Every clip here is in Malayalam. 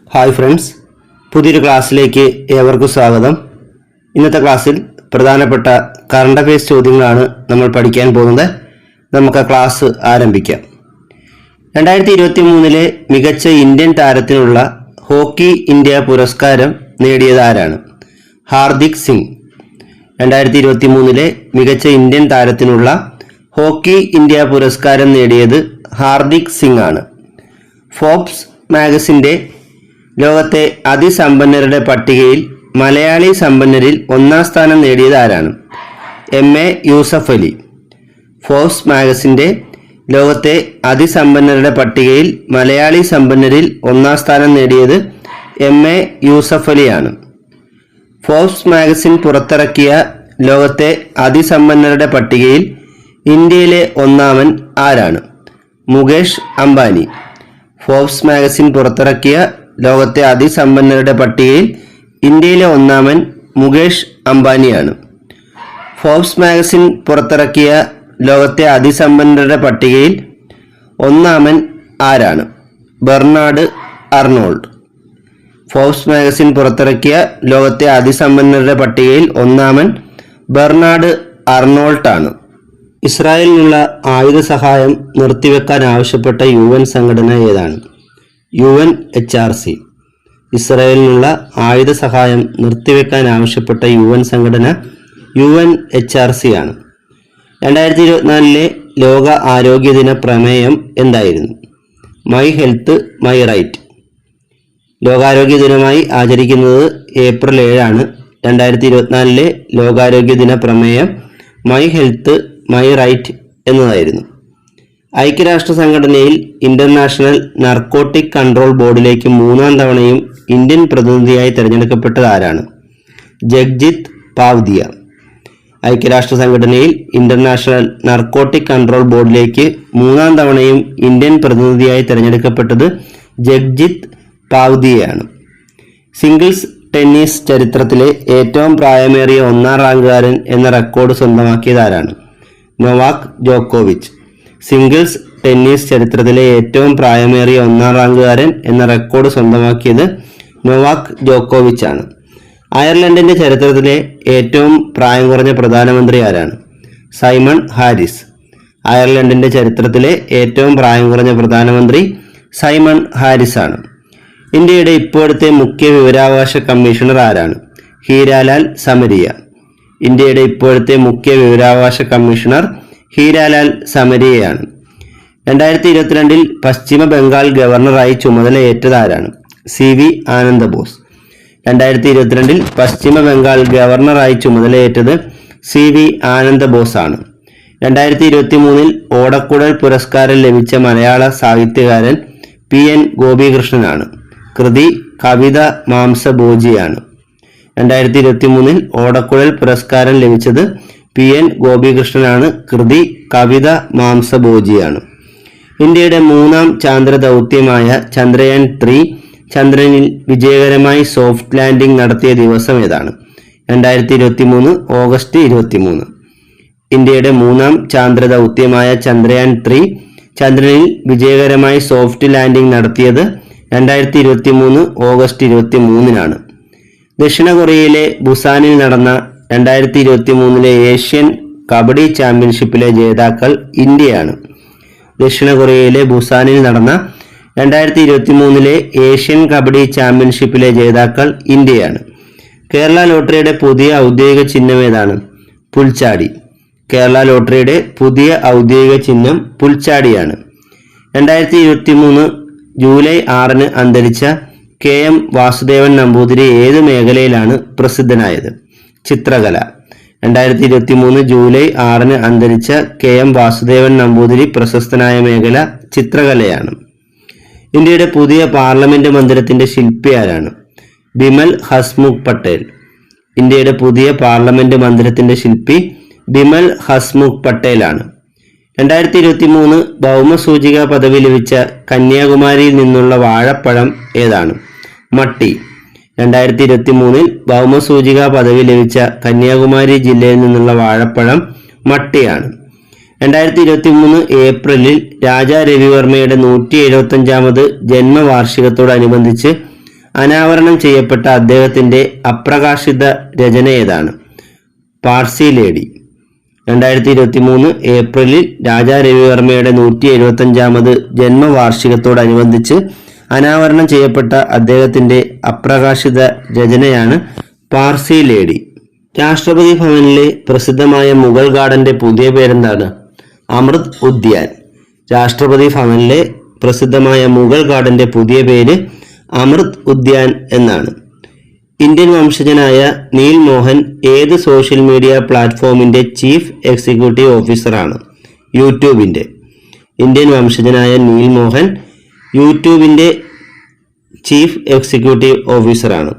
ഹായ് ഫ്രണ്ട്സ്, പുതിയൊരു ക്ലാസ്സിലേക്ക് ഏവർക്കും സ്വാഗതം. ഇന്നത്തെ ക്ലാസ്സിൽ പ്രധാനപ്പെട്ട കറണ്ട് അഫയേഴ്സ് ചോദ്യങ്ങളാണ് നമ്മൾ പഠിക്കാൻ പോകുന്നത്. നമുക്ക് ആ ക്ലാസ് ആരംഭിക്കാം. 2023 മികച്ച ഇന്ത്യൻ താരത്തിനുള്ള ഹോക്കി ഇന്ത്യ പുരസ്കാരം നേടിയത് ആരാണ്? ഹാർദിക് സിംഗ്. 2023 മികച്ച ഇന്ത്യൻ താരത്തിനുള്ള ഹോക്കി ഇന്ത്യ പുരസ്കാരം നേടിയത് ഹാർദിക് സിംഗ് ആണ്. ഫോബ്സ് മാഗസിന്റെ ലോകത്തെ അതിസമ്പന്നരുടെ പട്ടികയിൽ മലയാളി സമ്പന്നരിൽ ഒന്നാം സ്ഥാനം നേടിയത് ആരാണ്? MA യൂസഫ് അലി. ഫോബ്സ് മാഗസിന്റെ ലോകത്തെ അതിസമ്പന്നരുടെ പട്ടികയിൽ മലയാളി സമ്പന്നരിൽ ഒന്നാം സ്ഥാനം നേടിയത് MA യൂസഫ് അലിയാണ്. ഫോബ്സ് മാഗസിൻ പുറത്തിറക്കിയ ലോകത്തെ അതിസമ്പന്നരുടെ പട്ടികയിൽ ഇന്ത്യയിലെ ഒന്നാമൻ ആരാണ്? മുകേഷ് അംബാനി. ഫോബ്സ് മാഗസിൻ പുറത്തിറക്കിയ ലോകത്തെ അതിസമ്പന്നരുടെ പട്ടികയിൽ ഇന്ത്യയിലെ ഒന്നാമൻ മുകേഷ് അംബാനിയാണ്. ഫോബ്സ് മാഗസിൻ പുറത്തിറക്കിയ ലോകത്തെ അതിസമ്പന്നരുടെ പട്ടികയിൽ ഒന്നാമൻ ആരാണ്? Bernard Arnold. ഫോബ്സ് മാഗസിൻ പുറത്തിറക്കിയ ലോകത്തെ അതിസമ്പന്നരുടെ പട്ടികയിൽ ഒന്നാമൻ ബെർണാഡ് അർണോൾട്ട് ആണ്. ഇസ്രായേലിനുള്ള ആയുധ സഹായം നിർത്തിവെക്കാൻ ആവശ്യപ്പെട്ട UN സംഘടന ഏതാണ്? UNHRC. ഇസ്രായേലിനുള്ള ആയുധ സഹായം നിർത്തിവെക്കാൻ ആവശ്യപ്പെട്ട UN സംഘടന UNHRC ആണ്. 2024 ലോക ആരോഗ്യ ദിന പ്രമേയം എന്തായിരുന്നു? My health my right. ലോകാരോഗ്യ ദിനമായി ആചരിക്കുന്നത് ഏപ്രിൽ 7 ആണ്. 2024 ലോകാരോഗ്യ ദിന പ്രമേയം മൈ ഹെൽത്ത് മൈ റൈറ്റ് എന്നതായിരുന്നു. ഐക്യരാഷ്ട്ര സംഘടനയിൽ ഇന്റർനാഷണൽ നർക്കോട്ടിക് കൺട്രോൾ ബോർഡിലേക്ക് 3ാം തവണയും ഇന്ത്യൻ പ്രതിനിധിയായി തിരഞ്ഞെടുക്കപ്പെട്ടത് ആരാണ്? ജഗ്ജിത്ത് പാവ്ദിയ. ഐക്യരാഷ്ട്ര സംഘടനയിൽ ഇന്റർനാഷണൽ നർക്കോട്ടിക് കൺട്രോൾ ബോർഡിലേക്ക് 3ാം തവണയും ഇന്ത്യൻ പ്രതിനിധിയായി തിരഞ്ഞെടുക്കപ്പെട്ടത് ജഗ്ജിത്ത് പാവ്ദിയയാണ്. സിംഗിൾസ് ടെന്നീസ് ചരിത്രത്തിലെ ഏറ്റവും പ്രായമേറിയ 1ാം റാങ്കുകാരൻ എന്ന റെക്കോർഡ് സ്വന്തമാക്കിയത് ആരാണ്? നൊവാക് ജോക്കോവിച്ച്. സിംഗിൾസ് ടെന്നീസ് ചരിത്രത്തിലെ ഏറ്റവും പ്രായമേറിയ 1ാം റാങ്കുകാരൻ എന്ന റെക്കോർഡ് സ്വന്തമാക്കിയത് നൊവാക് ജോക്കോവിച്ച് ആണ്. അയർലൻഡിന്റെ ചരിത്രത്തിലെ ഏറ്റവും പ്രായം കുറഞ്ഞ പ്രധാനമന്ത്രി ആരാണ്? Simon Harris. അയർലൻഡിന്റെ ചരിത്രത്തിലെ ഏറ്റവും പ്രായം കുറഞ്ഞ പ്രധാനമന്ത്രി സൈമൺ ഹാരിസ് ആണ്. ഇന്ത്യയുടെ ഇപ്പോഴത്തെ മുഖ്യ വിവരാവകാശ കമ്മീഷണർ ആരാണ്? ഹീരാലാൽ സമരിയ. ഇന്ത്യയുടെ ഇപ്പോഴത്തെ മുഖ്യ വിവരാവകാശ കമ്മീഷണർ ഹീരാലാൽ സമരിയയാണ്. 2022 പശ്ചിമ ബംഗാൾ ഗവർണറായി ചുമതലയേറ്റത് ആരാണ്? CV ആനന്ദ ബോസ്. 2022 പശ്ചിമ ബംഗാൾ ഗവർണറായി ചുമതലയേറ്റത് CV ആനന്ദ ബോസ് ആണ്. 2023 ഓടക്കുഴൽ പുരസ്കാരം ലഭിച്ച മലയാള സാഹിത്യകാരൻ PN ഗോപികൃഷ്ണനാണ്. കൃതി കവിത മാംസഭോജിയാണ്. 2023 ഓടക്കുഴൽ പുരസ്കാരം ലഭിച്ചത് PN ഗോപികൃഷ്ണനാണ്. കൃതി കവിത മാംസഭോജിയാണ്. ഇന്ത്യയുടെ 3ാം ചാന്ദ്ര ദൗത്യമായ ചന്ദ്രയാൻ 3 ചന്ദ്രനിൽ വിജയകരമായി സോഫ്റ്റ് ലാൻഡിംഗ് നടത്തിയ ദിവസം ഏതാണ്? 2023 ഓഗസ്റ്റ് 23. ഇന്ത്യയുടെ 3ാം ചാന്ദ്ര ദൗത്യമായ ചന്ദ്രയാൻ 3 ചന്ദ്രനിൽ വിജയകരമായി സോഫ്റ്റ് ലാൻഡിംഗ് നടത്തിയത് 2023 ഓഗസ്റ്റ് 23 ദക്ഷിണ കൊറിയയിലെ ബുസാനിൽ നടന്ന 2023 ഏഷ്യൻ കബഡി ചാമ്പ്യൻഷിപ്പിലെ ജേതാക്കൾ ഇന്ത്യയാണ്. ദക്ഷിണ കൊറിയയിലെ ബുസാനിൽ നടന്ന 2023 ഏഷ്യൻ കബഡി ചാമ്പ്യൻഷിപ്പിലെ ജേതാക്കൾ ഇന്ത്യയാണ്. കേരള ലോട്ടറിയുടെ പുതിയ ഔദ്യോഗിക ചിഹ്നം ഏതാണ്? പുൽച്ചാടി. കേരള ലോട്ടറിയുടെ പുതിയ ഔദ്യോഗിക ചിഹ്നം പുൽച്ചാടിയാണ്. 2023 ജൂലൈ 6 അന്തരിച്ച KM വാസുദേവൻ നമ്പൂതിരി ഏത് മേഖലയിലാണ് പ്രസിദ്ധനായത്? ചിത്രകല. 2023 ജൂലൈ 6 അന്തരിച്ച KM വാസുദേവൻ നമ്പൂതിരി പ്രശസ്തനായ മേഖല ചിത്രകലയാണ്. ഇന്ത്യയുടെ പുതിയ പാർലമെന്റ് മന്ദിരത്തിന്റെ ശില്പി ആരാണ്? ബിമൽ ഹസ്മുഖ് പട്ടേൽ. ഇന്ത്യയുടെ പുതിയ പാർലമെന്റ് മന്ദിരത്തിന്റെ ശില്പി ബിമൽ ഹസ്മുഖ് പട്ടേലാണ്. 2023 ഭൗമസൂചിക പദവി ലഭിച്ച കന്യാകുമാരിയിൽ നിന്നുള്ള വാഴപ്പഴം ഏതാണ്? മട്ടി. 2023 ഭൗമസൂചിക പദവി ലഭിച്ച കന്യാകുമാരി ജില്ലയിൽ നിന്നുള്ള വാഴപ്പഴം മട്ടിയാണ്. 2023 ഏപ്രിലിൽ രാജാ രവിവർമ്മയുടെ 175ാമത് ജന്മവാർഷികത്തോടനുബന്ധിച്ച് അനാവരണം ചെയ്യപ്പെട്ട അദ്ദേഹത്തിന്റെ അപ്രകാശിത രചന ഏതാണ്? പാർസി ലേഡി. 2023 ഏപ്രിലിൽ രാജാ രവിവർമ്മയുടെ 175ാമത് ജന്മവാർഷികത്തോടനുബന്ധിച്ച് അനാവരണം ചെയ്യപ്പെട്ട അദ്ദേഹത്തിന്റെ അപ്രകാശിത രചനയാണ് പാർസി ലേഡി. രാഷ്ട്രപതി ഭവനിലെ പ്രസിദ്ധമായ മുഗൾ ഗാർഡന്റെ പുതിയ പേരെന്താണ്? അമൃത് ഉദ്യാൻ. രാഷ്ട്രപതി ഭവനിലെ പ്രസിദ്ധമായ മുഗൾ ഗാർഡന്റെ പുതിയ പേര് അമൃത് ഉദ്യാൻ എന്നാണ്. ഇന്ത്യൻ വംശജനായ നീൽ മോഹൻ ഏത് സോഷ്യൽ മീഡിയ പ്ലാറ്റ്ഫോമിന്റെ ചീഫ് എക്സിക്യൂട്ടീവ് ഓഫീസറാണ്? യൂട്യൂബിന്റെ. ഇന്ത്യൻ വംശജനായ നീൽ മോഹൻ യൂട്യൂബിന്റെ ചീഫ് എക്സിക്യൂട്ടീവ് ഓഫീസറാണ്.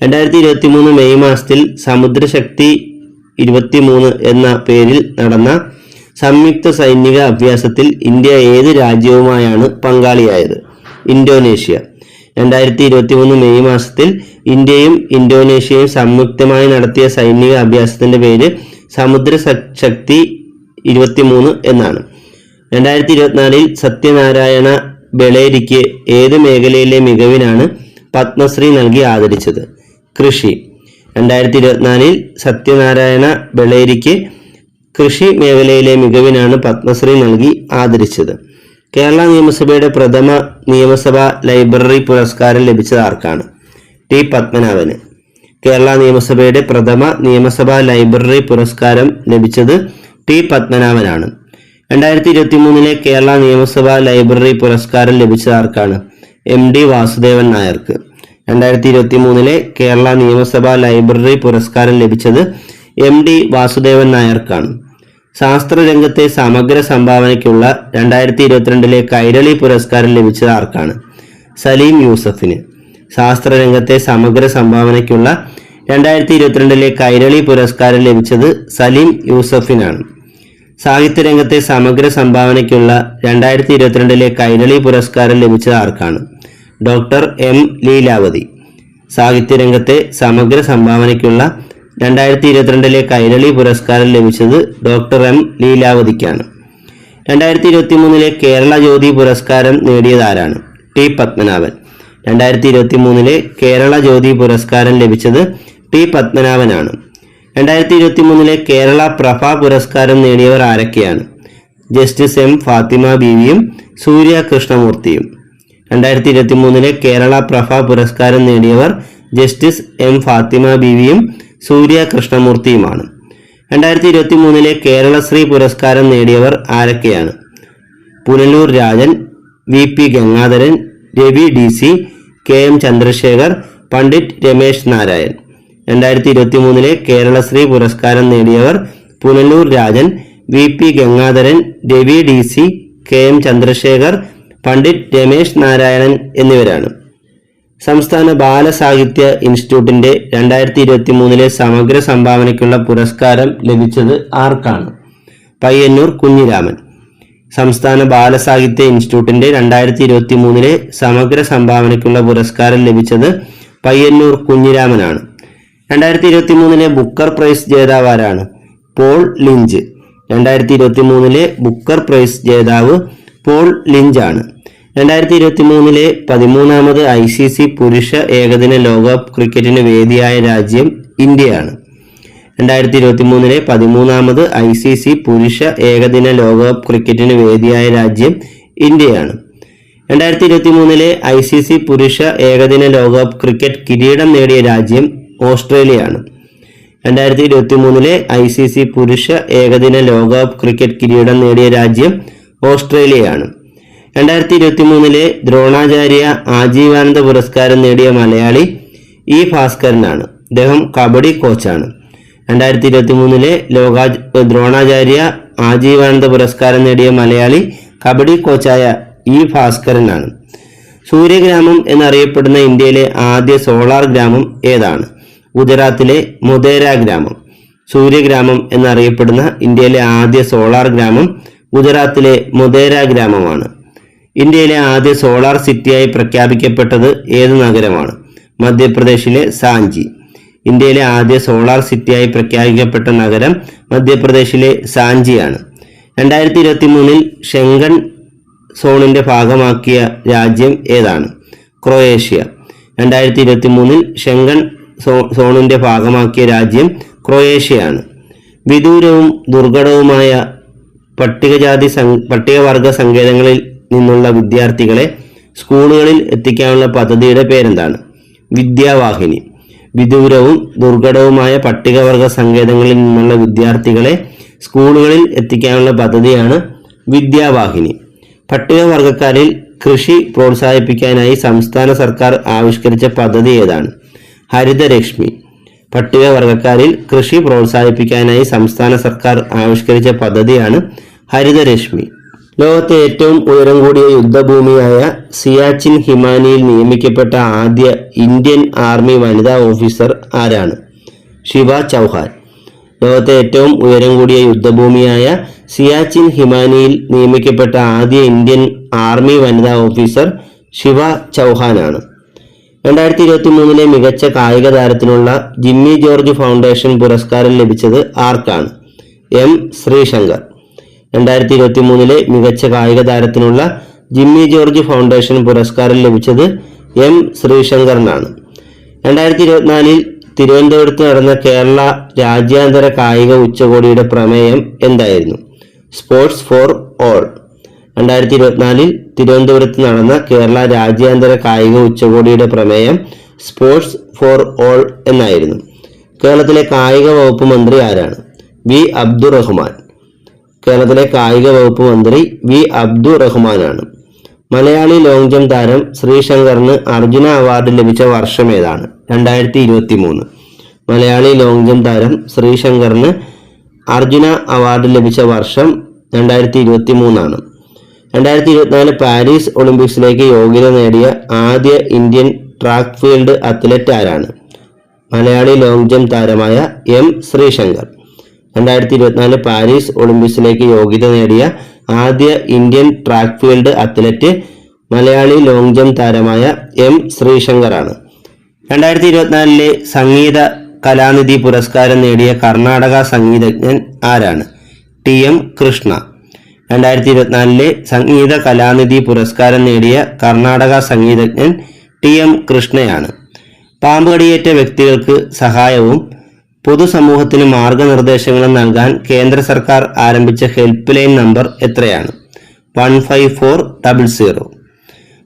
2023 മെയ് മാസത്തിൽ സമുദ്രശക്തി 23 എന്ന പേരിൽ നടന്ന സംയുക്ത സൈനിക അഭ്യാസത്തിൽ ഇന്ത്യ ഏത് രാജ്യവുമായാണ് പങ്കാളിയായത്? ഇന്തോനേഷ്യ. 2023 മെയ് മാസത്തിൽ ഇന്ത്യയും ഇന്തോനേഷ്യയും സംയുക്തമായി നടത്തിയ സൈനിക അഭ്യാസത്തിന്റെ പേര് സമുദ്രശക്തി 23 എന്നാണ്. 2024 സത്യനാരായണ ബെളേരിക്ക് ഏത് മേഖലയിലെ മികവിനാണ് പത്മശ്രീ നൽകി ആദരിച്ചത്? കൃഷി. 2024 സത്യനാരായണ ബെളേരിക്ക് കൃഷി മേഖലയിലെ മികവിനാണ് പത്മശ്രീ നൽകി ആദരിച്ചത്. കേരള നിയമസഭയുടെ പ്രഥമ നിയമസഭാ ലൈബ്രറി പുരസ്കാരം ലഭിച്ചത് ആർക്കാണ്? ടി പത്മനാഭന്. കേരള നിയമസഭയുടെ പ്രഥമ നിയമസഭാ ലൈബ്രറി പുരസ്കാരം ലഭിച്ചത് ടി പത്മനാഭനാണ്. 2023 കേരള നിയമസഭാ ലൈബ്രറി പുരസ്കാരം ലഭിച്ചത് ആർക്കാണ്? MD വാസുദേവൻ നായർക്ക്. 2023 കേരള നിയമസഭാ ലൈബ്രറി പുരസ്കാരം ലഭിച്ചത് MD വാസുദേവൻ നായർക്കാണ്. ശാസ്ത്രരംഗത്തെ സമഗ്ര സംഭാവനയ്ക്കുള്ള 2022 കൈരളി പുരസ്കാരം ലഭിച്ചത് ആർക്കാണ്? സലീം യൂസഫിന്. ശാസ്ത്രരംഗത്തെ സമഗ്ര സംഭാവനയ്ക്കുള്ള 2022 കൈരളി പുരസ്കാരം ലഭിച്ചത് സലീം യൂസഫിനാണ്. സാഹിത്യരംഗത്തെ സമഗ്ര സംഭാവനയ്ക്കുള്ള 2022 കൈരളി പുരസ്കാരം ലഭിച്ചത് ആർക്കാണ്? Doctor M Leelavathi. സാഹിത്യരംഗത്തെ സമഗ്ര സംഭാവനയ്ക്കുള്ള 2022 കൈരളി പുരസ്കാരം ലഭിച്ചത് ഡോക്ടർ M ലീലാവതിക്കാണ്. 2023 കേരള ജ്യോതി പുരസ്കാരം നേടിയതാരാണ്? ടി പത്മനാഭൻ. 2023 കേരള ജ്യോതി പുരസ്കാരം ലഭിച്ചത് ടി പത്മനാഭനാണ്. 2023 കേരള പ്രഭ പുരസ്കാരം നേടിയവർ ആരൊക്കെയാണ്? ജസ്റ്റിസ് M ഫാത്തിമ ബീവിയും സൂര്യ കൃഷ്ണമൂർത്തിയും. 2023 കേരള പ്രഭ പുരസ്കാരം നേടിയവർ ജസ്റ്റിസ് M ഫാത്തിമ ബീവിയും സൂര്യ കൃഷ്ണമൂർത്തിയുമാണ്. 2023 കേരളശ്രീ പുരസ്കാരം നേടിയവർ ആരൊക്കെയാണ്? Punalur Rajan, VP Gangadharan, Ravi DC, KM Chandrasekhar, Pandit Ramesh Narayan. 2023 Kerala Shree പുരസ്കാരം നേടിയവർ Punalur Rajan, VP Gangadharan, Ravi DC, KM Chandrasekhar, Pandit Ramesh Narayanan എന്നിവരാണ്. സംസ്ഥാന ബാലസാഹിത്യ ഇൻസ്റ്റിറ്റ്യൂട്ടിന്റെ 2023 സമഗ്ര സംഭാവനയ്ക്കുള്ള പുരസ്കാരം ലഭിച്ചത് ആർക്കാണ്? പയ്യന്നൂർ കുഞ്ഞിരാമൻ. സംസ്ഥാന ബാലസാഹിത്യ ഇൻസ്റ്റിറ്റ്യൂട്ടിന്റെ 2023 സമഗ്ര സംഭാവനയ്ക്കുള്ള പുരസ്കാരം ലഭിച്ചത് പയ്യന്നൂർ കുഞ്ഞിരാമനാണ്. 2023 ബുക്കർ പ്രൈസ് ജേതാവ് ആരാണ്? Paul Lynch. 2023 ബുക്കർ പ്രൈസ് ജേതാവ് പോൾ ലിഞ്ച് ആണ്. 2023 13ാമത് ICC പുരുഷ ഏകദിന ലോകകപ്പ് ക്രിക്കറ്റിന് വേദിയായ രാജ്യം ഇന്ത്യയാണ്. 2023 13ാമത് ICC പുരുഷ ഏകദിന ലോകകപ്പ് ക്രിക്കറ്റിന് വേദിയായ രാജ്യം ഇന്ത്യയാണ്. 2023 ICC പുരുഷ ഏകദിന ലോകകപ്പ് ക്രിക്കറ്റ് കിരീടം നേടിയ രാജ്യം ഓസ്ട്രേലിയയാണ്. 2023 ICC പുരുഷ ഏകദിന ലോകകപ്പ് ക്രിക്കറ്റ് കിരീടം നേടിയ രാജ്യം ഓസ്ട്രേലിയയാണ്. 2023 ദ്രോണാചാര്യ ആജീവാനന്ദ പുരസ്കാരം നേടിയ മലയാളി E ഭാസ്കരനാണ്. അദ്ദേഹം കബഡി കോച്ചാണ്. 2023 ദ്രോണാചാര്യ ആജീവാനന്ദ പുരസ്കാരം നേടിയ മലയാളി കബഡി കോച്ചായ E ഭാസ്കരനാണ്. സൂര്യഗ്രാമം എന്നറിയപ്പെടുന്ന ഇന്ത്യയിലെ ആദ്യ സോളാർ ഗ്രാമം ഏതാണ്? ഗുജറാത്തിലെ മൊതേര ഗ്രാമം. സൂര്യഗ്രാമം എന്നറിയപ്പെടുന്ന ഇന്ത്യയിലെ ആദ്യ സോളാർ ഗ്രാമം ഗുജറാത്തിലെ മൊതേര ഗ്രാമമാണ്. ഇന്ത്യയിലെ ആദ്യ സോളാർ സിറ്റിയായി പ്രഖ്യാപിക്കപ്പെട്ടത് ഏത് നഗരമാണ്? മധ്യപ്രദേശിലെ സാഞ്ചി. ഇന്ത്യയിലെ ആദ്യ സോളാർ സിറ്റിയായി പ്രഖ്യാപിക്കപ്പെട്ട നഗരം മധ്യപ്രദേശിലെ സാഞ്ചിയാണ്. 2023 ഷെങ്കൺ സോണിന്റെ ഭാഗമാക്കിയ രാജ്യം ഏതാണ്? ക്രൊയേഷ്യ. 2023 ഷെങ്കൻ സോണിന്റെ ഭാഗമാക്കിയ രാജ്യം ക്രൊയേഷ്യയാണ്. വിദൂരവും ദുർഘടവുമായ പട്ടികവർഗ സങ്കേതങ്ങളിൽ നിന്നുള്ള വിദ്യാർത്ഥികളെ സ്കൂളുകളിൽ എത്തിക്കാനുള്ള പദ്ധതിയുടെ പേരെന്താണ്? വിദ്യാവാഹിനി. വിദൂരവും ദുർഘടവുമായ പട്ടികവർഗ സങ്കേതങ്ങളിൽ നിന്നുള്ള വിദ്യാർത്ഥികളെ സ്കൂളുകളിൽ എത്തിക്കാനുള്ള പദ്ധതിയാണ് വിദ്യാവാഹിനി. പട്ടികവർഗക്കാരിൽ കൃഷി പ്രോത്സാഹിപ്പിക്കാനായി സംസ്ഥാന സർക്കാർ ആവിഷ്കരിച്ച പദ്ധതി ഏതാണ്? ഹരിതരശ്മി. പട്ടികവർഗക്കാരിൽ കൃഷി പ്രോത്സാഹിപ്പിക്കാനായി സംസ്ഥാന സർക്കാർ ആവിഷ്കരിച്ച പദ്ധതിയാണ് ഹരിതരശ്മി. ലോകത്തെ ഏറ്റവും ഉയരം കൂടിയ യുദ്ധഭൂമിയായ സിയാച്ചിൻ ഹിമാനിയിൽ നിയമിക്കപ്പെട്ട ആദ്യ ഇന്ത്യൻ ആർമി വനിതാ ഓഫീസർ ആരാണ്? ശിവ ചൗഹാൻ. ലോകത്തെ ഏറ്റവും ഉയരം കൂടിയ യുദ്ധഭൂമിയായ സിയാച്ചിൻ ഹിമാനിയിൽ നിയമിക്കപ്പെട്ട ആദ്യ ഇന്ത്യൻ ആർമി വനിതാ ഓഫീസർ ശിവ ചൗഹാനാണ്. 2023 മികച്ച കായിക താരത്തിനുള്ള ജിമ്മി ജോർജ് ഫൗണ്ടേഷൻ പുരസ്കാരം ലഭിച്ചത് ആർക്കാണ്? എം ശ്രീശങ്കർ. 2023 മികച്ച കായിക താരത്തിനുള്ള ജിമ്മി ജോർജ് ഫൗണ്ടേഷൻ പുരസ്കാരം ലഭിച്ചത് എം ശ്രീശങ്കറിനാണ്. 2024 തിരുവനന്തപുരത്ത് നടന്ന കേരള രാജ്യാന്തര കായിക ഉച്ചകോടിയുടെ പ്രമേയം എന്തായിരുന്നു? Sports for all. 2024 തിരുവനന്തപുരത്ത് നടന്ന കേരള രാജ്യാന്തര കായിക ഉച്ചകോടിയുടെ പ്രമേയം സ്പോർട്സ് ഫോർ ഓൾ എന്നായിരുന്നു. കേരളത്തിലെ കായിക വകുപ്പ് മന്ത്രി ആരാണ്? വി അബ്ദുറഹ്മാൻ. കേരളത്തിലെ കായിക വകുപ്പ് മന്ത്രി വി അബ്ദുറഹ്മാനാണ്. മലയാളി ലോങ് ജംപ് താരം ശ്രീശങ്കറിന് അർജുന അവാർഡ് ലഭിച്ച വർഷം ഏതാണ്? 2023. മലയാളി ലോങ് ജംപ് താരം ശ്രീശങ്കറിന് അർജുന അവാർഡ് ലഭിച്ച വർഷം 2023 2024 പാരീസ് ഒളിമ്പിക്സിലേക്ക് യോഗ്യത നേടിയ ആദ്യ ഇന്ത്യൻ ട്രാക്ക് ഫീൽഡ് അത്ലറ്റ് ആരാണ്? മലയാളി ലോങ് ജംപ് താരമായ എം ശ്രീശങ്കർ. 2024 പാരീസ് ഒളിമ്പിക്സിലേക്ക് യോഗ്യത നേടിയ ആദ്യ Indian track field athlete Malayali long jump താരമായ എം ശ്രീശങ്കറാണ്. 2024 സംഗീത കലാനിധി പുരസ്കാരം നേടിയ കർണാടക സംഗീതജ്ഞൻ ആരാണ്? T M Krishna. 2024 സംഗീത കലാനിധി പുരസ്കാരം നേടിയ കർണാടക സംഗീതജ്ഞൻ ടി എം കൃഷ്ണയാണ്. പാമ്പ് കടിയേറ്റ വ്യക്തികൾക്ക് സഹായവും പൊതുസമൂഹത്തിന് മാർഗനിർദ്ദേശങ്ങളും നൽകാൻ കേന്ദ്ര സർക്കാർ ആരംഭിച്ച ഹെൽപ്പ് ലൈൻ നമ്പർ എത്രയാണ്? 15400.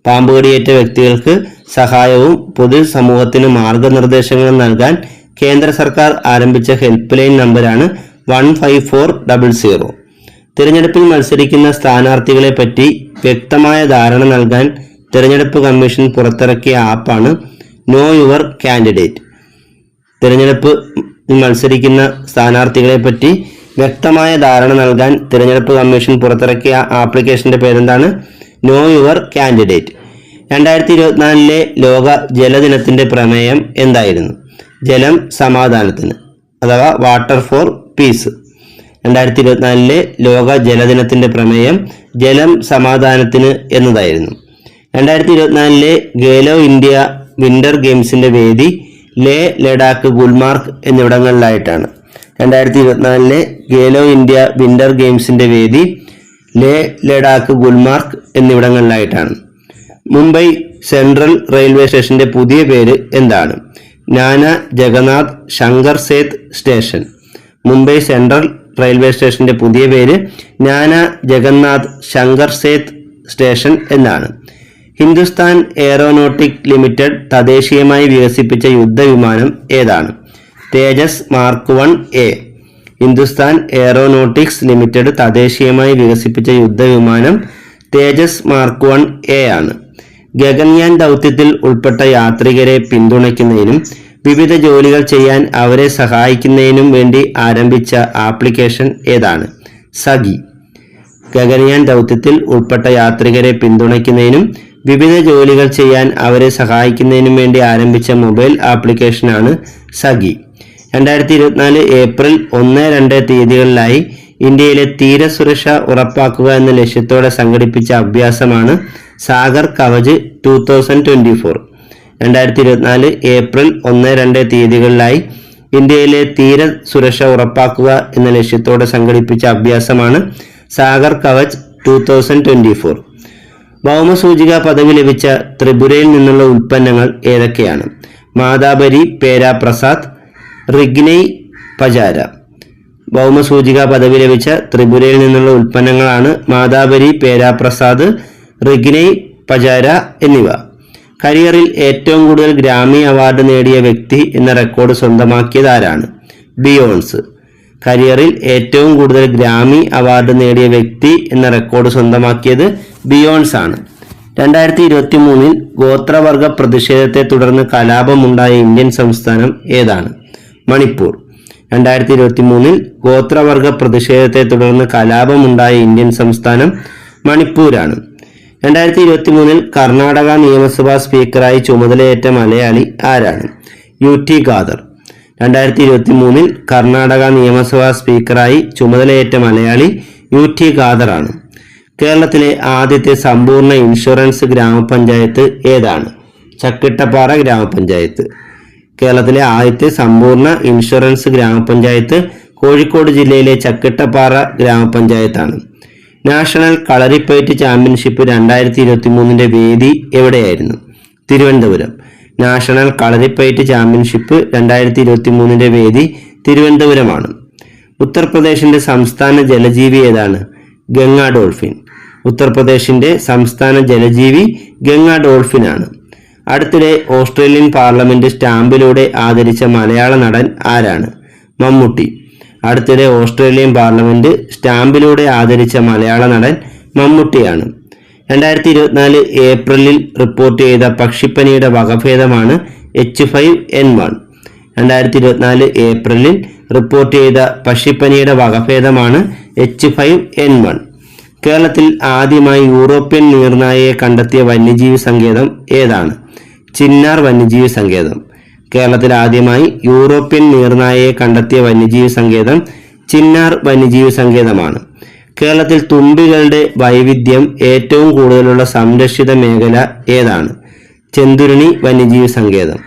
പാമ്പ് കടിയേറ്റ വ്യക്തികൾക്ക് സഹായവും പൊതുസമൂഹത്തിന് മാർഗനിർദ്ദേശങ്ങളും നൽകാൻ കേന്ദ്ര സർക്കാർ ആരംഭിച്ച ഹെൽപ്പ് ലൈൻ നമ്പറാണ് 15400. തിരഞ്ഞെടുപ്പിൽ മത്സരിക്കുന്ന സ്ഥാനാർത്ഥികളെ പറ്റി വ്യക്തമായ ധാരണ നൽകാൻ തിരഞ്ഞെടുപ്പ് കമ്മീഷൻ പുറത്തിറക്കിയ ആപ്പാണ് നോ യുവർ കാൻഡിഡേറ്റ്. തിരഞ്ഞെടുപ്പ് മത്സരിക്കുന്ന സ്ഥാനാർത്ഥികളെ പറ്റി വ്യക്തമായ ധാരണ നൽകാൻ തിരഞ്ഞെടുപ്പ് കമ്മീഷൻ പുറത്തിറക്കിയ ആപ്ലിക്കേഷന്റെ പേരെന്താണ്? No your candidate. 2024 ലോക ജലദിനത്തിന്റെ പ്രമേയം എന്തായിരുന്നു? ജലം സമാധാനത്തിന്, അഥവാ വാട്ടർ ഫോർ പീസ്. 2024 ലോക ജലദിനത്തിന്റെ പ്രമേയം ജലം സമാധാനത്തിന് എന്നതായിരുന്നു. 2024 ഖേലോ ഇന്ത്യ വിന്റർ ഗെയിംസിന്റെ വേദി ലേ, ലഡാക്ക്, ഗുൽമാർഗ് എന്നിവിടങ്ങളിലായിട്ടാണ്. 2024 ഖേലോ ഇന്ത്യ വിന്റർ ഗെയിംസിന്റെ വേദി ലേ, ലഡാക്ക്, ഗുൽമാർഗ് എന്നിവിടങ്ങളിലായിട്ടാണ്. മുംബൈ സെൻട്രൽ റെയിൽവേ സ്റ്റേഷന്റെ പുതിയ പേര് എന്താണ്? Nana Jagannath Shankar Sheth station. Mumbai central railway സ്റ്റേഷന്റെ പുതിയ പേര് നാനാ ജഗന്നാഥ് ശങ്കർ സേത് സ്റ്റേഷൻ എന്നാണ്. ഹിന്ദുസ്ഥാൻ എയറോനോട്ടിക് ലിമിറ്റഡ് തദ്ദേശീയമായി വികസിപ്പിച്ച യുദ്ധവിമാനം ഏതാണ്? Tejas mark 1A. Hindustan aeronautics limited തദ്ദേശീയമായി വികസിപ്പിച്ച യുദ്ധവിമാനം തേജസ് മാർക്ക് 1A ആണ്. ഗഗൻയാൻ ദൗത്യത്തിൽ ഉൾപ്പെട്ട യാത്രികരെ പിന്തുണയ്ക്കുന്നതിനും വിവിധ ജോലികൾ ചെയ്യാൻ അവരെ സഹായിക്കുന്നതിനും വേണ്ടി ആരംഭിച്ച ആപ്ലിക്കേഷൻ ഏതാണ്? സഖി. ഗഗൻയാൻ ദൗത്യത്തിൽ ഉൾപ്പെട്ട യാത്രികരെ പിന്തുണയ്ക്കുന്നതിനും വിവിധ ജോലികൾ ചെയ്യാൻ അവരെ സഹായിക്കുന്നതിനും വേണ്ടി ആരംഭിച്ച മൊബൈൽ ആപ്ലിക്കേഷനാണ് സഖി. 2024 ഏപ്രിൽ 1-2 തീയതികളിലായി ഇന്ത്യയിലെ തീരസുരക്ഷ ഉറപ്പാക്കുക എന്ന ലക്ഷ്യത്തോടെ സംഘടിപ്പിച്ച അഭ്യാസമാണ് സാഗർ കവച് 2024. 2024 ഏപ്രിൽ 1-2 തീയതികളിലായി ഇന്ത്യയിലെ തീര സുരക്ഷ ഉറപ്പാക്കുക എന്ന ലക്ഷ്യത്തോടെ സംഘടിപ്പിച്ച അഭ്യാസമാണ് സാഗർ കവച് 2024. ഭൗമസൂചിക പദവി ലഭിച്ച ത്രിപുരയിൽ നിന്നുള്ള ഉൽപ്പന്നങ്ങൾ ഏതൊക്കെയാണ്? മാതാബരി പേര പ്രസാദ്, റിഗ്നൈ പജാര. ഭൗമസൂചിക പദവി ലഭിച്ച ത്രിപുരയിൽ നിന്നുള്ള ഉൽപ്പന്നങ്ങളാണ് മാതാബരി പേര പ്രസാദ്, റിഗ്നൈ പജാര എന്നിവ. കരിയറിൽ ഏറ്റവും കൂടുതൽ ഗ്രാമി അവാർഡ് നേടിയ വ്യക്തി എന്ന റെക്കോർഡ് സ്വന്തമാക്കിയത് ആരാണ്? ബിയോൺസ്. കരിയറിൽ ഏറ്റവും കൂടുതൽ ഗ്രാമി അവാർഡ് നേടിയ വ്യക്തി എന്ന റെക്കോർഡ് സ്വന്തമാക്കിയത് ബിയോൺസ് ആണ്. 2023 ഗോത്രവർഗ പ്രതിഷേധത്തെ തുടർന്ന് കലാപമുണ്ടായ ഇന്ത്യൻ സംസ്ഥാനം ഏതാണ്? മണിപ്പൂർ. 2023 ഗോത്രവർഗ പ്രതിഷേധത്തെ തുടർന്ന് കലാപമുണ്ടായ ഇന്ത്യൻ സംസ്ഥാനം മണിപ്പൂരാണ്. 2023 കർണാടക നിയമസഭാ സ്പീക്കറായി ചുമതലയേറ്റ മലയാളി ആരാണ്? UT ഖാദർ. 2023 കർണാടക നിയമസഭാ സ്പീക്കറായി ചുമതലയേറ്റ മലയാളി UT ഖാദർ ആണ്. കേരളത്തിലെ ആദ്യത്തെ സമ്പൂർണ്ണ ഇൻഷുറൻസ് ഗ്രാമപഞ്ചായത്ത് ഏതാണ്? ചക്കിട്ടപ്പാറ ഗ്രാമപഞ്ചായത്ത്. കേരളത്തിലെ ആദ്യത്തെ സമ്പൂർണ്ണ ഇൻഷുറൻസ് ഗ്രാമപഞ്ചായത്ത് കോഴിക്കോട് ജില്ലയിലെ ചക്കിട്ടപ്പാറ ഗ്രാമപഞ്ചായത്താണ്. നാഷണൽ കളരിപ്പയറ്റ് ചാമ്പ്യൻഷിപ്പ് 2023 വേദി എവിടെയായിരുന്നു? തിരുവനന്തപുരം. നാഷണൽ കളരിപ്പയറ്റ് ചാമ്പ്യൻഷിപ്പ് 2023 വേദി തിരുവനന്തപുരമാണ്. ഉത്തർപ്രദേശിന്റെ സംസ്ഥാന ജലജീവി ഏതാണ്? ഗംഗാ ഡോൾഫിൻ. ഉത്തർപ്രദേശിന്റെ സംസ്ഥാന ജലജീവി ഗംഗാ ഡോൾഫിൻ ആണ്. അടുത്തിടെ ഓസ്ട്രേലിയൻ പാർലമെന്റ് സ്റ്റാമ്പിലൂടെ ആദരിച്ച മലയാള നടൻ ആരാണ്? മമ്മൂട്ടി. അടുത്തിടെ ഓസ്ട്രേലിയൻ പാർലമെന്റ് സ്റ്റാമ്പിലൂടെ ആദരിച്ച മലയാള നടൻ മമ്മൂട്ടിയാണ്. 2024 ഏപ്രിലിൽ റിപ്പോർട്ട് ചെയ്ത പക്ഷിപ്പനിയുടെ വകഭേദമാണ് H5N1. 2024 ഏപ്രിലിൽ റിപ്പോർട്ട് ചെയ്ത പക്ഷിപ്പനിയുടെ വകഭേദമാണ് H5N1. കേരളത്തിൽ ആദ്യമായി യൂറോപ്യൻ നീർനായയെ കണ്ടെത്തിയ വന്യജീവി സങ്കേതം ഏതാണ്? ചിന്നാർ വന്യജീവി സങ്കേതം. കേരളത്തിൽ ആദ്യമായി യൂറോപ്യൻ നീർനായയെ കണ്ടെത്തിയ വന്യജീവി സങ്കേതം ചിന്നാർ വന്യജീവി സങ്കേതമാണ്. കേരളത്തിൽ തുമ്പികളുടെ വൈവിധ്യം ഏറ്റവും കൂടുതലുള്ള സംരക്ഷിത മേഖല ഏതാണ്? ചെന്തുരുണി വന്യജീവി സങ്കേതം.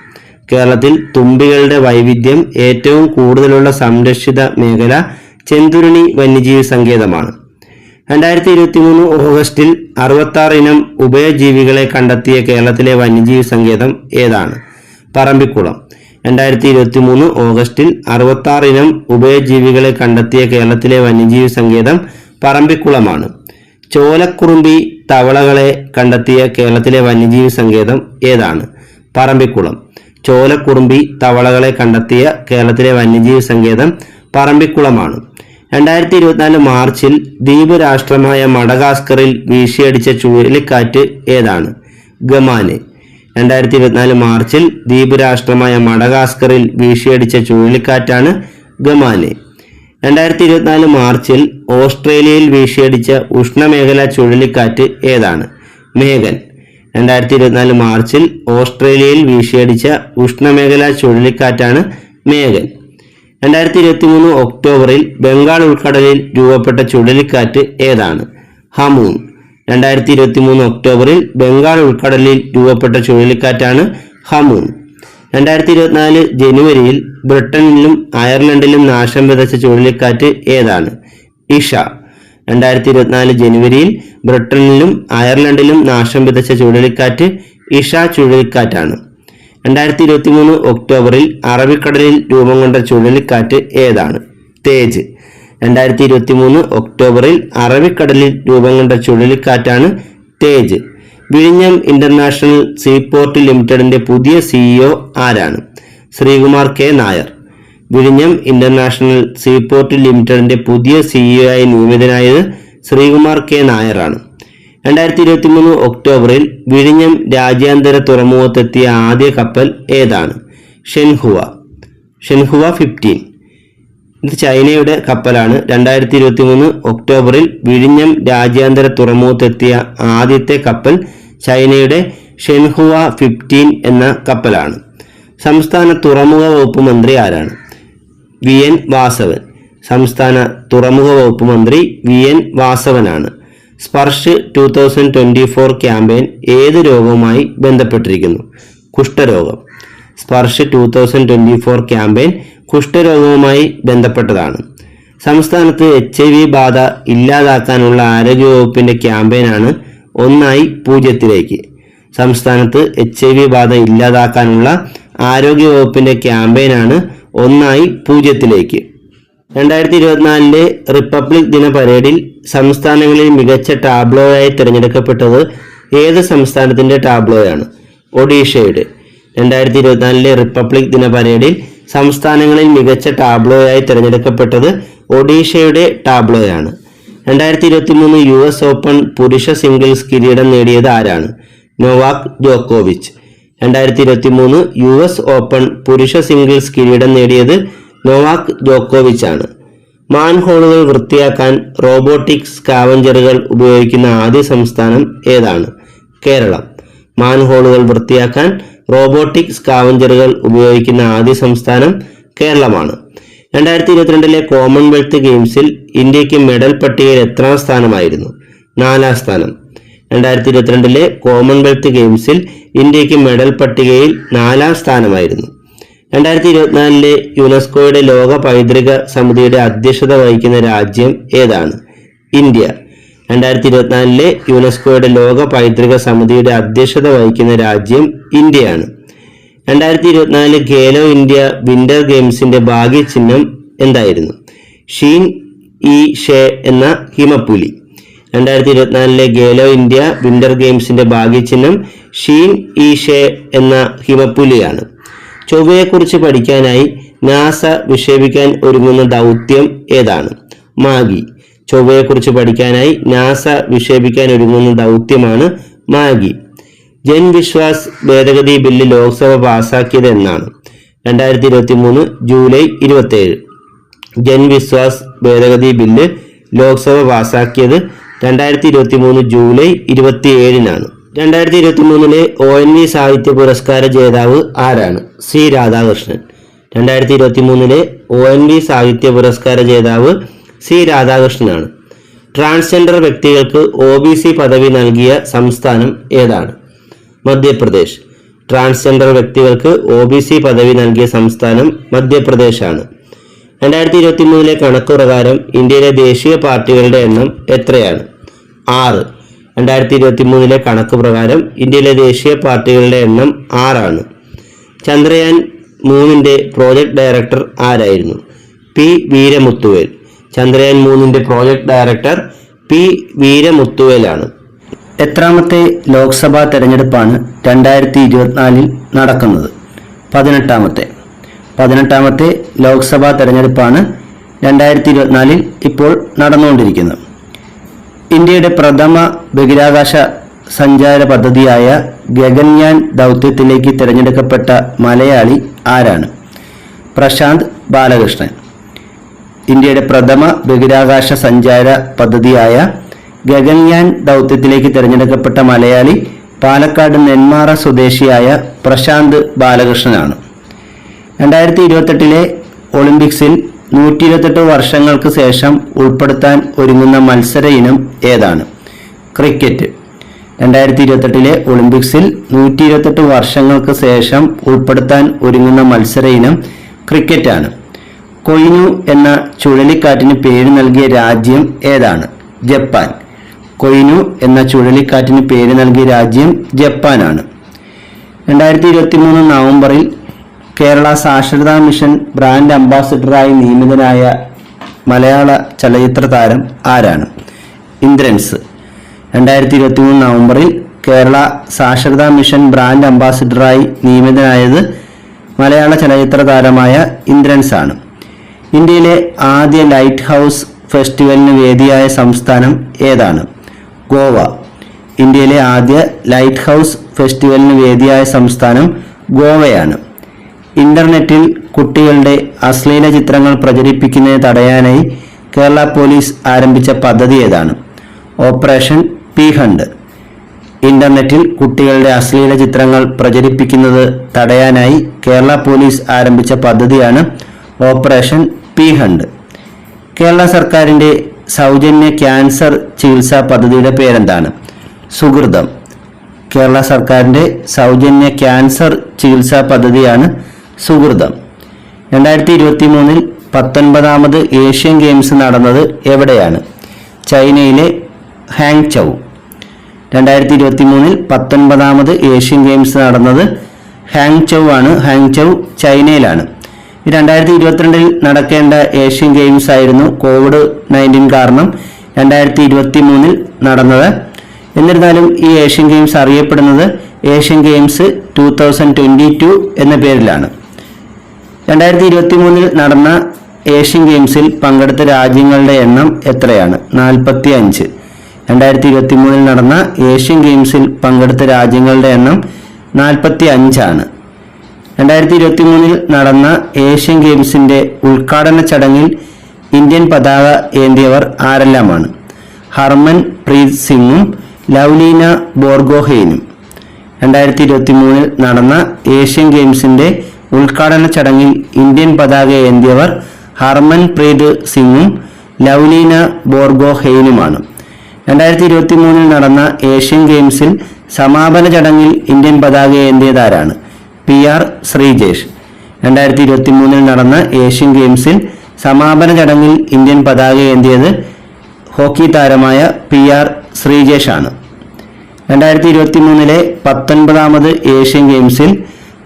കേരളത്തിൽ തുമ്പികളുടെ വൈവിധ്യം ഏറ്റവും കൂടുതലുള്ള സംരക്ഷിത മേഖല ചെന്തുരുണി വന്യജീവി സങ്കേതമാണ്. 2023 ഓഗസ്റ്റിൽ 66 ഇനം ഉഭയജീവികളെ കണ്ടെത്തിയ കേരളത്തിലെ വന്യജീവി സങ്കേതം ഏതാണ്? പറമ്പിക്കുളം. 2023 ഓഗസ്റ്റിൽ 66 ഇനം ഉഭയജീവികളെ കണ്ടെത്തിയ കേരളത്തിലെ വന്യജീവി സങ്കേതം പറമ്പിക്കുളമാണ്. ചോലക്കുറുമ്പി തവളകളെ കണ്ടെത്തിയ കേരളത്തിലെ വന്യജീവി സങ്കേതം ഏതാണ്? പറമ്പിക്കുളം. ചോലക്കുറുമ്പി തവളകളെ കണ്ടെത്തിയ കേരളത്തിലെ വന്യജീവി സങ്കേതം പറമ്പിക്കുളമാണ്. 2024 മാർച്ചിൽ ദ്വീപ് രാഷ്ട്രമായ മഡഗാസ്കറിൽ വീശിയടിച്ച ചുഴലിക്കാറ്റ് ഏതാണ്? ഗമാനെ. 2024 മാർച്ചിൽ ദ്വീപ് രാഷ്ട്രമായ മഡഗാസ്കറിൽ വീശിയടിച്ച ചുഴലിക്കാറ്റാണ് ഗമാനെ. 2024 മാർച്ചിൽ ഓസ്ട്രേലിയയിൽ വീശിയടിച്ച ഉഷ്ണമേഖലാ ചുഴലിക്കാറ്റ് ഏതാണ്? മേഘൻ. 2024 മാർച്ചിൽ ഓസ്ട്രേലിയയിൽ വീശിയടിച്ച ഉഷ്ണമേഖലാ ചുഴലിക്കാറ്റാണ് മേഘൻ. 2023 ഒക്ടോബറിൽ ബംഗാൾ ഉൾക്കടലിൽ രൂപപ്പെട്ട ചുഴലിക്കാറ്റ് ഏതാണ്? ഹമൂൺ. 2023 ഒക്ടോബറിൽ ബംഗാൾ ഉൾക്കടലിൽ രൂപപ്പെട്ട ചുഴലിക്കാറ്റാണ് ഹമൂൺ. 2024 ജനുവരിയിൽ ബ്രിട്ടനിലും അയർലൻഡിലും നാശം വിതച്ച ചുഴലിക്കാറ്റ് ഏതാണ്? ഇഷ. 2024 ജനുവരിയിൽ ബ്രിട്ടനിലും അയർലൻഡിലും നാശം വിതച്ച ചുഴലിക്കാറ്റ് ഇഷ ചുഴലിക്കാറ്റാണ്. 2023 ഒക്ടോബറിൽ അറബിക്കടലിൽ രൂപം കൊണ്ട ചുഴലിക്കാറ്റ് ഏതാണ്? തേജ്. 2023 ഒക്ടോബറിൽ അറബിക്കടലിൽ രൂപം കൊണ്ട ചുഴലിക്കാറ്റാണ് തേജ്. വിഴിഞ്ഞം ഇന്റർനാഷണൽ സീപോർട്ട് ലിമിറ്റഡിന്റെ പുതിയ CEO ആരാണ്? ശ്രീകുമാർ K നായർ. വിഴിഞ്ഞം ഇന്റർനാഷണൽ സീപോർട്ട് ലിമിറ്റഡിന്റെ പുതിയ CEO ആയി നിയമിതനായത് ശ്രീകുമാർ K നായരാണ്. 2023 ഒക്ടോബറിൽ വിഴിഞ്ഞം രാജ്യാന്തര തുറമുഖത്തെത്തിയ ആദ്യ കപ്പൽ ഏതാണ്? ഷെൻഹുവ 15. ഇത് ചൈനയുടെ കപ്പലാണ്. 2023 ഒക്ടോബറിൽ വിഴിഞ്ഞം രാജ്യാന്തര തുറമുഖത്തെത്തിയ ആദ്യത്തെ കപ്പൽ ചൈനയുടെ ഷെൻഹുവ 15 എന്ന കപ്പലാണ്. സംസ്ഥാന തുറമുഖ വകുപ്പ് മന്ത്രി ആരാണ്? VN വാസവൻ. സംസ്ഥാന തുറമുഖ വകുപ്പ് മന്ത്രി VN വാസവനാണ്. സ്പർശ് 2024 ക്യാമ്പയിൻ ഏത് രോഗവുമായി ബന്ധപ്പെട്ടിരിക്കുന്നു? കുഷ്ഠരോഗം. സ്പർശ് 2024 ക്യാമ്പയിൻ കുഷ്ഠരോഗവുമായി ബന്ധപ്പെട്ടതാണ്. സംസ്ഥാനത്ത് HIV ബാധ ഇല്ലാതാക്കാനുള്ള ആരോഗ്യവകുപ്പിന്റെ ക്യാമ്പയിനാണ് 1-0. സംസ്ഥാനത്ത് HIV ബാധ ഇല്ലാതാക്കാനുള്ള ആരോഗ്യവകുപ്പിന്റെ ക്യാമ്പയിനാണ് 1-0. 2024 റിപ്പബ്ലിക് ദിന പരേഡിൽ സംസ്ഥാനങ്ങളിൽ മികച്ച ടാബ്ലോയായി തിരഞ്ഞെടുക്കപ്പെട്ടത് ഏത് സംസ്ഥാനത്തിന്റെ ടാബ്ലോയാണ്? ഒഡീഷയുടെ. 2024 റിപ്പബ്ലിക് ദിന പരേഡിൽ സംസ്ഥാനങ്ങളിൽ മികച്ച ടാബ്ലോയായി തിരഞ്ഞെടുക്കപ്പെട്ടത് ഒഡീഷയുടെ ടാബ്ലോയാണ്. 2023 US ഓപ്പൺ പുരുഷ സിംഗിൾസ് കിരീടം നേടിയത് ആരാണ്? നൊവാക് ജോക്കോവിച്ച്. 2023 US ഓപ്പൺ പുരുഷ സിംഗിൾസ് കിരീടം നേടിയത് നൊവാക് ജോക്കോവിച്ച് ആണ്. മാൻഹോളുകൾ വൃത്തിയാക്കാൻ റോബോട്ടിക് സ്കാവഞ്ചറുകൾ ഉപയോഗിക്കുന്ന ആദ്യ സംസ്ഥാനം ഏതാണ്? കേരളം. മാൻഹോളുകൾ വൃത്തിയാക്കാൻ റോബോട്ടിക് സ്കാവഞ്ചറുകൾ ഉപയോഗിക്കുന്ന ആദ്യ സംസ്ഥാനം കേരളമാണ്. 2022 കോമൺവെൽത്ത് ഗെയിംസിൽ ഇന്ത്യക്ക് മെഡൽ പട്ടികയിൽ എത്രാം സ്ഥാനമായിരുന്നു? 4-ാം സ്ഥാനം. 2022 കോമൺവെൽത്ത് ഗെയിംസിൽ ഇന്ത്യക്ക് മെഡൽ പട്ടികയിൽ 4-ാം സ്ഥാനമായിരുന്നു. 2024 യുനെസ്കോയുടെ ലോക പൈതൃക സമിതിയുടെ അധ്യക്ഷത വഹിക്കുന്ന രാജ്യം ഏതാണ്? ഇന്ത്യ. 2024 യുനെസ്കോയുടെ ലോക പൈതൃക സമിതിയുടെ അധ്യക്ഷത വഹിക്കുന്ന രാജ്യം ഇന്ത്യയാണ്. 2024 ഖേലോ ഇന്ത്യ വിന്റർ ഗെയിംസിന്റെ ഭാഗ്യചിഹ്നം എന്തായിരുന്നു? ഷീൻ ഇ ഷേ എന്ന ഹിമപ്പുലി. 2024 ഖേലോ ഇന്ത്യ വിന്റർ ഗെയിംസിന്റെ ഭാഗ്യചിഹ്നം ഷീൻ ഇ ഷേ എന്ന ഹിമപ്പുലിയാണ്. ചൊവ്വയെക്കുറിച്ച് പഠിക്കാനായി നാസ വിക്ഷേപിക്കാൻ ഒരുങ്ങുന്ന ദൗത്യം ഏതാണ്? മാഗി. ചൊവ്വയെക്കുറിച്ച് പഠിക്കാനായി നാസ വിക്ഷേപിക്കാൻ ഒരുങ്ങുന്ന ദൗത്യമാണ് മാഗി. ജൻ വിശ്വാസ് ഭേദഗതി ബില്ല് ലോക്സഭ പാസാക്കിയത് എന്നാണ്? 2023 ജൂലൈ 27. ജൻ വിശ്വാസ് ഭേദഗതി ബില്ല് ലോക്സഭ പാസാക്കിയത് 2023 ജൂലൈ 27-നാണ്. 2023 ONV സാഹിത്യ പുരസ്കാര ജേതാവ് ആരാണ്? സി രാധാകൃഷ്ണൻ. 2023 ONV സാഹിത്യ പുരസ്കാര ജേതാവ് സി രാധാകൃഷ്ണനാണ്. ട്രാൻസ്ജെൻഡർ വ്യക്തികൾക്ക് OBC പദവി നൽകിയ സംസ്ഥാനം ഏതാണ്? മധ്യപ്രദേശ്. ട്രാൻസ്ജെൻഡർ വ്യക്തികൾക്ക് OBC പദവി നൽകിയ സംസ്ഥാനം മധ്യപ്രദേശാണ്. 2023 കണക്ക് പ്രകാരം ഇന്ത്യയിലെ ദേശീയ പാർട്ടികളുടെ എണ്ണം എത്രയാണ്? 6. 2023 കണക്ക് പ്രകാരം ഇന്ത്യയിലെ ദേശീയ പാർട്ടികളുടെ എണ്ണം 6 ആണ്. ചന്ദ്രയാൻ 3 പ്രോജക്ട് ഡയറക്ടർ ആരായിരുന്നു? P Veeramuthuvel. Chandrayaan 3 project director P വീരമുത്തുവേലാണ്. എത്രാമത്തെ ലോക്സഭാ തെരഞ്ഞെടുപ്പാണ് 2024 നടക്കുന്നത്? 18ാമത്തെ ലോക്സഭാ തെരഞ്ഞെടുപ്പാണ് 2024 ഇപ്പോൾ നടന്നുകൊണ്ടിരിക്കുന്നത്. ഇന്ത്യയുടെ പ്രഥമ ബഹിരാകാശ സഞ്ചാര പദ്ധതിയായ ഗഗൻയാൻ ദൗത്യത്തിലേക്ക് തിരഞ്ഞെടുക്കപ്പെട്ട മലയാളി ആരാണ്? പ്രശാന്ത് ബാലകൃഷ്ണൻ. ഇന്ത്യയുടെ പ്രഥമ ബഹിരാകാശ സഞ്ചാര പദ്ധതിയായ ഗഗൻയാൻ ദൗത്യത്തിലേക്ക് തിരഞ്ഞെടുക്കപ്പെട്ട മലയാളി പാലക്കാട് നെന്മാറ സ്വദേശിയായ പ്രശാന്ത് ബാലകൃഷ്ണനാണ്. 2028 ഒളിമ്പിക്സിൽ 128 വർഷങ്ങൾക്ക് ശേഷം ഉൾപ്പെടുത്താൻ ഒരുങ്ങുന്ന മത്സര ഇനം ഏതാണ്? ക്രിക്കറ്റ്. 2028 ഒളിമ്പിക്സിൽ 128 വർഷങ്ങൾക്ക് ശേഷം ഉൾപ്പെടുത്താൻ ഒരുങ്ങുന്ന മത്സര ഇനം ക്രിക്കറ്റാണ്. കൊയ്നു എന്ന ചുഴലിക്കാറ്റിന് പേര് നൽകിയ രാജ്യം ഏതാണ്? ജപ്പാൻ. കൊയ്നു എന്ന ചുഴലിക്കാറ്റിന് പേര് നൽകിയ രാജ്യം ജപ്പാനാണ്. 2023 നവംബറിൽ കേരള സാക്ഷരതാ മിഷൻ ബ്രാൻഡ് അംബാസിഡറായി നിയമിതനായ മലയാള ചലച്ചിത്ര താരം ആരാണ്? ഇന്ദ്രൻസ്. 2023 നവംബറിൽ കേരള സാക്ഷരതാ മിഷൻ ബ്രാൻഡ് അംബാസിഡറായി നിയമിതനായത് മലയാള ചലച്ചിത്ര താരമായ ഇന്ദ്രൻസ് ആണ്. ഇന്ത്യയിലെ ആദ്യ ലൈറ്റ് ഹൗസ് ഫെസ്റ്റിവലിന് വേദിയായ സംസ്ഥാനം ഏതാണ്? ഗോവ. ഇന്ത്യയിലെ ആദ്യ ലൈറ്റ് ഹൗസ് ഫെസ്റ്റിവലിന് വേദിയായ സംസ്ഥാനം ഗോവയാണ്. ഇന്റർനെറ്റിൽ കുട്ടികളുടെ അശ്ലീല ചിത്രങ്ങൾ പ്രചരിപ്പിക്കുന്നത് തടയാനായി കേരള പോലീസ് ആരംഭിച്ച പദ്ധതി ഏതാണ്? Operation P hunt. ഇന്റർനെറ്റിൽ കുട്ടികളുടെ അശ്ലീല ചിത്രങ്ങൾ പ്രചരിപ്പിക്കുന്നത് തടയാനായി കേരള പോലീസ് ആരംഭിച്ച പദ്ധതിയാണ് ഓപ്പറേഷൻ പി ഹണ്ട്. കേരള സർക്കാരിന്റെ സൗജന്യ ക്യാൻസർ ചികിത്സാ പദ്ധതിയുടെ പേരെന്താണ്? സുഹൃതം. കേരള സർക്കാരിന്റെ സൗജന്യ ക്യാൻസർ ചികിത്സാ പദ്ധതിയാണ് സുഹൃതം. 2023 19ാമത് ഏഷ്യൻ ഗെയിംസ് നടന്നത് എവിടെയാണ്? ചൈനയിലെ ഹാങ്ചൗ. 2023 19ാമത് ഏഷ്യൻ ഗെയിംസ് നടന്നത് ഹാങ്ചൗ ആണ്. ഹാങ്ചൗ ചൈനയിലാണ്. 2022 നടക്കേണ്ട ഏഷ്യൻ ഗെയിംസ് ആയിരുന്നു COVID-19 കാരണം 2023 നടന്നത്. എന്നിരുന്നാലും ഈ ഏഷ്യൻ ഗെയിംസ് അറിയപ്പെടുന്നത് ഏഷ്യൻ ഗെയിംസ് 2022 എന്ന പേരിലാണ്. 2023 നടന്ന ഏഷ്യൻ ഗെയിംസിൽ പങ്കെടുത്ത രാജ്യങ്ങളുടെ എണ്ണം എത്രയാണ്? 45. 2023 നടന്ന ഏഷ്യൻ ഗെയിംസിൽ പങ്കെടുത്ത രാജ്യങ്ങളുടെ എണ്ണം 45 ആണ്. 2023 നടന്ന ഏഷ്യൻ ഗെയിംസിന്റെ ഉദ്ഘാടന ചടങ്ങിൽ ഇന്ത്യൻ പതാക ഏന്തിയവർ ആരെല്ലാമാണ്? ഹർമൻ പ്രീത് സിംഗും ലവ്ലീന ബോർഗോഹെയ്നും. 2023 നടന്ന ഏഷ്യൻ ഗെയിംസിന്റെ ഉദ്ഘാടന ചടങ്ങിൽ ഇന്ത്യൻ പതാക ഏന്തിയവർ ഹർമൻ പ്രീത് സിംഗും ലവ്ലീന ബോർഗോഹെയ്നുമാണ്. 2023 നടന്ന ഏഷ്യൻ ഗെയിംസിൽ സമാപന ചടങ്ങിൽ ഇന്ത്യൻ പതാക ഏന്തിയതാരാണ്? PR ശ്രീജേഷ്. 2023 നടന്ന ഏഷ്യൻ ഗെയിംസിൽ സമാപന ചടങ്ങിൽ ഇന്ത്യൻ പതാക ഏന്തിയത് ഹോക്കി താരമായ PR ശ്രീജേഷ് ആണ്. 2023 19ാമത് ഏഷ്യൻ ഗെയിംസിൽ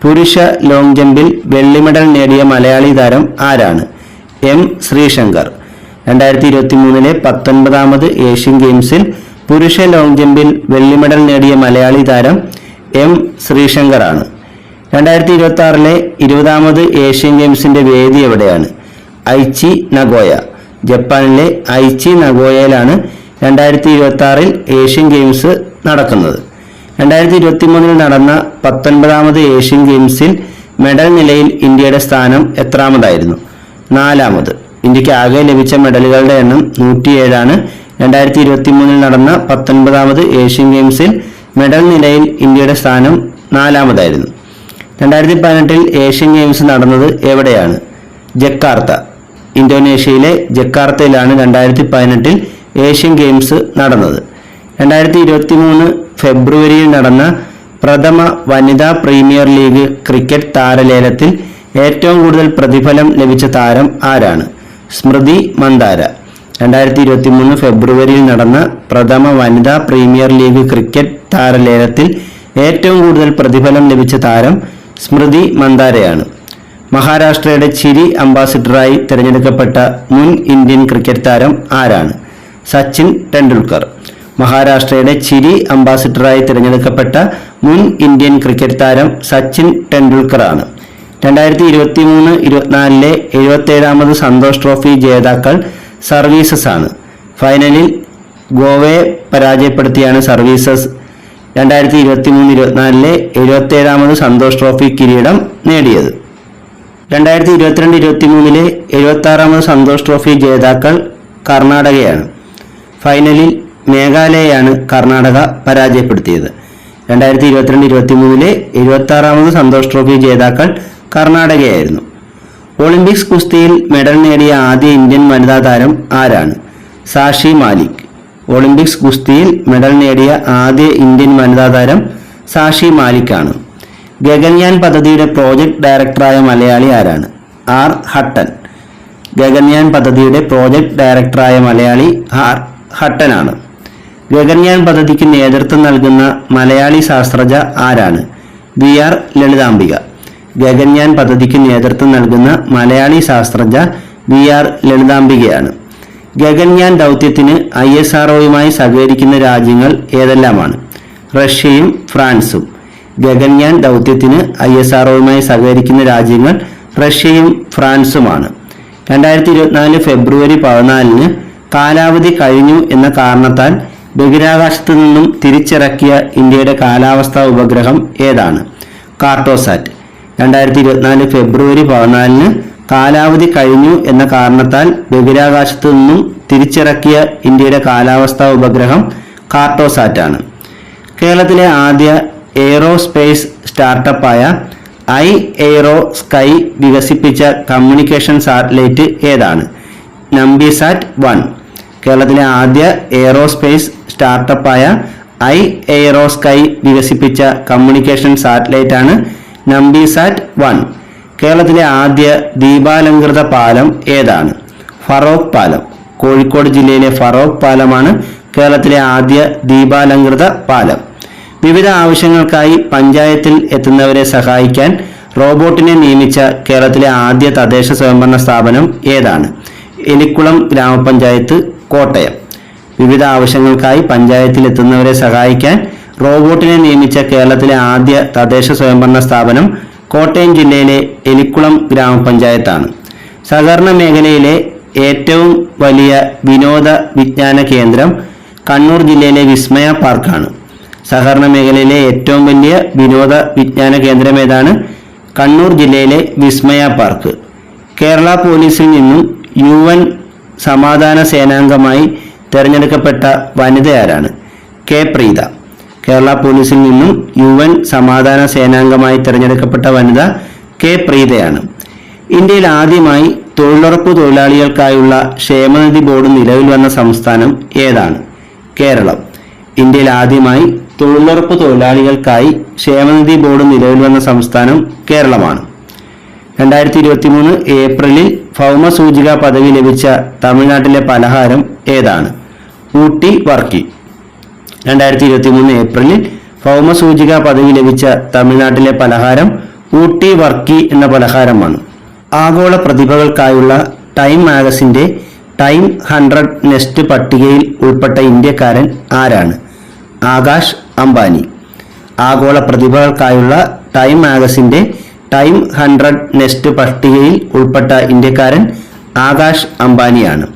പുരുഷ ലോങ് ജമ്പിൽ വെള്ളി മെഡൽ നേടിയ മലയാളി താരം ആരാണ്? M ശ്രീശങ്കർ. 2023 19ാമത് ഏഷ്യൻ ഗെയിംസിൽ പുരുഷ ലോങ് ജമ്പിൽ വെള്ളി മെഡൽ നേടിയ മലയാളി താരം M ശ്രീശങ്കർ ആണ്. 2026 20ാമത് ഏഷ്യൻ ഗെയിംസിന്റെ വേദി എവിടെയാണ്? Aichi Nagoya. ജപ്പാനിലെ ഐച്ചി നഗോയയിലാണ് 2026 ഏഷ്യൻ ഗെയിംസ് നടക്കുന്നത്. 2023 നടന്ന 19ാമത് ഏഷ്യൻ ഗെയിംസിൽ മെഡൽ നിലയിൽ ഇന്ത്യയുടെ സ്ഥാനം എത്രാമതായിരുന്നു? 4ാമത്. ഇന്ത്യക്ക് ആകെ ലഭിച്ച മെഡലുകളുടെ എണ്ണം 107 ആണ്. 2023 നടന്ന 19ാമത് ഏഷ്യൻ ഗെയിംസിൽ മെഡൽ നിലയിൽ ഇന്ത്യയുടെ സ്ഥാനം 4ാമതായിരുന്നു. 2018 ഏഷ്യൻ ഗെയിംസ് നടന്നത് എവിടെയാണ്? ജക്കാർത്ത. ഇന്തോനേഷ്യയിലെ ജക്കാർത്തയിലാണ് 2018 ഏഷ്യൻ ഗെയിംസ് നടന്നത്. 2023 ഫെബ്രുവരിയിൽ നടന്ന പ്രഥമ വനിതാ പ്രീമിയർ ലീഗ് ക്രിക്കറ്റ് താരലേലത്തിൽ ഏറ്റവും കൂടുതൽ പ്രതിഫലം ലഭിച്ച താരം ആരാണ്? സ്മൃതി മന്ദാര. 2023 ഫെബ്രുവരിയിൽ നടന്ന പ്രഥമ വനിതാ പ്രീമിയർ ലീഗ് ക്രിക്കറ്റ് താരലേലത്തിൽ ഏറ്റവും കൂടുതൽ പ്രതിഫലം ലഭിച്ച താരം സ്മൃതി മന്ദാരയാണ്. മഹാരാഷ്ട്രയുടെ ചിരി അംബാസിഡറായി തിരഞ്ഞെടുക്കപ്പെട്ട മുൻ ഇന്ത്യൻ ക്രിക്കറ്റ് താരം ആരാണ്? സച്ചിൻ ടെണ്ടുൽക്കർ. മഹാരാഷ്ട്രയുടെ ചിരി അംബാസിഡറായി തിരഞ്ഞെടുക്കപ്പെട്ട മുൻ ഇന്ത്യൻ ക്രിക്കറ്റ് താരം സച്ചിൻ ടെണ്ടുൽക്കർ ആണ്. 2023-24 77ാമത് സന്തോഷ് ട്രോഫി ജേതാക്കൾ സർവീസസ് ആണ്. ഫൈനലിൽ ഗോവയെ പരാജയപ്പെടുത്തിയാണ് സർവീസസ് 2023-24 77ാമത് സന്തോഷ് ട്രോഫി കിരീടം നേടിയത്. 2022-23 76ാമത് സന്തോഷ് ട്രോഫി ജേതാക്കൾ കർണാടകയാണ്. ഫൈനലിൽ മേഘാലയയാണ് കർണാടക പരാജയപ്പെടുത്തിയത്. 2022-23 76ാമത് സന്തോഷ് ട്രോഫി ജേതാക്കൾ കർണാടകയായിരുന്നു. ഒളിമ്പിക്സ് കുസ്തിയിൽ മെഡൽ നേടിയ ആദ്യ ഇന്ത്യൻ വനിതാ താരം ആരാണ്? സാക്ഷി മാലിക്. ഒളിമ്പിക്സ് കുസ്തിയിൽ മെഡൽ നേടിയ ആദ്യ ഇന്ത്യൻ വനിതാ താരം സാക്ഷി മാലിക് ആണ്. ഗഗൻയാൻ പദ്ധതിയുടെ പ്രോജക്ട് ഡയറക്ടറായ മലയാളി ആരാണ്? R Hutton. ഗഗൻയാൻ പദ്ധതിയുടെ പ്രോജക്ട് ഡയറക്ടറായ മലയാളി R ഹട്ടൻ ആണ്. ഗഗൻയാൻ പദ്ധതിക്ക് നേതൃത്വം നൽകുന്ന മലയാളി ശാസ്ത്രജ്ഞ ആരാണ്? VR ലളിതാംബിക. ഗഗൻയാൻ പദ്ധതിക്ക് നേതൃത്വം നൽകുന്ന മലയാളി ശാസ്ത്രജ്ഞ VR ലളിതാംബികയാണ്. ഗഗൻയാൻ ദൗത്യത്തിന് ISROയുമായി സഹകരിക്കുന്ന രാജ്യങ്ങൾ ഏതെല്ലാമാണ്? റഷ്യയും ഫ്രാൻസും. ഗഗൻയാൻ ദൗത്യത്തിന് ISROയുമായി സഹകരിക്കുന്ന രാജ്യങ്ങൾ റഷ്യയും ഫ്രാൻസുമാണ്. 2024 ഫെബ്രുവരി 14 കാലാവധി കഴിഞ്ഞു എന്ന കാരണത്താൽ ബഹിരാകാശത്തു നിന്നും തിരിച്ചിറക്കിയ ഇന്ത്യയുടെ കാലാവസ്ഥാ ഉപഗ്രഹം ഏതാണ്? കാർട്ടോസാറ്റ്. 2024 ഫെബ്രുവരി 14 കാലാവധി കഴിഞ്ഞു എന്ന കാരണത്താൽ ബഹിരാകാശത്തു നിന്നും തിരിച്ചിറക്കിയ ഇന്ത്യയുടെ കാലാവസ്ഥാ ഉപഗ്രഹം കാർട്ടോസാറ്റ് ആണ്. കേരളത്തിലെ ആദ്യ എയ്റോസ്പേസ് സ്റ്റാർട്ടപ്പായ iAeroSky വികസിപ്പിച്ച കമ്മ്യൂണിക്കേഷൻ സാറ്റലൈറ്റ് ഏതാണ്? നമ്പിസാറ്റ് 1. കേരളത്തിലെ ആദ്യ എയ്റോസ്പേസ് സ്റ്റാർട്ടപ്പായ iAeroSky വികസിപ്പിച്ച കമ്മ്യൂണിക്കേഷൻ സാറ്റലൈറ്റ് ആണ് നമ്പിസാറ്റ് 1. കേരളത്തിലെ ആദ്യ ദീപാലംകൃത പാലം ഏതാണ്? ഫറോക്ക് പാലം. കോഴിക്കോട് ജില്ലയിലെ ഫറോക്ക് പാലമാണ് കേരളത്തിലെ ആദ്യ ദീപാലങ്കൃത പാലം. വിവിധ ആവശ്യങ്ങൾക്കായി പഞ്ചായത്തിൽ എത്തുന്നവരെ സഹായിക്കാൻ റോബോട്ടിനെ നിയമിച്ച കേരളത്തിലെ ആദ്യ തദ്ദേശ സ്വയംഭരണ സ്ഥാപനം ഏതാണ്? എലിക്കുളം ഗ്രാമപഞ്ചായത്ത്, കോട്ടയം. വിവിധ ആവശ്യങ്ങൾക്കായി പഞ്ചായത്തിൽ എത്തുന്നവരെ സഹായിക്കാൻ റോബോട്ടിനെ നിയമിച്ച കേരളത്തിലെ ആദ്യ തദ്ദേശ സ്വയംഭരണ സ്ഥാപനം കോട്ടയം ജില്ലയിലെ എലിക്കുളം ഗ്രാമപഞ്ചായത്താണ്. സഹകരണ മേഖലയിലെ ഏറ്റവും വലിയ വിനോദ വിജ്ഞാന കേന്ദ്രം കണ്ണൂർ ജില്ലയിലെ വിസ്മയ പാർക്കാണ്. സഹകരണ മേഖലയിലെ ഏറ്റവും വലിയ വിനോദ വിജ്ഞാന കേന്ദ്രം ഏതാണ്? കണ്ണൂർ ജില്ലയിലെ വിസ്മയ പാർക്ക്. കേരള പോലീസിൽ നിന്നും UN സമാധാന സേനാംഗമായി തെരഞ്ഞെടുക്കപ്പെട്ട വനിത ആരാണ്? കെ പ്രീത. കേരള പോലീസിൽ നിന്നും UN സമാധാന സേനാംഗമായി തെരഞ്ഞെടുക്കപ്പെട്ട വനിത കെ പ്രീതയാണ്. ഇന്ത്യയിൽ ആദ്യമായി തൊഴിലുറപ്പ് തൊഴിലാളികൾക്കായുള്ള ക്ഷേമനിധി ബോർഡ് നിലവിൽ വന്ന സംസ്ഥാനം ഏതാണ്? കേരളം. ഇന്ത്യയിൽ ആദ്യമായി തൊഴിലുറപ്പ് തൊഴിലാളികൾക്കായി ക്ഷേമനിധി ബോർഡ് നിലവിൽ വന്ന സംസ്ഥാനം കേരളമാണ്. 2023 ഏപ്രിലിൽ ഭൗമസൂചിക പദവി ലഭിച്ച തമിഴ്നാട്ടിലെ പലഹാരം ഏതാണ്? ഊട്ടി വർക്കി. 2023 ഏപ്രിലിൽ ഭൗമസൂചിക പദവി ലഭിച്ച തമിഴ്നാട്ടിലെ പലഹാരം ഊട്ടി വർക്കി എന്ന പലഹാരമാണ്. ആഗോള പ്രതിഭകൾക്കായുള്ള ടൈം മാഗസിന്റെ ടൈം 100 നെസ്റ്റ് പട്ടികയിൽ ഉൾപ്പെട്ട ഇന്ത്യക്കാരൻ ആരാണ്? ആകാശ് അംബാനി. ആഗോള പ്രതിഭകൾക്കായുള്ള ടൈം മാഗസിന്റെ ടൈം 100 നെസ്റ്റ് പട്ടികയിൽ ഉൾപ്പെട്ട ഇന്ത്യക്കാരൻ ആകാശ് അംബാനിയാണ്.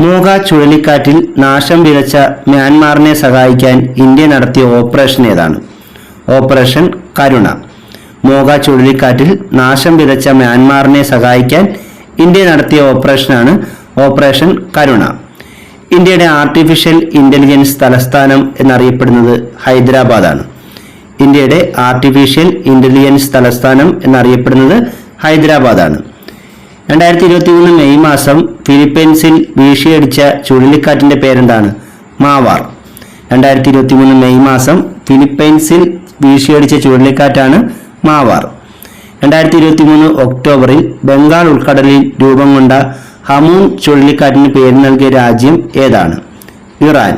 മോഗ ചുഴലിക്കാറ്റിൽ നാശം വിതച്ച മ്യാൻമാറിനെ സഹായിക്കാൻ ഇന്ത്യ നടത്തിയ ഓപ്പറേഷൻ ഏതാണ്? ഓപ്പറേഷൻ കരുണ. മോഗ ചുഴലിക്കാറ്റിൽ നാശം വിതച്ച മ്യാൻമാറിനെ സഹായിക്കാൻ ഇന്ത്യ നടത്തിയ ഓപ്പറേഷനാണ് ഓപ്പറേഷൻ കരുണ. ഇന്ത്യയുടെ ആർട്ടിഫിഷ്യൽ ഇന്റലിജൻസ് തലസ്ഥാനം എന്നറിയപ്പെടുന്നത് ഹൈദരാബാദാണ്. ഇന്ത്യയുടെ ആർട്ടിഫിഷ്യൽ ഇന്റലിജൻസ് തലസ്ഥാനം എന്നറിയപ്പെടുന്നത് ഹൈദരാബാദാണ്. 2023 മെയ് മാസം ഫിലിപ്പൈൻസിൽ വീശിയടിച്ച ചുഴലിക്കാറ്റിന്റെ പേരെന്താണ്? മാവാർ. 2023 മെയ് മാസം ഫിലിപ്പൈൻസിൽ വീശിയടിച്ച ചുഴലിക്കാറ്റാണ് മാവാർ. 2023 ഒക്ടോബറിൽ ബംഗാൾ ഉൾക്കടലിൽ രൂപം കൊണ്ട ഹമൂൺ ചുഴലിക്കാറ്റിന് പേര് നൽകിയ രാജ്യം ഏതാണ്? ഇറാൻ.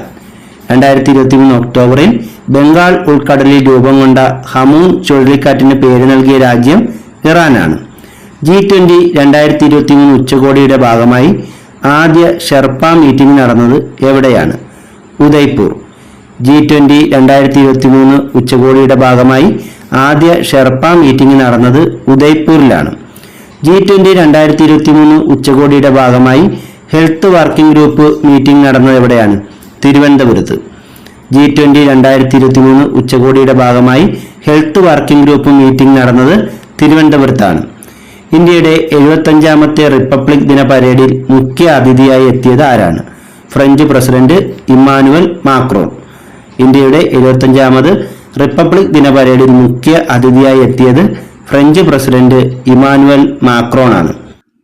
2023 ഒക്ടോബറിൽ ബംഗാൾ ഉൾക്കടലിൽ രൂപം കൊണ്ട ഹമൂൺ ചുഴലിക്കാറ്റിന് പേര് നൽകിയ രാജ്യം ഇറാനാണ്. G20 2023 ഉച്ചകോടിയുടെ ഭാഗമായി ആദ്യ ഷെർപ്പ മീറ്റിംഗ് നടന്നത് എവിടെയാണ്? ഉദയ്പൂർ. G20 2023 ഉച്ചകോടിയുടെ ഭാഗമായി ആദ്യ ഷെർപ്പ മീറ്റിംഗ് നടന്നത് ഉദയ്പൂരിലാണ്. G20 2023 ഉച്ചകോടിയുടെ ഭാഗമായി ഹെൽത്ത് വർക്കിംഗ് ഗ്രൂപ്പ് മീറ്റിംഗ് നടന്നത് എവിടെയാണ്? തിരുവനന്തപുരത്ത്. G20 2023 ഉച്ചകോടിയുടെ ഭാഗമായി ഹെൽത്ത് വർക്കിംഗ് ഗ്രൂപ്പ് മീറ്റിംഗ് നടന്നത് തിരുവനന്തപുരത്താണ്. ഇന്ത്യയുടെ 75ാമത്തെ റിപ്പബ്ലിക് ദിന പരേഡിൽ മുഖ്യ അതിഥിയായി എത്തിയത് ആരാണ്? French president Emmanuel Macron. ഇന്ത്യയുടെ 75ാമത് റിപ്പബ്ലിക് ദിന പരേഡിൽ മുഖ്യ അതിഥിയായി എത്തിയത് ഫ്രഞ്ച് പ്രസിഡന്റ് ഇമ്മാനുവൽ മാക്രോൺ ആണ്.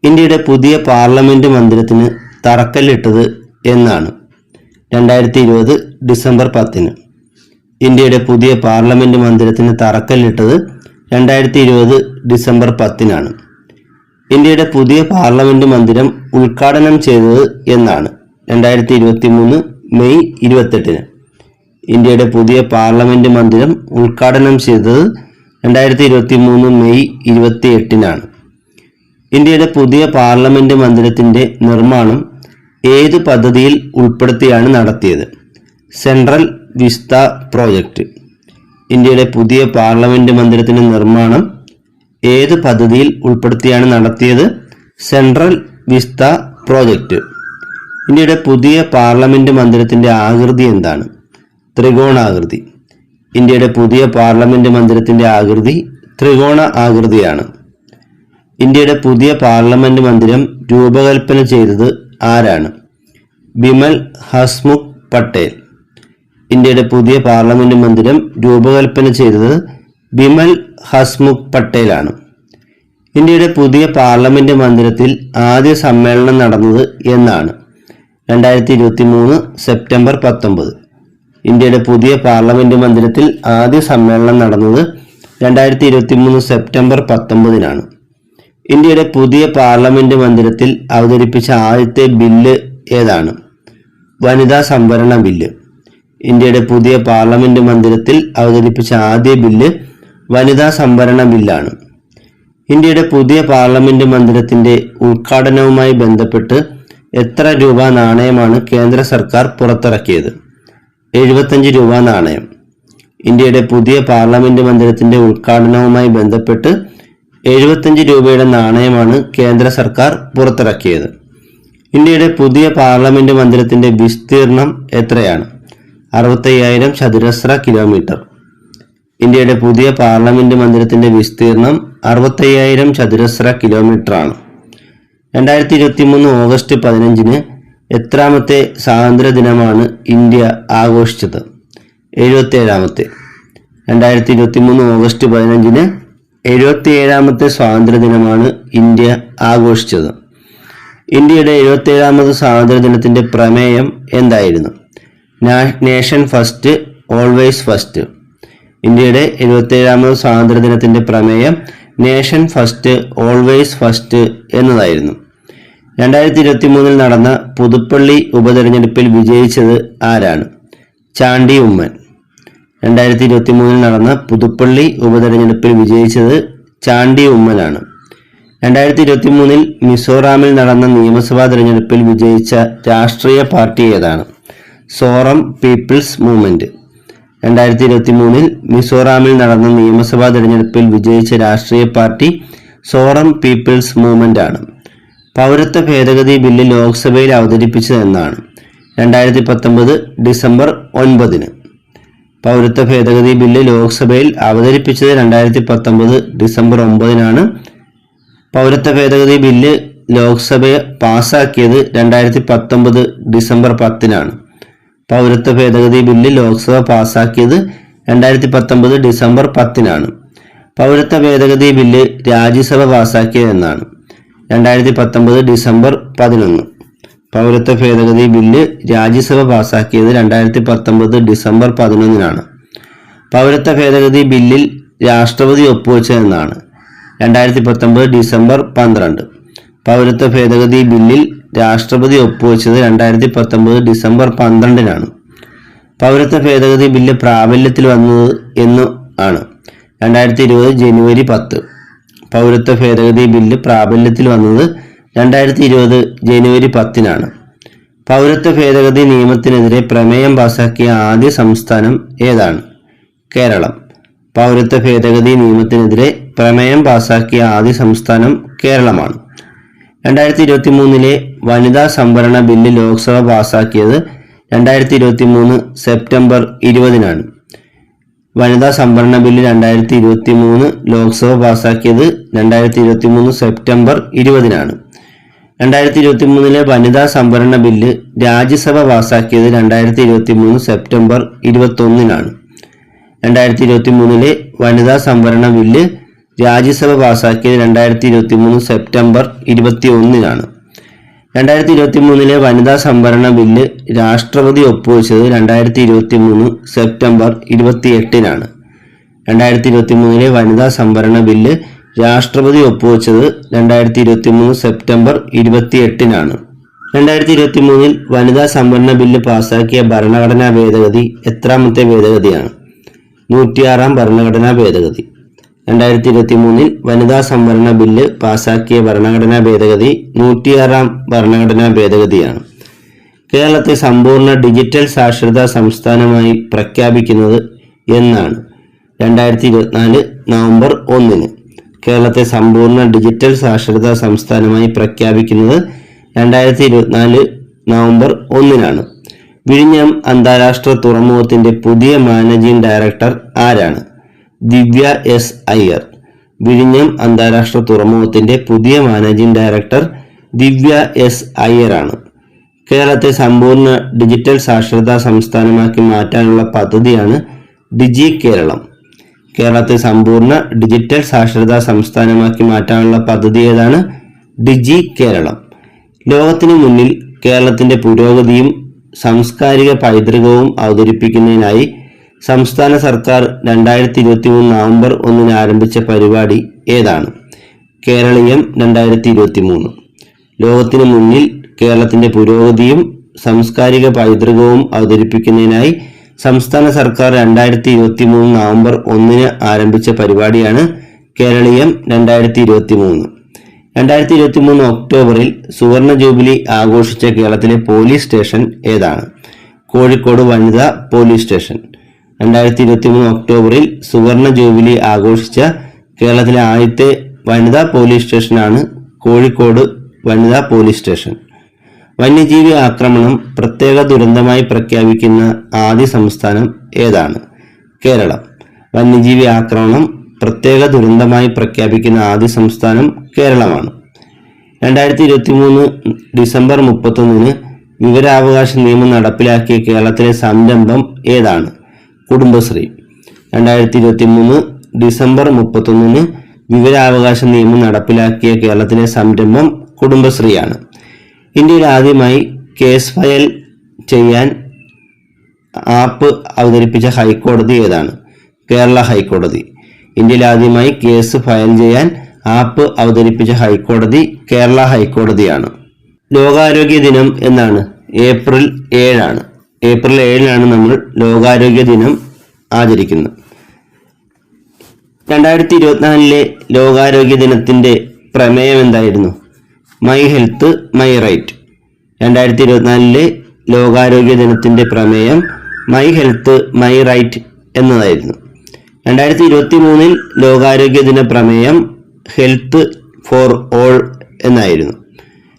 ഇന്ത്യയുടെ പുതിയ പാർലമെന്റ് മന്ദിരത്തിന് തറക്കല്ലിട്ടത് എന്നാണ്? 2020 ഡിസംബർ 10. ഇന്ത്യയുടെ പുതിയ പാർലമെന്റ് മന്ദിരത്തിന് തറക്കല്ലിട്ടത് 2020 ഡിസംബർ 10. ഇന്ത്യയുടെ പുതിയ പാർലമെന്റ് മന്ദിരം ഉദ്ഘാടനം ചെയ്തത് എന്നാണ്? 2023 മെയ് 28. ഇന്ത്യയുടെ പുതിയ പാർലമെന്റ് മന്ദിരം ഉദ്ഘാടനം ചെയ്തത് 2023 മെയ് 28. ഇന്ത്യയുടെ പുതിയ പാർലമെന്റ് മന്ദിരത്തിന്റെ നിർമ്മാണം ഏത് പദ്ധതിയിൽ ഉൾപ്പെടുത്തിയാണ് നടത്തിയത്? Central Vista project. ഇന്ത്യയുടെ പുതിയ പാർലമെന്റ് മന്ദിരത്തിന്റെ നിർമ്മാണം ഏത് പദ്ധതിയിൽ ഉൾപ്പെടുത്തിയാണ് നടത്തിയത്? Central Vista project. ഇന്ത്യയുടെ പുതിയ പാർലമെന്റ് മന്ദിരത്തിന്റെ ആകൃതി എന്താണ്? ത്രികോണാകൃതി. ഇന്ത്യയുടെ പുതിയ പാർലമെന്റ് മന്ദിരത്തിന്റെ ആകൃതി ത്രികോണ ആകൃതിയാണ്. ഇന്ത്യയുടെ പുതിയ പാർലമെന്റ് മന്ദിരം രൂപകൽപ്പന ചെയ്തത് ആരാണ്? ബിമൽ ഹസ്മുഖ് പട്ടേൽ. ഇന്ത്യയുടെ പുതിയ പാർലമെന്റ് മന്ദിരം രൂപകൽപ്പന ചെയ്തത് ബിമൽ ഹസ്മുഖ് പട്ടേലാണ്. ഇന്ത്യയുടെ പുതിയ പാർലമെന്റ് മന്ദിരത്തിൽ ആദ്യ സമ്മേളനം നടന്നത് എന്നാണ്? 2023 സെപ്റ്റംബർ 19. ഇന്ത്യയുടെ പുതിയ പാർലമെന്റ് മന്ദിരത്തിൽ ആദ്യ സമ്മേളനം നടന്നത് 2023 സെപ്റ്റംബർ 19. ഇന്ത്യയുടെ പുതിയ പാർലമെന്റ് മന്ദിരത്തിൽ അവതരിപ്പിച്ച ആദ്യത്തെ ബില്ല് ഏതാണ്? വനിതാ സംവരണ ബില്ല്. ഇന്ത്യയുടെ പുതിയ പാർലമെന്റ് മന്ദിരത്തിൽ അവതരിപ്പിച്ച ആദ്യ ബില്ല് വനിതാ സംവരണ ബില്ലാണ്. ഇന്ത്യയുടെ പുതിയ പാർലമെന്റ് മന്ദിരത്തിന്റെ ഉദ്ഘാടനവുമായി ബന്ധപ്പെട്ട് എത്ര രൂപ നാണയമാണ് കേന്ദ്ര സർക്കാർ പുറത്തിറക്കിയത്? 75 രൂപ നാണയം. ഇന്ത്യയുടെ പുതിയ പാർലമെന്റ് മന്ദിരത്തിന്റെ ഉദ്ഘാടനവുമായി ബന്ധപ്പെട്ട് 75 രൂപയുടെ നാണയമാണ് കേന്ദ്ര സർക്കാർ പുറത്തിറക്കിയത്. ഇന്ത്യയുടെ പുതിയ പാർലമെന്റ് മന്ദിരത്തിന്റെ വിസ്തീർണം എത്രയാണ്? 65,000 ചതുരശ്ര കിലോമീറ്റർ. ഇന്ത്യയുടെ പുതിയ പാർലമെന്റ് മന്ദിരത്തിന്റെ വിസ്തീർണം 65,000 ചതുരശ്ര കിലോമീറ്റർ ആണ്. 2023 ഓഗസ്റ്റ് 15 എത്രാമത്തെ സ്വാതന്ത്ര്യ ദിനമാണ് ഇന്ത്യ ആഘോഷിച്ചത്? 77ാമത്തെ. 2023 ഓഗസ്റ്റ് 15 77ാമത്തെ സ്വാതന്ത്ര്യ ദിനമാണ് ഇന്ത്യ ആഘോഷിച്ചത്. ഇന്ത്യയുടെ 77ാമത് സ്വാതന്ത്ര്യ ദിനത്തിന്റെ പ്രമേയം എന്തായിരുന്നു? Nation first, always first. ഇന്ത്യയുടെ 77ാമത് സ്വാതന്ത്ര്യ ദിനത്തിന്റെ പ്രമേയം നേഷൻ ഫസ്റ്റ്, ഓൾവേസ് ഫസ്റ്റ് എന്നതായിരുന്നു. 2023 നടന്ന പുതുപ്പള്ളി ഉപതെരഞ്ഞെടുപ്പിൽ വിജയിച്ചത് ആരാണ്? ചാണ്ടി ഉമ്മൻ. 2023 നടന്ന പുതുപ്പള്ളി ഉപതെരഞ്ഞെടുപ്പിൽ വിജയിച്ചത് ചാണ്ടി ഉമ്മനാണ്. 2023 മിസോറാമിൽ നടന്ന നിയമസഭാ തെരഞ്ഞെടുപ്പിൽ വിജയിച്ച രാഷ്ട്രീയ പാർട്ടി ഏതാണ്? Zoram people's movement. 2023 മിസോറാമിൽ നടന്ന നിയമസഭാ തെരഞ്ഞെടുപ്പിൽ വിജയിച്ച രാഷ്ട്രീയ പാർട്ടി സോറം പീപ്പിൾസ് മൂവ്മെന്റ് ആണ്. പൗരത്വ ഭേദഗതി ബില്ല് ലോക്സഭയിൽ അവതരിപ്പിച്ചത് എന്നാണ്? 2019 ഡിസംബർ 9. പൗരത്വ ഭേദഗതി ബില്ല് ലോക്സഭയിൽ അവതരിപ്പിച്ചത് 2019 ഡിസംബർ 9. പൗരത്വ ഭേദഗതി ബില്ല് ലോക്സഭ പാസാക്കിയത് 2019 ഡിസംബർ 10. പൗരത്വ ഭേദഗതി ബില്ല് ലോക്സഭ പാസാക്കിയത് 2019 ഡിസംബർ 10. പൗരത്വ ഭേദഗതി ബില്ല് രാജ്യസഭ പാസാക്കിയത് എന്നാണ്? 2019 ഡിസംബർ 11. പൗരത്വ ഭേദഗതി ബില്ല് രാജ്യസഭ പാസാക്കിയത് 2019 ഡിസംബർ 11. പൗരത്വ ഭേദഗതി ബില്ലിൽ രാഷ്ട്രപതി ഒപ്പുവെച്ചതെന്നാണ്? 2019 ഡിസംബർ 12. പൗരത്വ ഭേദഗതി ബില്ലിൽ രാഷ്ട്രപതി ഒപ്പുവെച്ചത് 2019 ഡിസംബർ 12. പൗരത്വ ഭേദഗതി ബില്ല് പ്രാബല്യത്തിൽ വന്നത് എന്ന് ആണ്? 2020 ജനുവരി 10. പൗരത്വ ഭേദഗതി ബില്ല് പ്രാബല്യത്തിൽ വന്നത് 2020 ജനുവരി 10. പൗരത്വ ഭേദഗതി നിയമത്തിനെതിരെ പ്രമേയം പാസാക്കിയ ആദ്യ സംസ്ഥാനം ഏതാണ്? കേരളം. പൗരത്വ ഭേദഗതി നിയമത്തിനെതിരെ പ്രമേയം പാസാക്കിയ ആദ്യ സംസ്ഥാനം കേരളമാണ്. 2023 വനിതാ സംവരണ ബില്ല് ലോക്സഭ പാസാക്കിയത് 2023 സെപ്റ്റംബർ 20. വനിതാ സംവരണ ബില്ല് 2023 ലോക്സഭ പാസാക്കിയത് 2023 സെപ്റ്റംബർ 20. 2023 വനിതാ സംവരണ ബില്ല് രാജ്യസഭ പാസാക്കിയത് 2023 സെപ്റ്റംബർ 21. 2023 വനിതാ സംവരണ ബില്ല് രാജ്യസഭ പാസാക്കിയത് 2023 സെപ്റ്റംബർ 21. 2023 വനിതാ സംവരണ ബില്ല് രാഷ്ട്രപതി ഒപ്പുവെച്ചത് 2023 സെപ്റ്റംബർ 28. 2023 വനിതാ സംവരണ ബില്ല് രാഷ്ട്രപതി ഒപ്പുവെച്ചത് 2023 സെപ്റ്റംബർ 28. 2023 വനിതാ സംവരണ ബില്ല് പാസാക്കിയ ഭരണഘടനാ ഭേദഗതി എത്രാമത്തെ ഭേദഗതിയാണ്? 106ാം ഭരണഘടനാ ഭേദഗതി. 2023 വനിതാ സംവരണ ബില്ല് പാസാക്കിയ ഭരണഘടനാ ഭേദഗതി 106ാം ഭരണഘടനാ ഭേദഗതിയാണ്. കേരളത്തെ സമ്പൂർണ്ണ ഡിജിറ്റൽ സാക്ഷരതാ സംസ്ഥാനമായി പ്രഖ്യാപിക്കുന്നത് എന്നാണ്? 2024 നവംബർ 1. കേരളത്തെ സമ്പൂർണ്ണ ഡിജിറ്റൽ സാക്ഷരതാ സംസ്ഥാനമായി പ്രഖ്യാപിക്കുന്നത് 2024 നവംബർ 1. വിഴിഞ്ഞം അന്താരാഷ്ട്ര തുറമുഖത്തിന്റെ പുതിയ മാനേജിംഗ് ഡയറക്ടർ ആരാണ്? ദിവ്യ എസ് അയ്യർ. വിഴിഞ്ഞം അന്താരാഷ്ട്ര തുറമുഖത്തിന്റെ പുതിയ മാനേജിംഗ് ഡയറക്ടർ ദിവ്യ എസ് അയ്യറാണ്. കേരളത്തെ സമ്പൂർണ്ണ ഡിജിറ്റൽ സാക്ഷരതാ സംസ്ഥാനമാക്കി മാറ്റാനുള്ള പദ്ധതിയാണ് ഡിജി കേരളം. കേരളത്തെ സമ്പൂർണ്ണ ഡിജിറ്റൽ സാക്ഷരതാ സംസ്ഥാനമാക്കി മാറ്റാനുള്ള പദ്ധതി ഏതാണ്? ഡിജി കേരളം. ലോകത്തിനു മുന്നിൽ കേരളത്തിന്റെ പുരോഗതിയും സാംസ്കാരിക പൈതൃകവും അവതരിപ്പിക്കുന്നതിനായി സംസ്ഥാന സർക്കാർ 2023 നവംബർ 1 ആരംഭിച്ച പരിപാടി ഏതാണ്? കേരളീയം 2023. ലോകത്തിനു മുന്നിൽ കേരളത്തിന്റെ പുരോഗതിയും സാംസ്കാരിക പൈതൃകവും അവതരിപ്പിക്കുന്നതിനായി സംസ്ഥാന സർക്കാർ 2023 നവംബർ 1 ആരംഭിച്ച പരിപാടിയാണ് കേരളീയം 2023. 2023 ഒക്ടോബറിൽ സുവർണ ജൂബിലി ആഘോഷിച്ച കേരളത്തിലെ പോലീസ് സ്റ്റേഷൻ ഏതാണ്? കോഴിക്കോട് വനിതാ പോലീസ് സ്റ്റേഷൻ. 2023 ഒക്ടോബറിൽ സുവർണ ജൂബിലി ആഘോഷിച്ച കേരളത്തിലെ ആദ്യത്തെ വനിതാ പോലീസ് സ്റ്റേഷനാണ് കോഴിക്കോട് വനിതാ പോലീസ് സ്റ്റേഷൻ. വന്യജീവി ആക്രമണം പ്രത്യേക ദുരന്തമായി പ്രഖ്യാപിക്കുന്ന ആദ്യ സംസ്ഥാനം ഏതാണ്? കേരളം. വന്യജീവി ആക്രമണം പ്രത്യേക ദുരന്തമായി പ്രഖ്യാപിക്കുന്ന ആദ്യ സംസ്ഥാനം കേരളമാണ്. 2023 ഡിസംബർ 31 വിവരാവകാശ നിയമം നടപ്പിലാക്കിയ കേരളത്തിലെ സംരംഭം ഏതാണ്? കുടുംബശ്രീ. 2023 ഡിസംബർ 31 വിവരാവകാശ നിയമം നടപ്പിലാക്കിയ കേരളത്തിലെ സംരംഭം കുടുംബശ്രീയാണ്. ഇന്ത്യയിൽ ആദ്യമായി കേസ് ഫയൽ ചെയ്യാൻ ആപ്പ് അവതരിപ്പിച്ച ഹൈക്കോടതി ഏതാണ്? കേരള ഹൈക്കോടതി. ഇന്ത്യയിൽ ആദ്യമായി കേസ് ഫയൽ ചെയ്യാൻ ആപ്പ് അവതരിപ്പിച്ച ഹൈക്കോടതി കേരള ഹൈക്കോടതിയാണ്. ലോകാരോഗ്യ ദിനം എന്നാണ്? ഏപ്രിൽ 7 ഏപ്രിൽ 7 നമ്മൾ ലോകാരോഗ്യ ദിനം ആചരിക്കുന്നത്. 2024 ലോകാരോഗ്യ ദിനത്തിന്റെ പ്രമേയം എന്തായിരുന്നു? My health my right. 2024 ലോകാരോഗ്യ ദിനത്തിന്റെ പ്രമേയം മൈ ഹെൽത്ത് മൈ റൈറ്റ് എന്നതായിരുന്നു. 2023 ലോകാരോഗ്യ ദിന പ്രമേയം ഹെൽത്ത് ഫോർ ഓൾ എന്നായിരുന്നു.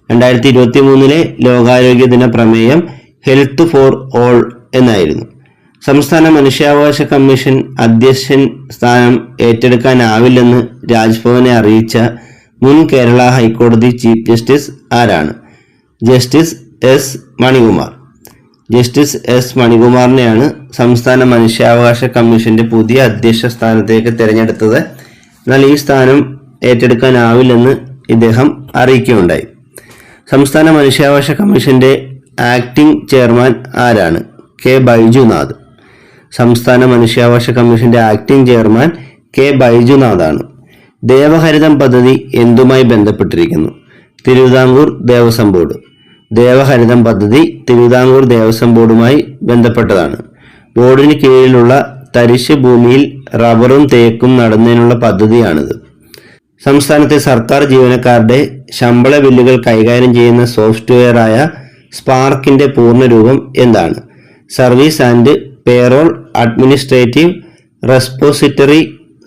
2023 ലോകാരോഗ്യ ദിന പ്രമേയം ഹെൽത്ത് ഫോർ ഓൾ എന്നായിരുന്നു. സംസ്ഥാന മനുഷ്യാവകാശ കമ്മീഷൻ അധ്യക്ഷൻ സ്ഥാനം ഏറ്റെടുക്കാനാവില്ലെന്ന് രാജ്ഭവനെ അറിയിച്ച മുൻ കേരള ഹൈക്കോടതി ചീഫ് ജസ്റ്റിസ് ആരാണ്? Justice S Manikumar. Justice S മണികുമാറിനെയാണ് സംസ്ഥാന മനുഷ്യാവകാശ കമ്മീഷന്റെ പുതിയ അധ്യക്ഷ സ്ഥാനത്തേക്ക് തിരഞ്ഞെടുത്തത്. എന്നാൽ ഈ സ്ഥാനം ഏറ്റെടുക്കാനാവില്ലെന്ന് ഇദ്ദേഹം അറിയിക്കുകയുണ്ടായി. സംസ്ഥാന മനുഷ്യാവകാശ കമ്മീഷന്റെ ആക്ടിംഗ് ചെയർമാൻ ആരാണ്? കെ ബൈജുനാഥ്. സംസ്ഥാന മനുഷ്യാവകാശ കമ്മീഷന്റെ ആക്ടിംഗ് ചെയർമാൻ കെ ബൈജുനാഥാണ്. ദേവഹരിതം പദ്ധതി എന്തുമായി ബന്ധപ്പെട്ടിരിക്കുന്നു? തിരുവിതാംകൂർ ദേവസ്വം ബോർഡ്. ദേവഹരിതം പദ്ധതി തിരുവിതാംകൂർ ദേവസ്വം ബോർഡുമായി ബന്ധപ്പെട്ടതാണ്. ബോർഡിന് കീഴിലുള്ള തരിശ് ഭൂമിയിൽ റബ്ബറും തേക്കും നടുന്നതിനുള്ള പദ്ധതിയാണിത്. സംസ്ഥാനത്തെ സർക്കാർ ജീവനക്കാരുടെ ശമ്പള ബില്ലുകൾ കൈകാര്യം ചെയ്യുന്ന സോഫ്റ്റ്വെയറായ സ്പാർക്കിന്റെ പൂർണ്ണരൂപം എന്താണ്? Service and payroll administrative repository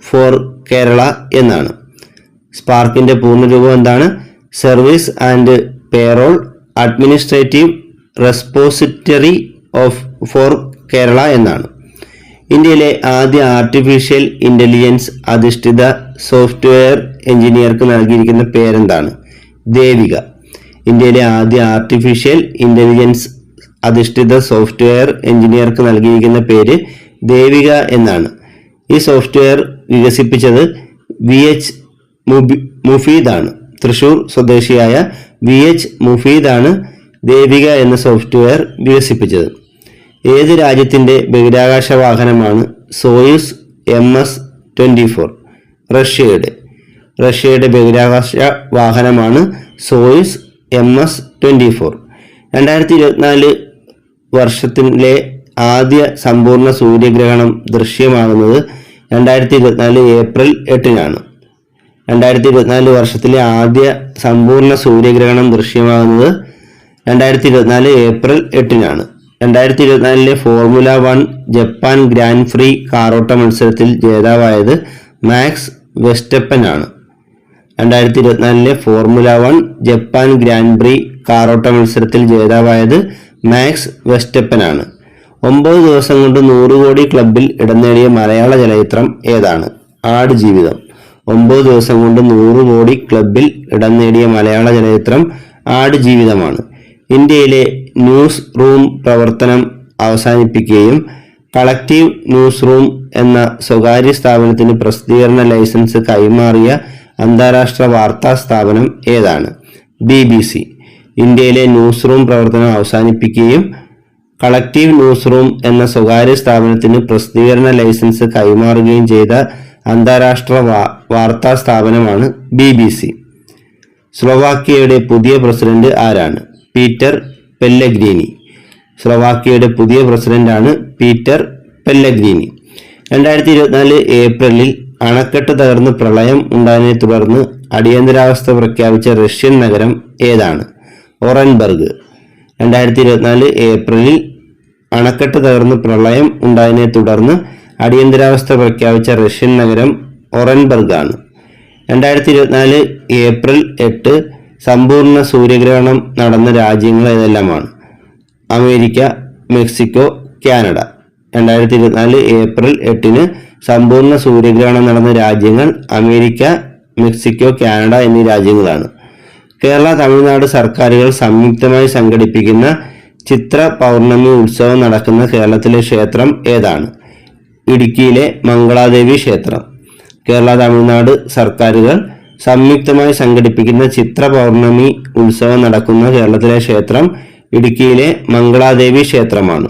for Kerala എന്നാണ്. സ്പാർക്കിന്റെ പൂർണ്ണരൂപം എന്താണ്? Service and payroll administrative repository for Kerala എന്നാണ്. ഇന്ത്യയിലെ ആദ്യ ആർട്ടിഫിഷ്യൽ ഇന്റലിജൻസ് അധിഷ്ഠിത സോഫ്റ്റ്വെയർ എഞ്ചിനീയർക്ക് നൽകിയിരിക്കുന്ന പേരെന്താണ്? ദേവിക. ഇന്ത്യയിലെ ആദ്യ ആർട്ടിഫിഷ്യൽ ഇന്റലിജൻസ് അധിഷ്ഠിത സോഫ്റ്റ്വെയർ എഞ്ചിനീയർക്ക് നൽകിയിരിക്കുന്ന പേര് ദേവിക എന്നാണ്. ഈ സോഫ്റ്റ്വെയർ വികസിപ്പിച്ചത് VH മുഫീദാണ്. തൃശൂർ സ്വദേശിയായ VH മുഫീദാണ് ദേവിക എന്ന സോഫ്റ്റ്വെയർ വികസിപ്പിച്ചത്. ഏത് രാജ്യത്തിന്റെ ബഹിരാകാശ വാഹനമാണ് സോയുസ് MS-24? റഷ്യയുടെ. റഷ്യയുടെ ബഹിരാകാശ വാഹനമാണ് സോയുസ് MS-24. 2024 വർഷത്തിലെ ആദ്യ സമ്പൂർണ്ണ സൂര്യഗ്രഹണം ദൃശ്യമാകുന്നത് 2024 ഏപ്രിൽ 8 2024 വർഷത്തിലെ ആദ്യ സമ്പൂർണ്ണ സൂര്യഗ്രഹണം ദൃശ്യമാകുന്നത് 2024 April 8 2024 formula 1 Japan grand prix കാറോട്ട മത്സരത്തിൽ ജേതാവായത് മാക്സ് വെസ്റ്റപ്പൻ ആണ്. 2024 ഫോർമുല 1 ജപ്പാൻ ഗ്രാൻഡ് പ്രീ കാറോട്ട മത്സരത്തിൽ ജേതാവായത് മാക്സ് വെസ്റ്റപ്പൻ ആണ്. 9 ദിവസം കൊണ്ട് 100 കോടി ക്ലബിൽ ഇടം നേടിയ മലയാള ചലച്ചിത്രം ഏതാണ്? ആടുജീവിതം. 9 ദിവസം കൊണ്ട് 100 കോടി ക്ലബിൽ ഇടം നേടിയ മലയാള ചലച്ചിത്രം ആടുജീവിതമാണ്. ഇന്ത്യയിലെ ന്യൂസ് റൂം പ്രവർത്തനം അവസാനിപ്പിക്കുകയും കളക്റ്റീവ് ന്യൂസ് റൂം എന്ന സ്വകാര്യ സ്ഥാപനത്തിന് പ്രസിദ്ധീകരണ ലൈസൻസ് കൈമാറിയ അന്താരാഷ്ട്ര വാർത്താ സ്ഥാപനം ഏതാണ്? BBC. ഇന്ത്യയിലെ ന്യൂസ് റൂം പ്രവർത്തനം അവസാനിപ്പിക്കുകയും കളക്റ്റീവ് ന്യൂസ് റൂം എന്ന സ്വകാര്യ സ്ഥാപനത്തിന് പ്രസിദ്ധീകരണ ലൈസൻസ് കൈമാറുകയും ചെയ്ത അന്താരാഷ്ട്ര വാർത്താ സ്ഥാപനമാണ് BBC. സ്ലോവാക്യയുടെ പുതിയ പ്രസിഡന്റ് ആരാണ്? പീറ്റർ പെല്ലഗ്രീനി. സ്ലൊവാക്യയുടെ പുതിയ പ്രസിഡന്റാണ് പീറ്റർ പെല്ലഗ്രീനി. 2024 ഏപ്രിലിൽ അണക്കെട്ട് തകർന്ന് പ്രളയം ഉണ്ടായതിനെ തുടർന്ന് അടിയന്തരാവസ്ഥ പ്രഖ്യാപിച്ച റഷ്യൻ നഗരം ഏതാണ്? ഓറൻബർഗ്. 2024 ഏപ്രിലിൽ അണക്കെട്ട് തകർന്ന് പ്രളയം ഉണ്ടായതിനെ തുടർന്ന് അടിയന്തരാവസ്ഥ പ്രഖ്യാപിച്ച റഷ്യൻ നഗരം ഓറൻബർഗ് ആണ്. 2024 ഏപ്രിൽ 8 സമ്പൂർണ്ണ സൂര്യഗ്രഹണം നടന്ന രാജ്യങ്ങൾ ഏതെല്ലാമാണ്? America, Mexico, Canada. 2024 ഏപ്രിൽ 8 സമ്പൂർണ്ണ സൂര്യഗ്രഹണം നടന്ന രാജ്യങ്ങൾ അമേരിക്ക, മെക്സിക്കോ, കാനഡ എന്നീ രാജ്യങ്ങളാണ്. കേരള, തമിഴ്നാട് സർക്കാരുകൾ സംയുക്തമായി സംഘടിപ്പിക്കുന്ന ചിത്ര പൗർണമി ഉത്സവം നടക്കുന്ന കേരളത്തിലെ ക്ഷേത്രം ഏതാണ്? ഇടുക്കിയിലെ മംഗളാദേവി ക്ഷേത്രം. കേരള, തമിഴ്നാട് സർക്കാരുകൾ സംയുക്തമായി സംഘടിപ്പിക്കുന്ന ചിത്ര പൗർണമി ഉത്സവം നടക്കുന്ന കേരളത്തിലെ ക്ഷേത്രം ഇടുക്കിയിലെ മംഗളാദേവി ക്ഷേത്രമാണ്.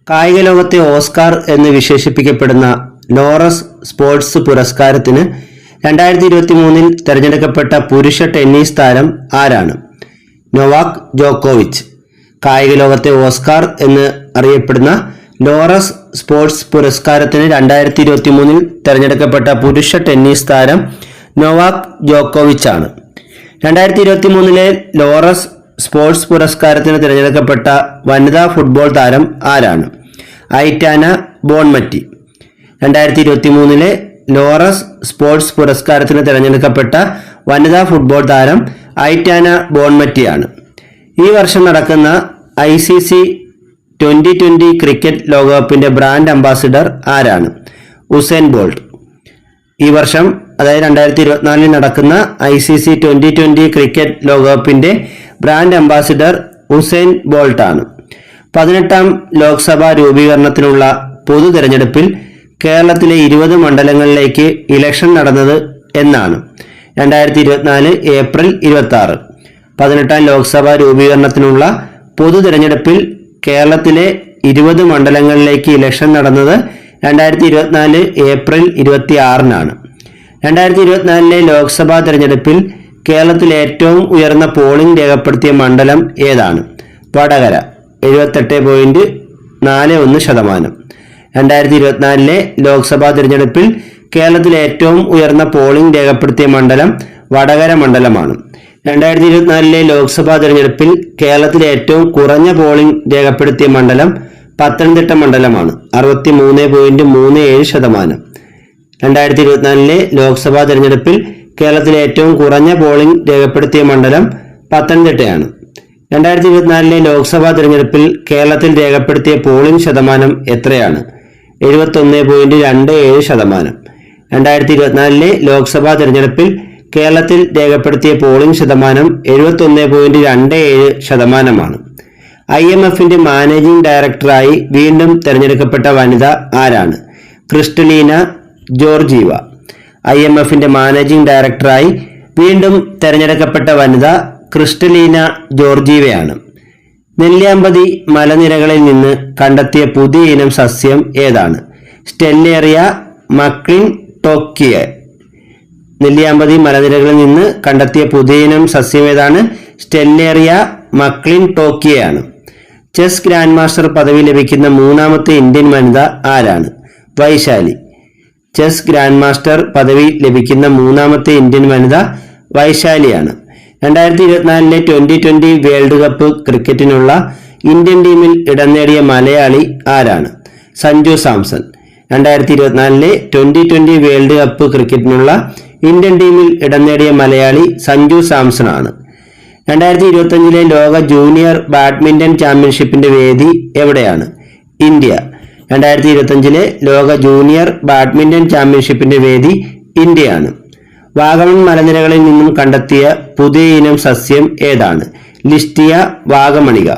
കായിക ലോകത്തെ ഓസ്കാർ എന്ന് വിശേഷിപ്പിക്കപ്പെടുന്ന ലോറസ് സ്പോർട്സ് പുരസ്കാരത്തിന് 2023 തെരഞ്ഞെടുക്കപ്പെട്ട പുരുഷ ടെന്നീസ് താരം ആരാണ്? നൊവാക് ജോക്കോവിച്ച്. കായിക ലോകത്തെ ഓസ്കാർ എന്ന് അറിയപ്പെടുന്ന ലോറസ് സ്പോർട്സ് പുരസ്കാരത്തിന് 2023 തെരഞ്ഞെടുക്കപ്പെട്ട പുരുഷ ടെന്നീസ് താരം നൊവാക് ജോക്കോവിച്ച് ആണ്. 2023 ലോറസ് സ്പോർട്സ് പുരസ്കാരത്തിന് തിരഞ്ഞെടുക്കപ്പെട്ട വനിതാ ഫുട്ബോൾ താരം ആരാണ്? ഐറ്റാന ബോൺമറ്റി. 2023 ലോറസ് സ്പോർട്സ് പുരസ്കാരത്തിന് തിരഞ്ഞെടുക്കപ്പെട്ട വനിതാ ഫുട്ബോൾ താരം ഐറ്റാന ബോൺമറ്റിയാണ്. ഈ വർഷം നടക്കുന്ന ICC T20 ക്രിക്കറ്റ് ലോകകപ്പിന്റെ ബ്രാൻഡ് അംബാസിഡർ ആരാണ്? Usain bolt. ഈ വർഷം അതായത് 2024 നടക്കുന്ന ICC T20 ക്രിക്കറ്റ് ലോകകപ്പിന്റെ ബ്രാൻഡ് അംബാസിഡർ ഉസൈൻ ബോൾട്ട് ആണ്. 18ാം ലോക്സഭാ രൂപീകരണത്തിനുള്ള പൊതു തെരഞ്ഞെടുപ്പിൽ കേരളത്തിലെ 20 മണ്ഡലങ്ങളിലേക്ക് ഇലക്ഷൻ നടന്നത് എന്നാണ്? 2024 ഏപ്രിൽ 26. 18ാം ലോക്സഭാ രൂപീകരണത്തിനുള്ള പൊതു തെരഞ്ഞെടുപ്പിൽ കേരളത്തിലെ 20 മണ്ഡലങ്ങളിലേക്ക് ഇലക്ഷൻ നടന്നത് 2024 ഏപ്രിൽ 26-നാണ്. 2024 ലോക്സഭാ തെരഞ്ഞെടുപ്പിൽ കേരളത്തിൽ ഏറ്റവും ഉയർന്ന പോളിംഗ് രേഖപ്പെടുത്തിയ മണ്ഡലം ഏതാണ്? വടകര 78.41%. 2024 ലോക്സഭാ തെരഞ്ഞെടുപ്പിൽ കേരളത്തിൽ ഏറ്റവും ഉയർന്ന പോളിംഗ് രേഖപ്പെടുത്തിയ മണ്ഡലം വടകര മണ്ഡലമാണ്. 2024 ലോക്സഭാ തെരഞ്ഞെടുപ്പിൽ കേരളത്തിലെ ഏറ്റവും കുറഞ്ഞ പോളിംഗ് രേഖപ്പെടുത്തിയ മണ്ഡലം പത്തനംതിട്ട മണ്ഡലമാണ്, 63.37%. 2024 ലോക്സഭാ തെരഞ്ഞെടുപ്പിൽ കേരളത്തിലെ ഏറ്റവും കുറഞ്ഞ പോളിംഗ് രേഖപ്പെടുത്തിയ മണ്ഡലം പത്തനംതിട്ടയാണ്. 2024 ലോക്സഭാ തെരഞ്ഞെടുപ്പിൽ കേരളത്തിൽ രേഖപ്പെടുത്തിയ പോളിംഗ് ശതമാനം എത്രയാണ്? 71.27%. 2024 ലോക്സഭാ തെരഞ്ഞെടുപ്പിൽ കേരളത്തിൽ രേഖപ്പെടുത്തിയ പോളിംഗ് ശതമാനം 71.27%. IMFന്റെ മാനേജിംഗ് ഡയറക്ടറായി വീണ്ടും തെരഞ്ഞെടുക്കപ്പെട്ട വനിത ആരാണ്? ക്രിസ്റ്റലീന ജോർജീവ. IMFന്റെ മാനേജിംഗ് ഡയറക്ടറായി വീണ്ടും തെരഞ്ഞെടുക്കപ്പെട്ട വനിത ക്രിസ്റ്റലീന ജോർജീവയാണ്. നെല്ലിയാമ്പതി മലനിരകളിൽ നിന്ന് കണ്ടെത്തിയ പുതിയ ഇനം സസ്യം ഏതാണ്? സ്റ്റെല്ലേറിയ മക്ലിൻടോക്കിയെ. നെല്ലിയാമ്പതി മലനിരകളിൽ നിന്ന് കണ്ടെത്തിയ പുതിയ ഇനം സസ്യം ഏതാണ്? സ്റ്റെല്ലേറിയ മക്ലിൻടോക്കിയാണ്. ചെസ് ഗ്രാൻഡ് മാസ്റ്റർ പദവി ലഭിക്കുന്ന മൂന്നാമത്തെ ഇന്ത്യൻ വനിത ആരാണ്? വൈശാലി. ചെസ് ഗ്രാൻഡ് മാസ്റ്റർ പദവി ലഭിക്കുന്ന മൂന്നാമത്തെ ഇന്ത്യൻ വനിത വൈശാലിയാണ്. 2024 T20 വേൾഡ് കപ്പ് ക്രിക്കറ്റിനുള്ള ഇന്ത്യൻ ടീമിൽ ഇടം നേടിയ മലയാളി ആരാണ്? Sanju Samson. 2024 T20 world cup ക്രിക്കറ്റിനുള്ള ഇന്ത്യൻ ടീമിൽ ഇടം നേടിയ മലയാളി സഞ്ജു സാംസൺ ആണ്. 2025 ലോക ജൂനിയർ ബാഡ്മിന്റൺ ചാമ്പ്യൻഷിപ്പിന്റെ വേദി എവിടെയാണ്? ഇന്ത്യ. 2025 ലോക ജൂനിയർ ബാഡ്മിന്റൺ ചാമ്പ്യൻഷിപ്പിന്റെ വേദി ഇന്ത്യയാണ്. വാഗമൺ മലനിരകളിൽ നിന്നും കണ്ടെത്തിയ പുതിയ ഇനം സസ്യം ഏതാണ്? ലിസ്റ്റിയ വാഗമണിക.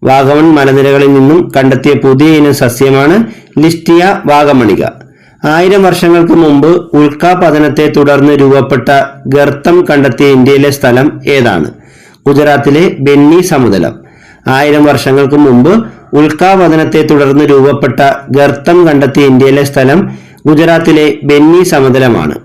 വാഗമൺ മലനിരകളിൽ നിന്നും കണ്ടെത്തിയ പുതിയ ഇനം സസ്യമാണ് ലിസ്റ്റിയ വാഗമണിക. 1000 വർഷങ്ങൾക്ക് മുമ്പ് ഉൽക്കാപതനത്തെ തുടർന്ന് രൂപപ്പെട്ട ഗർത്തം കണ്ടെത്തിയ ഇന്ത്യയിലെ സ്ഥലം ഏതാണ്? ഗുജറാത്തിലെ ബെന്നി സമതലം. 1000 വർഷങ്ങൾക്ക് മുമ്പ് ഉൽക്കാപതനത്തെ തുടർന്ന് രൂപപ്പെട്ട ഗർത്തം കണ്ടെത്തിയ ഇന്ത്യയിലെ സ്ഥലം ഗുജറാത്തിലെ ബെന്നി സമതലമാണ്.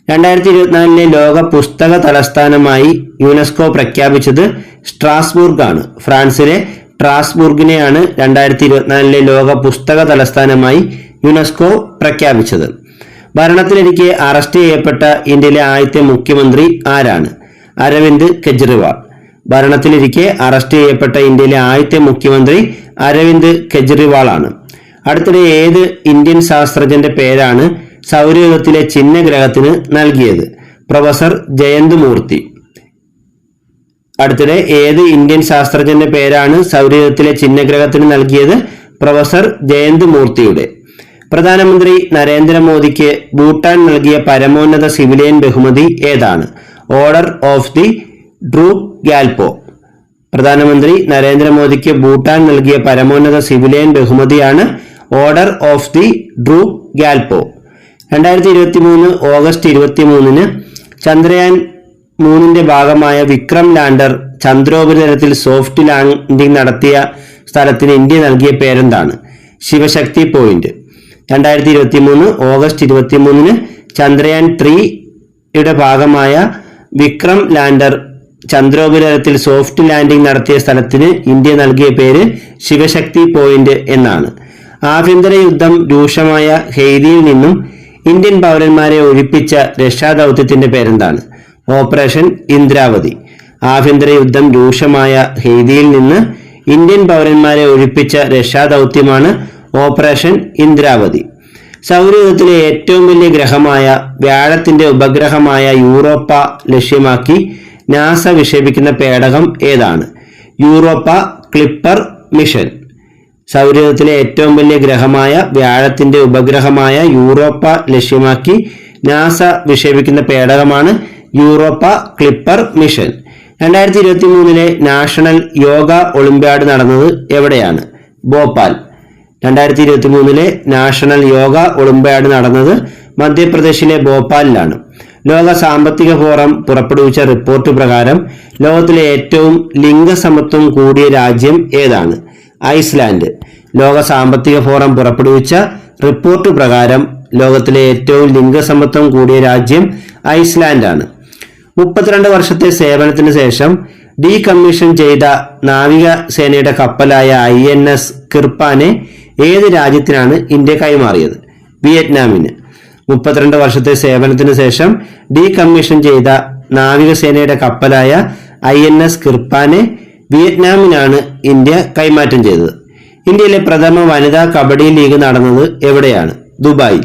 2024 ലോക പുസ്തക തലസ്ഥാനമായി യുനെസ്കോ പ്രഖ്യാപിച്ചത് സ്ട്രാസ്ബൂർഗ് ആണ്. ഫ്രാൻസിലെ സ്ട്രാസ്ബുർഗിനെയാണ് 2024 ലോക പുസ്തക തലസ്ഥാനമായി യുനെസ്കോ പ്രഖ്യാപിച്ചത്. ഭരണത്തിലിരിക്കെ അറസ്റ്റ് ചെയ്യപ്പെട്ട ഇന്ത്യയിലെ ആദ്യത്തെ മുഖ്യമന്ത്രി ആരാണ്? അരവിന്ദ് കെജ്രിവാൾ. ഭരണത്തിലിരിക്കെ അറസ്റ്റ് ചെയ്യപ്പെട്ട ഇന്ത്യയിലെ ആദ്യത്തെ മുഖ്യമന്ത്രി അരവിന്ദ് കെജ്രിവാൾ ആണ്. അടുത്തിടെ ഏത് ഇന്ത്യൻ ശാസ്ത്രജ്ഞന്റെ പേരാണ് സൗരയൂഥത്തിലെ ചിഹ്നഗ്രഹത്തിന് നൽകിയത്? പ്രൊഫസർ ജയന്ത് മൂർത്തി. അടുത്തിടെ ഏത് ഇന്ത്യൻ ശാസ്ത്രജ്ഞന്റെ പേരാണ് സൗരയൂഥത്തിലെ ചിഹ്നഗ്രഹത്തിന് നൽകിയത്? പ്രൊഫസർ ജയന്ത് മൂർത്തിയുടെ. പ്രധാനമന്ത്രി നരേന്ദ്രമോദിക്ക് ഭൂട്ടാൻ നൽകിയ പരമോന്നത സിവിലിയൻ ബഹുമതി ഏതാണ്? Order of the Druk Gyalpo. പ്രധാനമന്ത്രി നരേന്ദ്രമോദിക്ക് ഭൂട്ടാൻ നൽകിയ പരമോന്നത സിവിലിയൻ ബഹുമതിയാണ് order of the Druk Gyalpo. 2023 August 23 Chandrayaan 3 ഭാഗമായ വിക്രം ലാൻഡർ ചന്ദ്രോപരിതലത്തിൽ സോഫ്റ്റ് ലാൻഡിംഗ് നടത്തിയ സ്ഥലത്തിന് ഇന്ത്യ നൽകിയ പേരെന്താണ്? ശിവശക്തി പോയിന്റ്. 2023 ഓഗസ്റ്റ് 23 ചന്ദ്രയാൻ 3 ഭാഗമായ വിക്രം ലാൻഡർ ചന്ദ്രോപരിതലത്തിൽ സോഫ്റ്റ് ലാൻഡിംഗ് നടത്തിയ സ്ഥലത്തിന് ഇന്ത്യ നൽകിയ പേര് ശിവശക്തി പോയിന്റ് എന്നാണ്. ആഭ്യന്തര യുദ്ധം രൂക്ഷമായ ഹെയ്തിയിൽ നിന്നും ഇന്ത്യൻ പൗരന്മാരെ ഒഴിപ്പിച്ച രക്ഷാദൗത്യത്തിന്റെ പേരെന്താണ്? ഓപ്പറേഷൻ ഇന്ദ്രാവതി. ആഭ്യന്തര യുദ്ധം രൂക്ഷമായ ഹെയ്തിയിൽ നിന്ന് ഇന്ത്യൻ പൗരന്മാരെ ഒഴിപ്പിച്ച രക്ഷാദൗത്യമാണ് ഓപ്പറേഷൻ ഇന്ദ്രാവതി. സൗരയൂഥത്തിലെ ഏറ്റവും വലിയ ഗ്രഹമായ വ്യാഴത്തിന്റെ ഉപഗ്രഹമായ യൂറോപ്പ ലക്ഷ്യമാക്കി നാസ വിക്ഷേപിക്കുന്ന പേടകം ഏതാണ്? Europa clipper mission. സൗരയൂഥത്തിലെ ഏറ്റവും വലിയ ഗ്രഹമായ വ്യാഴത്തിന്റെ ഉപഗ്രഹമായ യൂറോപ്പ ലക്ഷ്യമാക്കി നാസ വിക്ഷേപിക്കുന്ന പേടകമാണ് Europa clipper mission. 2023 national yoga olympiad നടന്നത് എവിടെയാണ്? ഭോപ്പാൽ. 2023 നാഷണൽ യോഗ ഒളിമ്പ്യാഡ് നടന്നത് മധ്യപ്രദേശിലെ ഭോപ്പാലിലാണ്. ലോക സാമ്പത്തിക ഫോറം പുറപ്പെടുവിച്ച റിപ്പോർട്ട് പ്രകാരം ലോകത്തിലെ ഏറ്റവും ലിംഗസമത്വം കൂടിയ രാജ്യം ഏതാണ്? ഐസ്ലാൻഡ്. ലോക സാമ്പത്തിക ഫോറം പുറപ്പെടുവിച്ച റിപ്പോർട്ട് പ്രകാരം ലോകത്തിലെ ഏറ്റവും ലിംഗസമത്വം കൂടിയ രാജ്യം ഐസ്ലാൻഡാണ്. 32 വർഷത്തെ സേവനത്തിന് ശേഷം ഡീകമ്മീഷൻ ചെയ്ത നാവികസേനയുടെ കപ്പലായ INS കിർപ്പാനെ ഏത് രാജ്യത്തിനാണ് ഇന്ത്യ കൈമാറിയത്? വിയറ്റ്നാമിന്. 32 വർഷത്തെ സേവനത്തിന് ശേഷം ഡീകമ്മീഷൻ ചെയ്ത നാവികസേനയുടെ കപ്പലായ INS കിർപ്പാനെ വിയറ്റ്നാമിനാണ് ഇന്ത്യ കൈമാറ്റം ചെയ്തത്. ഇന്ത്യയിലെ പ്രഥമ വനിതാ കബഡി ലീഗ് നടന്നത് എവിടെയാണ്? ദുബായിൽ.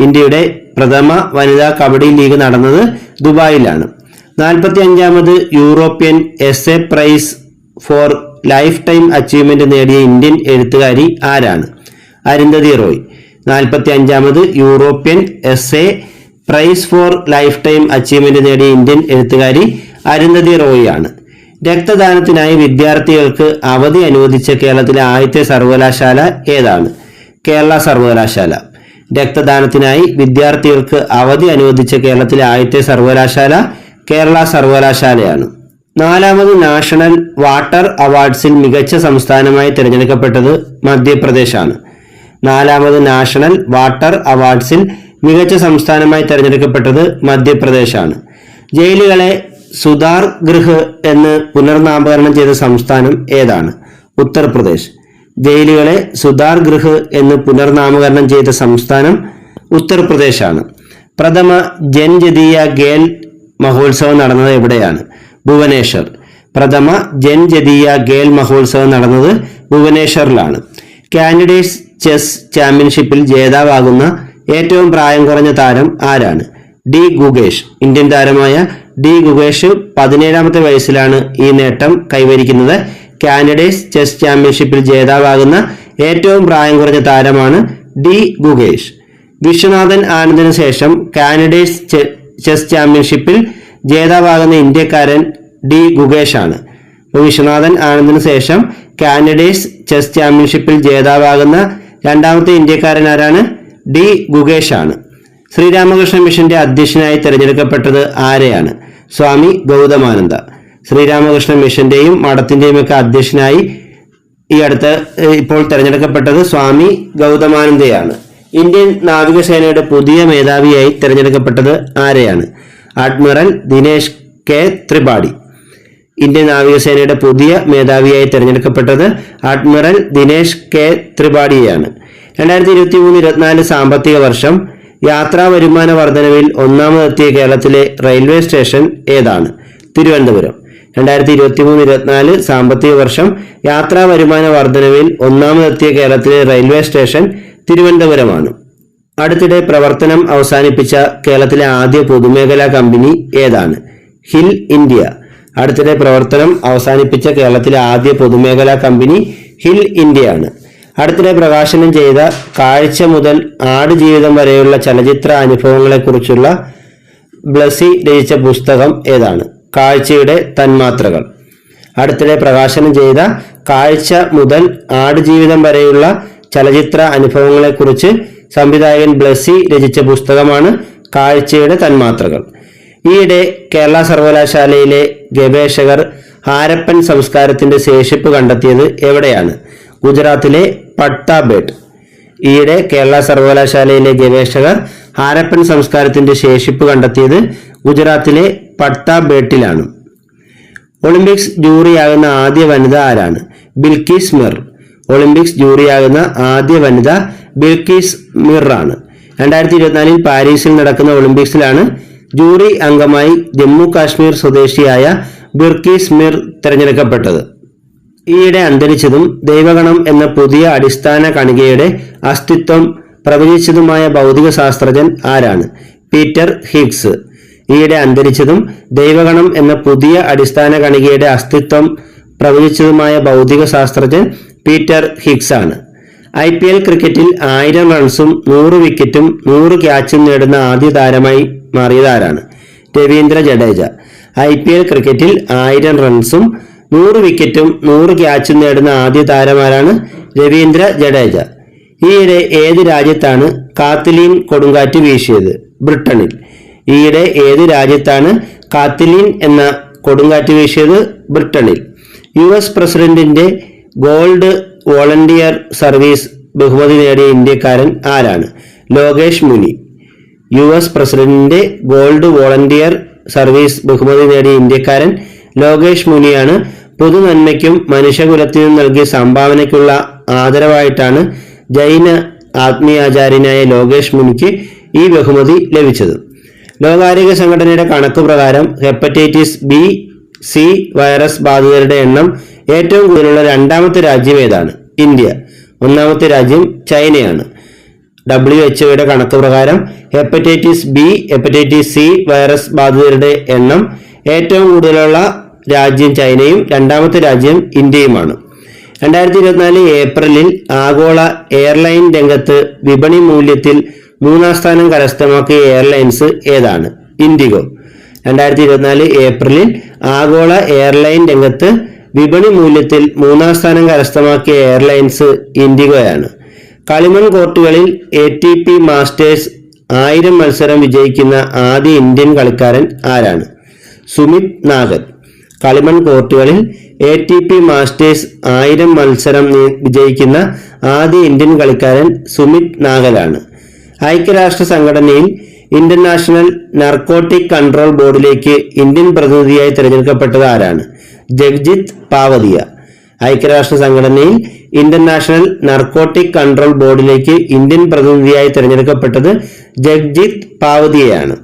ഇന്ത്യയുടെ പ്രഥമ വനിതാ കബഡി ലീഗ് നടന്നത് ദുബായിലാണ്. 45ാമത് European essay prize for lifetime achievement നേടിയ ഇന്ത്യൻ എഴുത്തുകാരി ആരാണ്? അരുന്ധതി റോയ്. 45ാമത് European essay prize for lifetime achievement നേടിയ ഇന്ത്യൻ എഴുത്തുകാരി അരുന്ധതി റോയ് ആണ്. രക്തദാനത്തിനായി വിദ്യാർത്ഥികൾക്ക് അവധി അനുവദിച്ച കേരളത്തിലെ ആദ്യത്തെ സർവകലാശാല ഏതാണ്? കേരള സർവകലാശാല. രക്തദാനത്തിനായി വിദ്യാർത്ഥികൾക്ക് അവധി അനുവദിച്ച കേരളത്തിലെ ആദ്യത്തെ സർവകലാശാല കേരള സർവകലാശാലയാണ്. 4ാമത് നാഷണൽ വാട്ടർ അവാർഡ്സിൽ മികച്ച സംസ്ഥാനമായി തിരഞ്ഞെടുക്കപ്പെട്ടത് മധ്യപ്രദേശാണ്. 4ാമത് നാഷണൽ വാട്ടർ അവാർഡ്സിൽ മികച്ച സംസ്ഥാനമായി തിരഞ്ഞെടുക്കപ്പെട്ടത് മധ്യപ്രദേശാണ്. ജയിലുകളെ സുധാർ ഗൃഹ് എന്ന് പുനർനാമകരണം ചെയ്ത സംസ്ഥാനം ഏതാണ്? ഉത്തർപ്രദേശ്. ജയിലുകളെ സുധാർ ഗൃഹ് എന്ന് പുനർനാമകരണം ചെയ്ത സംസ്ഥാനം ഉത്തർപ്രദേശാണ്. പ്രഥമ ജൻജതീയ ഖേൽ മഹോത്സവം നടന്നത് എവിടെയാണ്? ഭുവനേശ്വർ. പ്രഥമ ജൻജതീയ ഖേൽ മഹോത്സവം നടന്നത് ഭുവനേശ്വറിലാണ്. കാൻഡിഡേറ്റ്സ് ചെസ് ചാമ്പ്യൻഷിപ്പിൽ ജേതാവാകുന്ന ഏറ്റവും പ്രായം കുറഞ്ഞ താരം ആരാണ്? ഡി ഗുഗേഷ്. ഇന്ത്യൻ താരമായ ഡി ഗുഗേഷ് 17ാമത്തെ വയസ്സിലാണ് ഈ നേട്ടം കൈവരിക്കുന്നത്. കാൻഡിഡേറ്റ്സ് ചെസ് ചാമ്പ്യൻഷിപ്പിൽ ജേതാവാകുന്ന ഏറ്റവും പ്രായം കുറഞ്ഞ താരമാണ് ഡി ഗുഗേഷ്. വിശ്വനാഥൻ ആനന്ദിന് ശേഷം കാൻഡിഡേറ്റ്സ് ചെസ് ചാമ്പ്യൻഷിപ്പിൽ ജേതാവാകുന്ന ഇന്ത്യക്കാരൻ ഡി ഗുഗേഷ് ആണ്. വിശ്വനാഥൻ ആനന്ദിന് ശേഷം കാൻഡിഡേറ്റ്സ് ചെസ് ചാമ്പ്യൻഷിപ്പിൽ ജേതാവാകുന്ന രണ്ടാമത്തെ ഇന്ത്യക്കാരൻ ആരാണ്? ഡി ഗുഗേഷ് ആണ്. ശ്രീരാമകൃഷ്ണ മിഷന്റെ അധ്യക്ഷനായി തിരഞ്ഞെടുക്കപ്പെട്ടത് ആരെയാണ്? സ്വാമി ഗൗതമാനന്ദ. ശ്രീരാമകൃഷ്ണ മിഷന്റെയും മഠത്തിന്റെയും ഒക്കെ അധ്യക്ഷനായി ഇപ്പോൾ തിരഞ്ഞെടുക്കപ്പെട്ടത് സ്വാമി ഗൗതമാനന്ദയാണ്. ഇന്ത്യൻ നാവികസേനയുടെ പുതിയ മേധാവിയായി തിരഞ്ഞെടുക്കപ്പെട്ടത് ആരെയാണ്? Admiral Dinesh K Tripathi. Indian നാവികസേനയുടെ പുതിയ മേധാവിയായി തിരഞ്ഞെടുക്കപ്പെട്ടത് അഡ്മിറൽ ദിനേശ് കെ ത്രിപാഠിയാണ്. 2023-24 സാമ്പത്തിക വർഷം യാത്രാ വരുമാന വർധനവിൽ ഒന്നാമതെത്തിയ കേരളത്തിലെ റെയിൽവേ സ്റ്റേഷൻ ഏതാണ്? തിരുവനന്തപുരം. 2023-24 സാമ്പത്തിക വർഷം യാത്രാ വരുമാന വർധനവിൽ ഒന്നാമതെത്തിയ കേരളത്തിലെ റെയിൽവേ സ്റ്റേഷൻ തിരുവനന്തപുരമാണ്. അടുത്തിടെ പ്രവർത്തനം അവസാനിപ്പിച്ച കേരളത്തിലെ ആദ്യ പൊതുമേഖലാ കമ്പനി ഏതാണ്? Hill India. അടുത്തിടെ പ്രവർത്തനം അവസാനിപ്പിച്ച കേരളത്തിലെ ആദ്യ പൊതുമേഖലാ കമ്പനി ഹിൽ ഇന്ത്യയാണ്. അടുത്തിടെ പ്രകാശനം ചെയ്ത കാഴ്ച മുതൽ ആടുജീവിതം വരെയുള്ള ചലച്ചിത്ര അനുഭവങ്ങളെക്കുറിച്ചുള്ള ബ്ലസി രചിച്ച പുസ്തകം ഏതാണ്? കാഴ്ചയുടെ തന്മാത്രകൾ. അടുത്തിടെ പ്രകാശനം ചെയ്ത കാഴ്ച മുതൽ ആടുജീവിതം വരെയുള്ള ചലച്ചിത്ര അനുഭവങ്ങളെക്കുറിച്ച് സംവിധായകൻ ബ്ലസി രചിച്ച പുസ്തകമാണ് കാഴ്ചയുടെ തന്മാത്രകൾ. ഈയിടെ കേരള സർവകലാശാലയിലെ ഗവേഷകർ ഹാരപ്പൻ സംസ്കാരത്തിന്റെ ശേഷിപ്പ് കണ്ടെത്തിയത് എവിടെയാണ്? ഗുജറാത്തിലെ പട്ടാബേട്ട്. ഈയിടെ കേരള സർവകലാശാലയിലെ ഗവേഷകർ ഹാരപ്പൻ സംസ്കാരത്തിന്റെ ശേഷിപ്പ് കണ്ടെത്തിയത് ഗുജറാത്തിലെ പട്ടാബേട്ടിലാണ്. ഒളിമ്പിക്സ് ജൂറിയാകുന്ന ആദ്യ വനിത ആരാണ്? ബിൽക്കിസ് മിർ. ഒളിമ്പിക്സ് ജൂറിയാകുന്ന ആദ്യ വനിത ബിൽക്കിസ് മിർ ആണ്. 2024 പാരീസിൽ നടക്കുന്ന ഒളിമ്പിക്സിലാണ് ജൂറി അംഗമായി ജമ്മു കാശ്മീർ സ്വദേശിയായ ബിൽക്കിസ് മിർ തിരഞ്ഞെടുക്കപ്പെട്ടത്. ഈയിടെ അന്തരിച്ചതും ദൈവഗണം എന്ന പുതിയ അടിസ്ഥാന കണികയുടെ അസ്തിത്വം പ്രവചിച്ചതുമായ ഭൗതിക ശാസ്ത്രജ്ഞൻ ആരാണ്? Peter Higgs. ഈയിടെ അന്തരിച്ചതും ദൈവഗണം എന്ന പുതിയ അടിസ്ഥാന കണികയുടെ അസ്തിത്വം പ്രവചിച്ചതുമായ ഭൗതിക ശാസ്ത്രജ്ഞൻ പീറ്റർ ഹിഗ്സ് ആണ്. IPL ക്രിക്കറ്റിൽ 1000 റൺസും 100 വിക്കറ്റും 100 ക്യാച്ചും നേടുന്ന ആദ്യ താരമായി മാറിയതാരാണ്? രവീന്ദ്ര ജഡേജ. IPL ക്രിക്കറ്റിൽ 1000 റൺസും 100 വിക്കറ്റും 100 ക്യാച്ചും നേടുന്ന ആദ്യ താരമാരാണ്? രവീന്ദ്ര ജഡേജ. ഈയിടെ ഏത് രാജ്യത്താണ് കാത്തിലീൻ കൊടുങ്കാറ്റ് വീശിയത്? ബ്രിട്ടനിൽ. ഈയിടെ ഏത് രാജ്യത്താണ് കാത്തിലീൻ എന്ന കൊടുങ്കാറ്റ് വീശിയത്? ബ്രിട്ടനിൽ. US പ്രസിഡന്റിന്റെ ഗോൾഡ് വോളണ്ടിയർ സർവീസ് ബഹുമതി നേടിയ ഇന്ത്യക്കാരൻ ആരാണ്? ലോകേഷ് മുനി. US പ്രസിഡന്റിന്റെ ഗോൾഡ് വോളണ്ടിയർ സർവീസ് ബഹുമതി നേടിയ ഇന്ത്യക്കാരൻ ലോകേഷ് മുനിയാണ്. പൊതുനന്മയ്ക്കും മനുഷ്യകുലത്തിനും നൽകിയ സംഭാവനയ്ക്കുള്ള ആദരവായിട്ടാണ് ജൈന ആത്മീയാചാര്യനായ ലോകേഷ് മുനിക്ക് ഈ ബഹുമതി ലഭിച്ചത്. ലോകാരോഗ്യ സംഘടനയുടെ കണക്ക് പ്രകാരം ഹെപ്പറ്റൈറ്റിസ് B-C വൈറസ് ബാധിതരുടെ എണ്ണം ഏറ്റവും കൂടുതലുള്ള രണ്ടാമത്തെ രാജ്യം ഏതാണ്? ഇന്ത്യ. ഒന്നാമത്തെ രാജ്യം ചൈനയാണ്. WHO കണക്ക് പ്രകാരം hepatitis B, hepatitis C virus ബാധിതരുടെ എണ്ണം ഏറ്റവും കൂടുതലുള്ള രാജ്യം ചൈനയും രണ്ടാമത്തെ രാജ്യം ഇന്ത്യയുമാണ്. 2024 ഏപ്രിലിൽ ആഗോള എയർലൈൻ രംഗത്ത് വിപണി മൂല്യത്തിൽ 3-ാം സ്ഥാനം കരസ്ഥമാക്കിയ എയർലൈൻസ് ഏതാണ്? ഇൻഡിഗോ. 2024 ഏപ്രിലിൽ ആഗോള എയർലൈൻ രംഗത്ത് വിപണി മൂല്യത്തിൽ 3-ാം സ്ഥാനം കരസ്ഥമാക്കിയ എയർലൈൻസ് ഇൻഡിഗോയാണ്. കളിമൺ കോർട്ടുകളിൽ ATP മാസ്റ്റേഴ്സ് 1000 മത്സരം വിജയിക്കുന്ന ആദ്യ ഇന്ത്യൻ കളിക്കാരൻ ആരാണ്? സുമിത് നാഗൽ. കളിമൺ കോർട്ടുകളിൽ ATP മാസ്റ്റേഴ്സ് 1000 മത്സരം വിജയിക്കുന്ന ആദ്യ ഇന്ത്യൻ കളിക്കാരൻ സുമിത് നാഗലാണ്. ഐക്യരാഷ്ട്ര സംഘടനയിൽ ഇന്റർനാഷണൽ നർക്കോട്ടിക് കൺട്രോൾ ബോർഡിലേക്ക് ഇന്ത്യൻ പ്രതിനിധിയായി തിരഞ്ഞെടുക്കപ്പെട്ടത് ആരാണ്? ജഗ്ജിത്ത് പാവതിയ. ഐക്യരാഷ്ട്ര സംഘടനയിൽ ഇന്റർനാഷണൽ നർക്കോട്ടിക് കൺട്രോൾ ബോർഡിലേക്ക് ഇന്ത്യൻ പ്രതിനിധിയായി തിരഞ്ഞെടുക്കപ്പെട്ടത് ജഗ്ജിത്ത് പാവതിയയാണ്.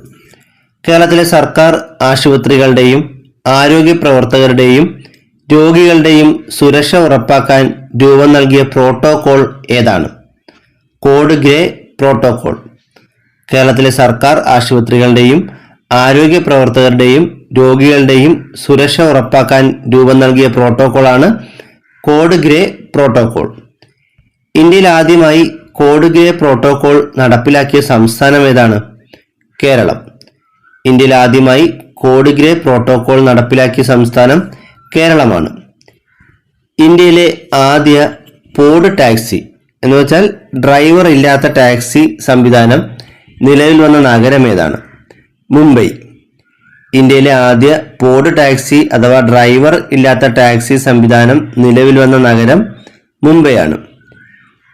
കേരളത്തിലെ സർക്കാർ ആശുപത്രികളുടെയും ആരോഗ്യ പ്രവർത്തകരുടെയും രോഗികളുടെയും സുരക്ഷ ഉറപ്പാക്കാൻ രൂപം നൽകിയ പ്രോട്ടോകോൾ ഏതാണ്? Code grey protocol. കേരളത്തിലെ സർക്കാർ ആശുപത്രികളുടെയും ആരോഗ്യ പ്രവർത്തകരുടെയും രോഗികളുടെയും സുരക്ഷ ഉറപ്പാക്കാൻ രൂപം നൽകിയ പ്രോട്ടോകോളാണ് കോഡ് ഗ്രേ പ്രോട്ടോകോൾ. ഇന്ത്യയിൽ ആദ്യമായി കോഡ് ഗ്രേ പ്രോട്ടോകോൾ നടപ്പിലാക്കിയ സംസ്ഥാനം ഏതാണ്? കേരളം. ഇന്ത്യയിൽ ആദ്യമായി കോഡ് ഗ്രേ പ്രോട്ടോകോൾ നടപ്പിലാക്കിയ സംസ്ഥാനം കേരളമാണ്. ഇന്ത്യയിലെ ആദ്യ പോഡ് ടാക്സി എന്ന് വെച്ചാൽ ഡ്രൈവർ ഇല്ലാത്ത ടാക്സി സംവിധാനം നിലവിൽ വന്ന നഗരം ഏതാണ്? മുംബൈ. ഇന്ത്യയിലെ ആദ്യ പോഡ് ടാക്സി അഥവാ ഡ്രൈവർ ഇല്ലാത്ത ടാക്സി സംവിധാനം നിലവിൽ വന്ന നഗരം മുംബൈയാണ്.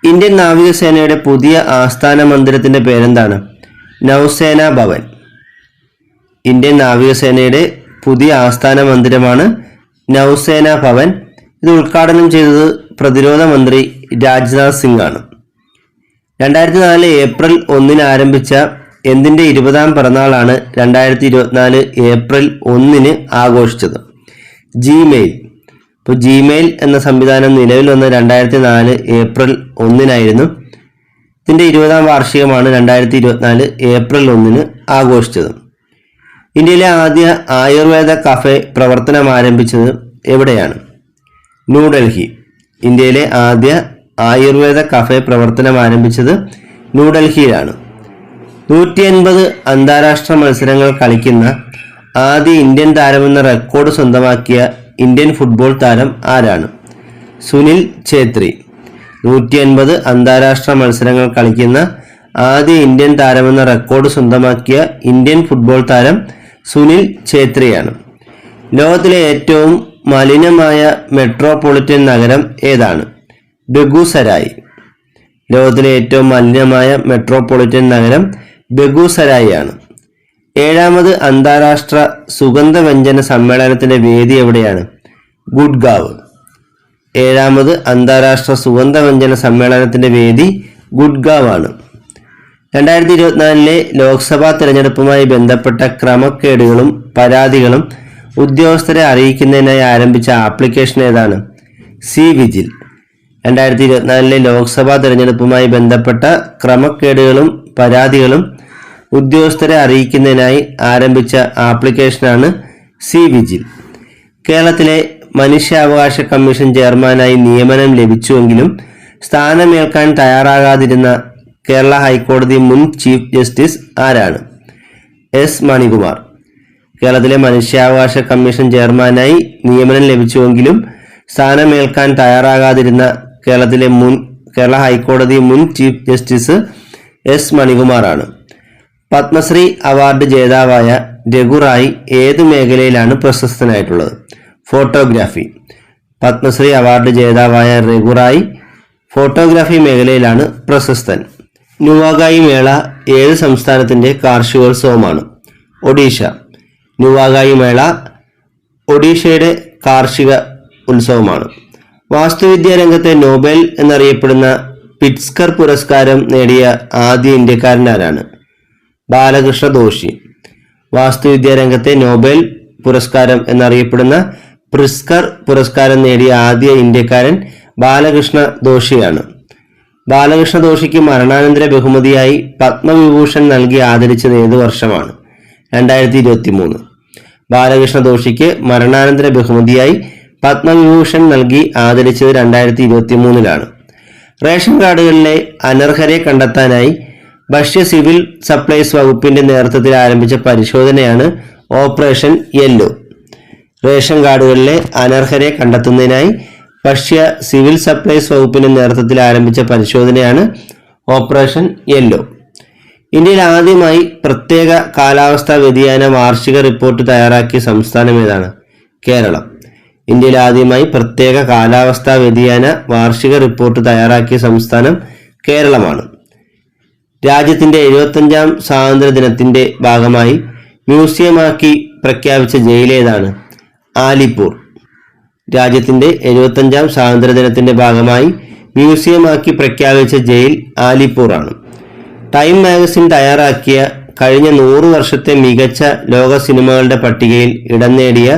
ഇന്ത്യൻ നാവികസേനയുടെ പുതിയ ആസ്ഥാന മന്ദിരത്തിന്റെ പേരെന്താണ്? നൗസേന ഭവൻ. ഇന്ത്യൻ നാവികസേനയുടെ പുതിയ ആസ്ഥാന മന്ദിരമാണ് നൗസേന ഭവൻ. ഇത് ഉദ്ഘാടനം ചെയ്തത് പ്രതിരോധ മന്ത്രി രാജ്നാഥ് സിംഗ് ആണ്. 2004 ഏപ്രിൽ 1 ആരംഭിച്ച എന്തിൻ്റെ 20ാം പിറന്നാളാണ് 2024 ഏപ്രിൽ 1 ആഘോഷിച്ചത്? ജിമെയിൽ. ഇപ്പോൾ ജിമെയിൽ എന്ന സംവിധാനം നിലവിൽ വന്ന 2004 ഏപ്രിൽ 1 ഇതിൻ്റെ 20ാം വാർഷികമാണ് 2024 ഏപ്രിൽ 1 ആഘോഷിച്ചത്. ഇന്ത്യയിലെ ആദ്യ ആയുർവേദ കഫേ പ്രവർത്തനം ആരംഭിച്ചത് എവിടെയാണ്? ന്യൂഡൽഹി. ഇന്ത്യയിലെ ആദ്യ ആയുർവേദ കഫേ പ്രവർത്തനം ആരംഭിച്ചത് ന്യൂഡൽഹിയിലാണ്. 150 അന്താരാഷ്ട്ര മത്സരങ്ങൾ കളിക്കുന്ന ആദ്യ ഇന്ത്യൻ താരമെന്ന റെക്കോർഡ് സ്വന്തമാക്കിയ ഇന്ത്യൻ ഫുട്ബോൾ താരം ആരാണ്? സുനിൽ ഛേത്രി. 150 അന്താരാഷ്ട്ര മത്സരങ്ങൾ കളിക്കുന്ന ആദ്യ ഇന്ത്യൻ താരമെന്ന റെക്കോർഡ് സ്വന്തമാക്കിയ ഇന്ത്യൻ ഫുട്ബോൾ താരം സുനിൽ ഛേത്രിയാണ്. ലോകത്തിലെ ഏറ്റവും മലിനമായ മെട്രോപൊളിറ്റൻ നഗരം ഏതാണ്? ബെഗുസരായി. ലോകത്തിലെ ഏറ്റവും മലിനമായ മെട്രോപൊളിറ്റൻ നഗരം ബെഗുസരായി ആണ്. 7ാമത് അന്താരാഷ്ട്ര സുഗന്ധവ്യഞ്ജന സമ്മേളനത്തിന്റെ വേദി എവിടെയാണ്? ഗുഡ്ഗാവ്. 7ാമത് അന്താരാഷ്ട്ര സുഗന്ധവ്യഞ്ജന സമ്മേളനത്തിന്റെ വേദി ഗുഡ്ഗാവ് ആണ്. 2024 ലോക്സഭാ തെരഞ്ഞെടുപ്പുമായി ബന്ധപ്പെട്ട ക്രമക്കേടുകളും പരാതികളും ഉദ്യോഗസ്ഥരെ അറിയിക്കുന്നതിനായി ആരംഭിച്ച ആപ്ലിക്കേഷൻ ഏതാണ്? C vigil. 2024 ലോക്സഭാ തെരഞ്ഞെടുപ്പുമായി ബന്ധപ്പെട്ട ക്രമക്കേടുകളും പരാതികളും ഉദ്യോഗസ്ഥരെ അറിയിക്കുന്നതിനായി ആരംഭിച്ച ആപ്ലിക്കേഷനാണ് സി വിജിൽ. കേരളത്തിലെ മനുഷ്യാവകാശ കമ്മീഷൻ ചെയർമാനായി നിയമനം ലഭിച്ചുവെങ്കിലും സ്ഥാനമേൽക്കാൻ തയ്യാറാകാതിരുന്ന കേരള ഹൈക്കോടതി മുൻ ചീഫ് ജസ്റ്റിസ് ആരാണ്? എസ് മണികുമാർ. കേരളത്തിലെ മനുഷ്യാവകാശ കമ്മീഷൻ ചെയർമാനായി നിയമനം ലഭിച്ചുവെങ്കിലും സ്ഥാനമേൽക്കാൻ തയ്യാറാകാതിരുന്ന കേരള ഹൈക്കോടതി മുൻ ചീഫ് ജസ്റ്റിസ് എസ് മണികുമാറാണ്. പത്മശ്രീ അവാർഡ് ജേതാവായ രഘുറായി ഏത് മേഖലയിലാണ് പ്രശസ്തനായിട്ടുള്ളത്? ഫോട്ടോഗ്രാഫി. പത്മശ്രീ അവാർഡ് ജേതാവായ രഘുറായി ഫോട്ടോഗ്രാഫി മേഖലയിലാണ് പ്രശസ്തൻ. നുവാഗായി മേള ഏത് സംസ്ഥാനത്തിന്റെ കാർഷികോത്സവമാണ്? ഒഡീഷ. നുവാഗായി മേള ഒഡീഷയുടെ കാർഷിക ഉത്സവമാണ്. വാസ്തുവിദ്യാ രംഗത്തെ നോബൽ എന്നറിയപ്പെടുന്ന പിറ്റ്സ്കർ പുരസ്കാരം നേടിയ ആദ്യ ഇന്ത്യക്കാരനാരാണ്? ബാലകൃഷ്ണ ദോഷി. വാസ്തുവിദ്യാ രംഗത്തെ നോബൽ പുരസ്കാരം എന്നറിയപ്പെടുന്ന പ്രിറ്റ്സ്കർ പുരസ്കാരം നേടിയ ആദ്യ ഇന്ത്യക്കാരൻ ബാലകൃഷ്ണ ദോഷിയാണ്. ബാലകൃഷ്ണ ദോഷിക്ക് മരണാനന്തര ബഹുമതിയായി പത്മവിഭൂഷൺ നൽകി ആദരിച്ചത് ഏതു വർഷമാണ്? 2023. ബാലകൃഷ്ണ ദോഷിക്ക് മരണാനന്തര ബഹുമതിയായി പത്മവിഭൂഷൺ നൽകി ആദരിച്ചത് 2023 റേഷൻ കാർഡുകളിലെ അനർഹരെ കണ്ടെത്താനായി ഭക്ഷ്യ സിവിൽ സപ്ലൈസ് വകുപ്പിന്റെ നേതൃത്വത്തിൽ ആരംഭിച്ച പരിശോധനയാണ് ഓപ്പറേഷൻ യെല്ലോ. റേഷൻ കാർഡുകളിലെ അനർഹരെ കണ്ടെത്തുന്നതിനായി ഭക്ഷ്യ സിവിൽ സപ്ലൈസ് വകുപ്പിന്റെ നേതൃത്വത്തിൽ ആരംഭിച്ച പരിശോധനയാണ് ഓപ്പറേഷൻ യെല്ലോ. ഇന്ത്യയിൽ ആദ്യമായി പ്രത്യേക കാലാവസ്ഥാ വ്യതിയാന വാർഷിക റിപ്പോർട്ട് തയ്യാറാക്കിയ സംസ്ഥാനം ഏതാണ്? കേരളം. ഇന്ത്യയിൽ ആദ്യമായി പ്രത്യേക കാലാവസ്ഥാ വ്യതിയാന വാർഷിക റിപ്പോർട്ട് തയ്യാറാക്കിയ സംസ്ഥാനം കേരളമാണ്. രാജ്യത്തിന്റെ 75ാം സ്വാതന്ത്ര്യ ദിനത്തിന്റെ ഭാഗമായി മ്യൂസിയമാക്കി പ്രഖ്യാപിച്ച ജയിൽ ഏതാണ്? ആലിപ്പൂർ. രാജ്യത്തിന്റെ 75ാം സ്വാതന്ത്ര്യ ദിനത്തിന്റെ ഭാഗമായി മ്യൂസിയമാക്കി പ്രഖ്യാപിച്ച ജയിൽ ആലിപ്പൂർ ആണ്. ടൈം മാഗസിൻ തയ്യാറാക്കിയ കഴിഞ്ഞ 100 വർഷത്തെ മികച്ച ലോക സിനിമകളുടെ പട്ടികയിൽ ഇടം നേടിയ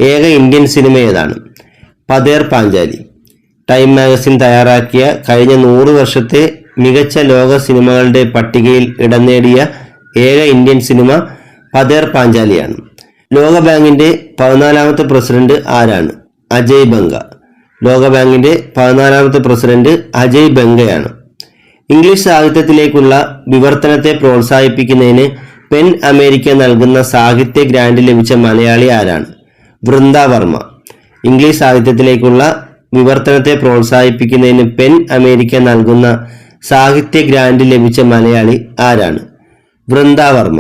ഏക ഇന്ത്യൻ സിനിമ ഏതാണ്? പതേർ പാഞ്ചാലി. ടൈം മാഗസിൻ തയ്യാറാക്കിയ കഴിഞ്ഞ 100 വർഷത്തെ മികച്ച ലോക സിനിമകളുടെ പട്ടികയിൽ ഇടം നേടിയ ഏക ഇന്ത്യൻ സിനിമ പതേർ പാഞ്ചാലിയാണ്. ലോകബാങ്കിന്റെ 14ാമത്തെ പ്രസിഡന്റ് ആരാണ്? അജയ് ബംഗ. ലോകബാങ്കിന്റെ 14ാമത്തെ പ്രസിഡന്റ് അജയ് ബംഗയാണ്. ഇംഗ്ലീഷ് സാഹിത്യത്തിലേക്കുള്ള വിവർത്തനത്തെ പ്രോത്സാഹിപ്പിക്കുന്നതിന് പെൻ അമേരിക്ക നൽകുന്ന സാഹിത്യ ഗ്രാന്റ് ലഭിച്ച മലയാളി ആരാണ്? വൃന്ദ വർമ്മ. ഇംഗ്ലീഷ് സാഹിത്യത്തിലേക്കുള്ള വിവർത്തനത്തെ പ്രോത്സാഹിപ്പിക്കുന്നതിന് പെൻ അമേരിക്ക നൽകുന്ന സാഹിത്യ ഗ്രാന്റ് ലഭിച്ച മലയാളി ആരാണ്? വൃന്ദ വർമ്മ.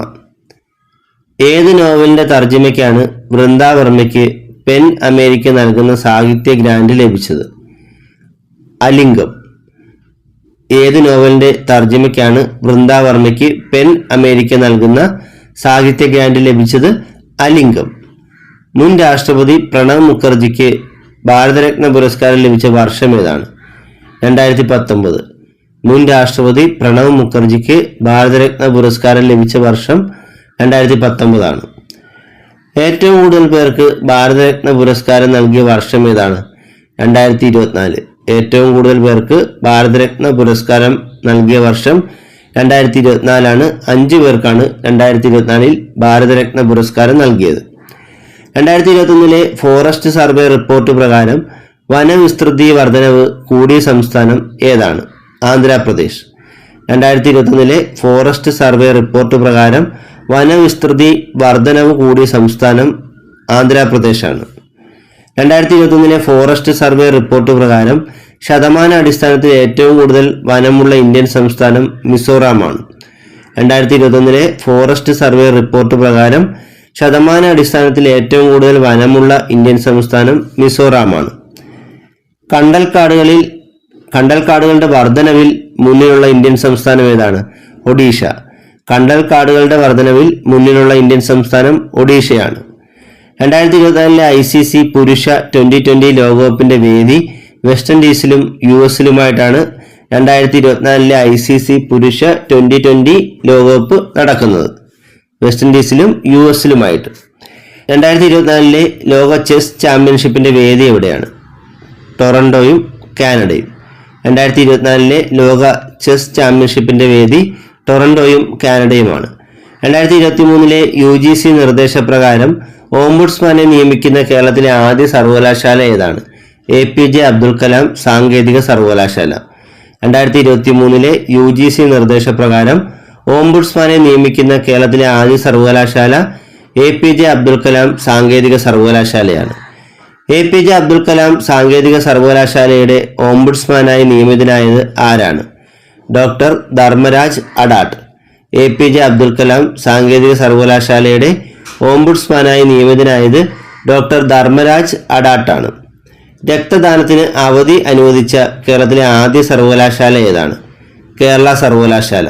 ഏത് നോവലിന്റെ തർജ്ജമയ്ക്കാണ് വൃന്ദ വർമ്മയ്ക്ക് പെൻ അമേരിക്ക നൽകുന്ന സാഹിത്യ ഗ്രാന്റ് ലഭിച്ചത്? അലിംഗം. ഏത് നോവലിന്റെ തർജ്ജമയ്ക്കാണ് വൃന്ദ വർമ്മയ്ക്ക് പെൻ അമേരിക്ക നൽകുന്ന സാഹിത്യ ഗ്രാന്റ് ലഭിച്ചത്? അലിംഗം. മുൻ രാഷ്ട്രപതി പ്രണബ് മുഖർജിക്ക് ഭാരതരത്ന പുരസ്കാരം ലഭിച്ച വർഷം ഏതാണ്? 2019. മുൻ രാഷ്ട്രപതി പ്രണബ് മുഖർജിക്ക് ഭാരതരത്ന പുരസ്കാരം ലഭിച്ച വർഷം 2019 ആണ്. ഏറ്റവും കൂടുതൽ പേർക്ക് ഭാരതരത്ന പുരസ്കാരം നൽകിയ വർഷം ഏതാണ്? 2024. ഏറ്റവും കൂടുതൽ പേർക്ക് ഭാരതരത്ന പുരസ്കാരം നൽകിയ വർഷം 2024 5 പേർക്കാണ് 2024 ഭാരതരത്ന പുരസ്കാരം നൽകിയത്. 2021 ഫോറസ്റ്റ് സർവേ റിപ്പോർട്ട് പ്രകാരം വനവിസ്തൃതി വർധനവ് കൂടിയ സംസ്ഥാനം ഏതാണ്? ആന്ധ്രാപ്രദേശ്. 2021 ഫോറസ്റ്റ് സർവേ റിപ്പോർട്ട് പ്രകാരം വനവിസ്തൃതി വർധനവ് കൂടിയ സംസ്ഥാനം ആന്ധ്രാപ്രദേശാണ്. 2021 ഫോറസ്റ്റ് സർവേ റിപ്പോർട്ട് പ്രകാരം ശതമാന അടിസ്ഥാനത്തിൽ ഏറ്റവും കൂടുതൽ വനമുള്ള ഇന്ത്യൻ സംസ്ഥാനം മിസോറാമാണ്. 2021 ഫോറസ്റ്റ് സർവേ റിപ്പോർട്ട് പ്രകാരം ശതമാന അടിസ്ഥാനത്തിൽ ഏറ്റവും കൂടുതൽ വനമുള്ള ഇന്ത്യൻ സംസ്ഥാനം മിസോറാമാണ്. കണ്ടൽക്കാടുകളുടെ വർധനവിൽ മുന്നിലുള്ള ഇന്ത്യൻ സംസ്ഥാനം ഏതാണ്? ഒഡീഷ. കണ്ടൽക്കാടുകളുടെ വർധനവിൽ മുന്നിലുള്ള ഇന്ത്യൻ സംസ്ഥാനം ഒഡീഷയാണ്. 2024 ICC പുരുഷ T20 ലോകകപ്പിന്റെ വേദി വെസ്റ്റ് ഇൻഡീസിലും US-ലുമായിട്ടാണ് 2024 ICC പുരുഷ T20 ലോകകപ്പ് നടക്കുന്നത്. വെസ്റ്റ് ഇൻഡീസിലും US-ലുമായിട്ട്. 2024 ലോക ചെസ് ചാമ്പ്യൻഷിപ്പിന്റെ വേദി എവിടെയാണ്? ടൊറന്റോയും കാനഡയും. 2024 ലോക ചെസ് ചാമ്പ്യൻഷിപ്പിന്റെ വേദി ടൊറന്റോയും കാനഡയുമാണ്. 2023 UGC നിർദ്ദേശപ്രകാരം ഓംബുഡ്സ്മാനെ നിയമിക്കുന്ന കേരളത്തിലെ ആദ്യ സർവകലാശാല ഏതാണ്? APJ അബ്ദുൽ കലാം സാങ്കേതിക സർവകലാശാല. 2023 UGC നിർദ്ദേശപ്രകാരം ഓംബുഡ്സ്മാനെ നിയമിക്കുന്ന കേരളത്തിലെ ആദ്യ സർവകലാശാല APJ അബ്ദുൽ കലാം സാങ്കേതിക സർവകലാശാലയാണ്. APJ അബ്ദുൽ കലാം സാങ്കേതിക സർവകലാശാലയുടെ ഓംബുഡ്സ്മാനായി നിയമിതനായത് ആരാണ്? ഡോക്ടർ ധർമ്മരാജ് അഡാട്ട്. APJ അബ്ദുൽ കലാം സാങ്കേതിക സർവകലാശാലയുടെ ഓംബുഡ്സ്മാനായി നിയമിതനായത് ഡോക്ടർ ധർമ്മരാജ് അഡാട്ടാണ്. രക്തദാനത്തിന് അവധി അനുവദിച്ച കേരളത്തിലെ ആദ്യ സർവകലാശാല ഏതാണ്? കേരള സർവകലാശാല.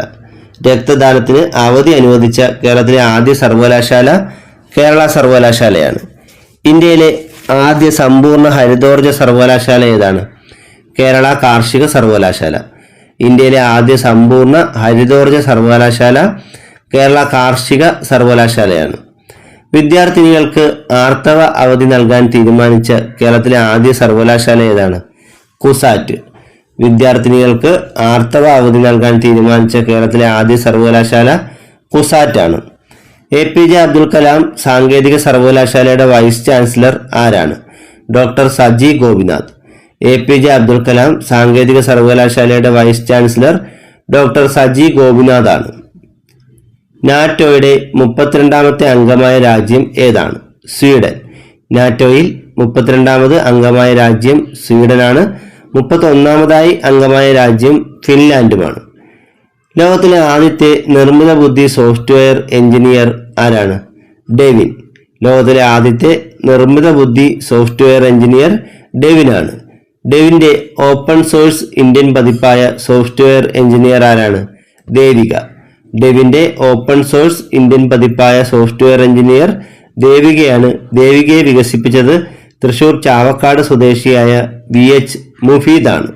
രക്തദാനത്തിന് അവധി അനുവദിച്ച കേരളത്തിലെ ആദ്യ സർവകലാശാല കേരള സർവകലാശാലയാണ്. ഇന്ത്യയിലെ ആദ്യ സമ്പൂർണ്ണ ഹരിതോർജ്ജ സർവകലാശാല ഏതാണ്? കേരള കാർഷിക സർവകലാശാല. ഇന്ത്യയിലെ ആദ്യ സമ്പൂർണ്ണ ഹരിതോർജ്ജ സർവകലാശാല കേരള കാർഷിക സർവകലാശാലയാണ്. വിദ്യാർത്ഥിനികൾക്ക് ആർത്തവ അവധി നൽകാൻ തീരുമാനിച്ച കേരളത്തിലെ ആദ്യ സർവകലാശാല ഏതാണ്? കുസാറ്റ്. വിദ്യാർത്ഥിനികൾക്ക് ആർത്തവ അവധി നൽകാൻ തീരുമാനിച്ച കേരളത്തിലെ ആദ്യ സർവകലാശാല കുസാറ്റാണ്. APJ അബ്ദുൽ കലാം സാങ്കേതിക സർവകലാശാലയുടെ വൈസ് ചാൻസലർ ആരാണ്? ഡോക്ടർ സജി ഗോപിനാഥ്. APJ അബ്ദുൽ കലാം സാങ്കേതിക സർവകലാശാലയുടെ vice chancellor doctor Saji Gopinath ആണ്. നാറ്റോയുടെ 32ാമത്തെ അംഗമായ രാജ്യം ഏതാണ്? സ്വീഡൻ. നാറ്റോയിൽ 32ാമത് അംഗമായ രാജ്യം സ്വീഡനാണ്. 31ാമതായി അംഗമായ രാജ്യം ഫിൻലാൻഡുമാണ്. ലോകത്തിലെ ആദ്യത്തെ നിർമ്മിത ബുദ്ധി സോഫ്റ്റ്വെയർ എഞ്ചിനീയർ ആരാണ്? ഡെവിൻ. ലോകത്തിലെ ആദ്യത്തെ നിർമ്മിത ബുദ്ധി സോഫ്റ്റ്വെയർ എഞ്ചിനീയർ ഡെവിനാണ്. ഡെവിന്റെ ഓപ്പൺ സോഴ്സ് ഇന്ത്യൻ പതിപ്പായ സോഫ്റ്റ്വെയർ എഞ്ചിനീയർ ആരാണ്? ദേവിക. ഡെവിന്റെ ഓപ്പൺ സോഴ്സ് ഇന്ത്യൻ പതിപ്പായ സോഫ്റ്റ്വെയർ എഞ്ചിനീയർ ദേവികയാണ്. ദേവികയെ വികസിപ്പിച്ചത് തൃശൂർ ചാവക്കാട് സ്വദേശിയായ VH മുഫീദാണ്.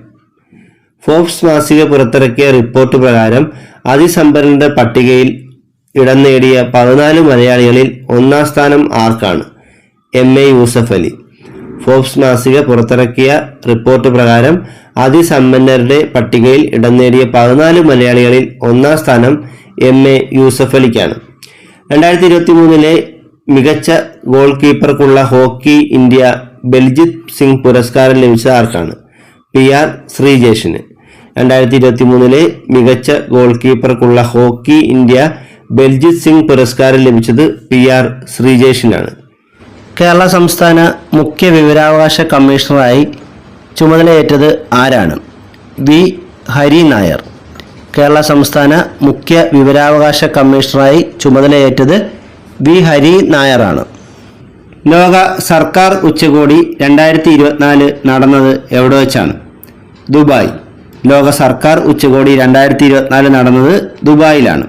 ഫോബ്സ് മാസിക പുറത്തിറക്കിയ റിപ്പോർട്ട് പ്രകാരം അതിസമ്പന്നരുടെ പട്ടികയിൽ ഇടം നേടിയ 14 മലയാളികളിൽ 1ാം സ്ഥാനം ആർക്കാണ്? MA യൂസഫ് അലി. ഫോബ്സ് മാസിക പുറത്തിറക്കിയ റിപ്പോർട്ട് പ്രകാരം അതിസമ്പന്നരുടെ പട്ടികയിൽ ഇടം നേടിയ 14 മലയാളികളിൽ 1ാം സ്ഥാനം MA യൂസഫ് അലിക്കാണ്. 2023 മികച്ച ഗോൾ കീപ്പർക്കുള്ള ഹോക്കി ഇന്ത്യ ബൽജിത് സിംഗ് പുരസ്കാരം ലഭിച്ചത് ആർക്കാണ്? PR ശ്രീജേഷിന്. 2023 മികച്ച ഗോൾ കീപ്പർക്കുള്ള ഹോക്കി ഇന്ത്യ ബൽജിത് സിംഗ് പുരസ്കാരം ലഭിച്ചത് PR ശ്രീജേഷിനാണ്. കേരള സംസ്ഥാന മുഖ്യ വിവരാവകാശ കമ്മീഷണറായി ചുമതലയേറ്റത് ആരാണ്? V ഹരി നായർ. കേരള സംസ്ഥാന മുഖ്യ വിവരാവകാശ കമ്മീഷണറായി ചുമതലയേറ്റത് V ഹരി നായറാണ്. ലോക സർക്കാർ ഉച്ചകോടി 2024 നടന്നത് എവിടെ വെച്ചാണ്? ദുബായ്. ലോക സർക്കാർ ഉച്ചകോടി 2024 നടന്നത് ദുബായിലാണ്.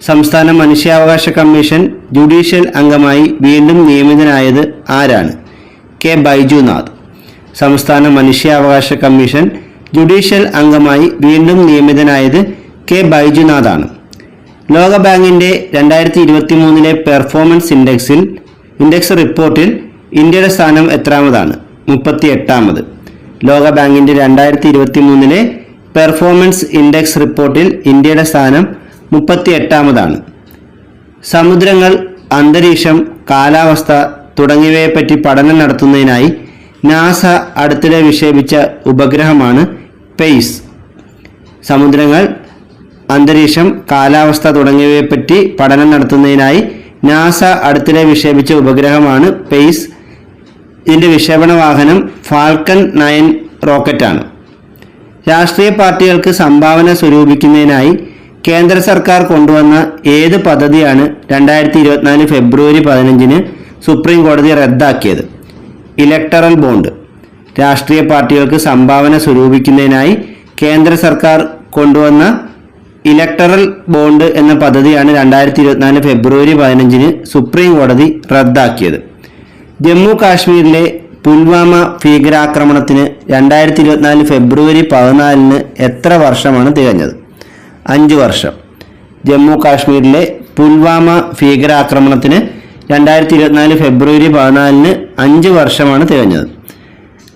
സംസ്ഥാന മനുഷ്യാവകാശ കമ്മീഷൻ ജുഡീഷ്യൽ അംഗമായി വീണ്ടും നിയമിതനായത് ആരാണ്? കെ ബൈജുനാഥ്. സംസ്ഥാന മനുഷ്യാവകാശ കമ്മീഷൻ ജുഡീഷ്യൽ അംഗമായി വീണ്ടും നിയമിതനായത് കെ ബൈജുനാഥാണ്. ലോകബാങ്കിന്റെ 2023 പെർഫോമൻസ് ഇൻഡെക്സ് റിപ്പോർട്ടിൽ ഇന്ത്യയുടെ സ്ഥാനം എത്രാമതാണ്? 38ാമത്. ലോകബാങ്കിന്റെ 2023 പെർഫോമൻസ് ഇൻഡെക്സ് റിപ്പോർട്ടിൽ ഇന്ത്യയുടെ സ്ഥാനം 38ാമതാണ്. സമുദ്രങ്ങൾ, അന്തരീക്ഷം, കാലാവസ്ഥ തുടങ്ങിയവയെപ്പറ്റി പഠനം നടത്തുന്നതിനായി നാസ അടുത്തിടെ വിക്ഷേപിച്ച ഉപഗ്രഹമാണ് പെയ്സ്. സമുദ്രങ്ങൾ, അന്തരീക്ഷം, കാലാവസ്ഥ തുടങ്ങിയവയെപ്പറ്റി പഠനം നടത്തുന്നതിനായി നാസ അടുത്തിടെ വിക്ഷേപിച്ച ഉപഗ്രഹമാണ് പെയ്സ്. ഇതിൻ്റെ വിക്ഷേപണ വാഹനം ഫാൽക്കൺ 9 റോക്കറ്റാണ്. രാഷ്ട്രീയ പാർട്ടികൾക്ക് സംഭാവന സ്വരൂപിക്കുന്നതിനായി കേന്ദ്ര സർക്കാർ കൊണ്ടുവന്ന ഏത് പദ്ധതിയാണ് 2024 ഫെബ്രുവരി 15 സുപ്രീം കോടതി റദ്ദാക്കിയത്? Electoral bond. രാഷ്ട്രീയ പാർട്ടികൾക്ക് സംഭാവന സ്വരൂപിക്കുന്നതിനായി കേന്ദ്ര സർക്കാർ കൊണ്ടുവന്ന ഇലക്ടറൽ ബോണ്ട് എന്ന പദ്ധതിയാണ് 2024 ഫെബ്രുവരി 15 സുപ്രീം കോടതി റദ്ദാക്കിയത്. ജമ്മു കാശ്മീരിലെ പുൽവാമ ഭീകരാക്രമണത്തിന് 2024 ഫെബ്രുവരി 14 എത്ര വർഷമാണ് തികഞ്ഞത്? 5 വർഷം. ജമ്മു കാശ്മീരിലെ പുൽവാമ ഭീകരാക്രമണത്തിന് 2024 ഫെബ്രുവരി 14 5 വർഷമാണ് തികഞ്ഞത്.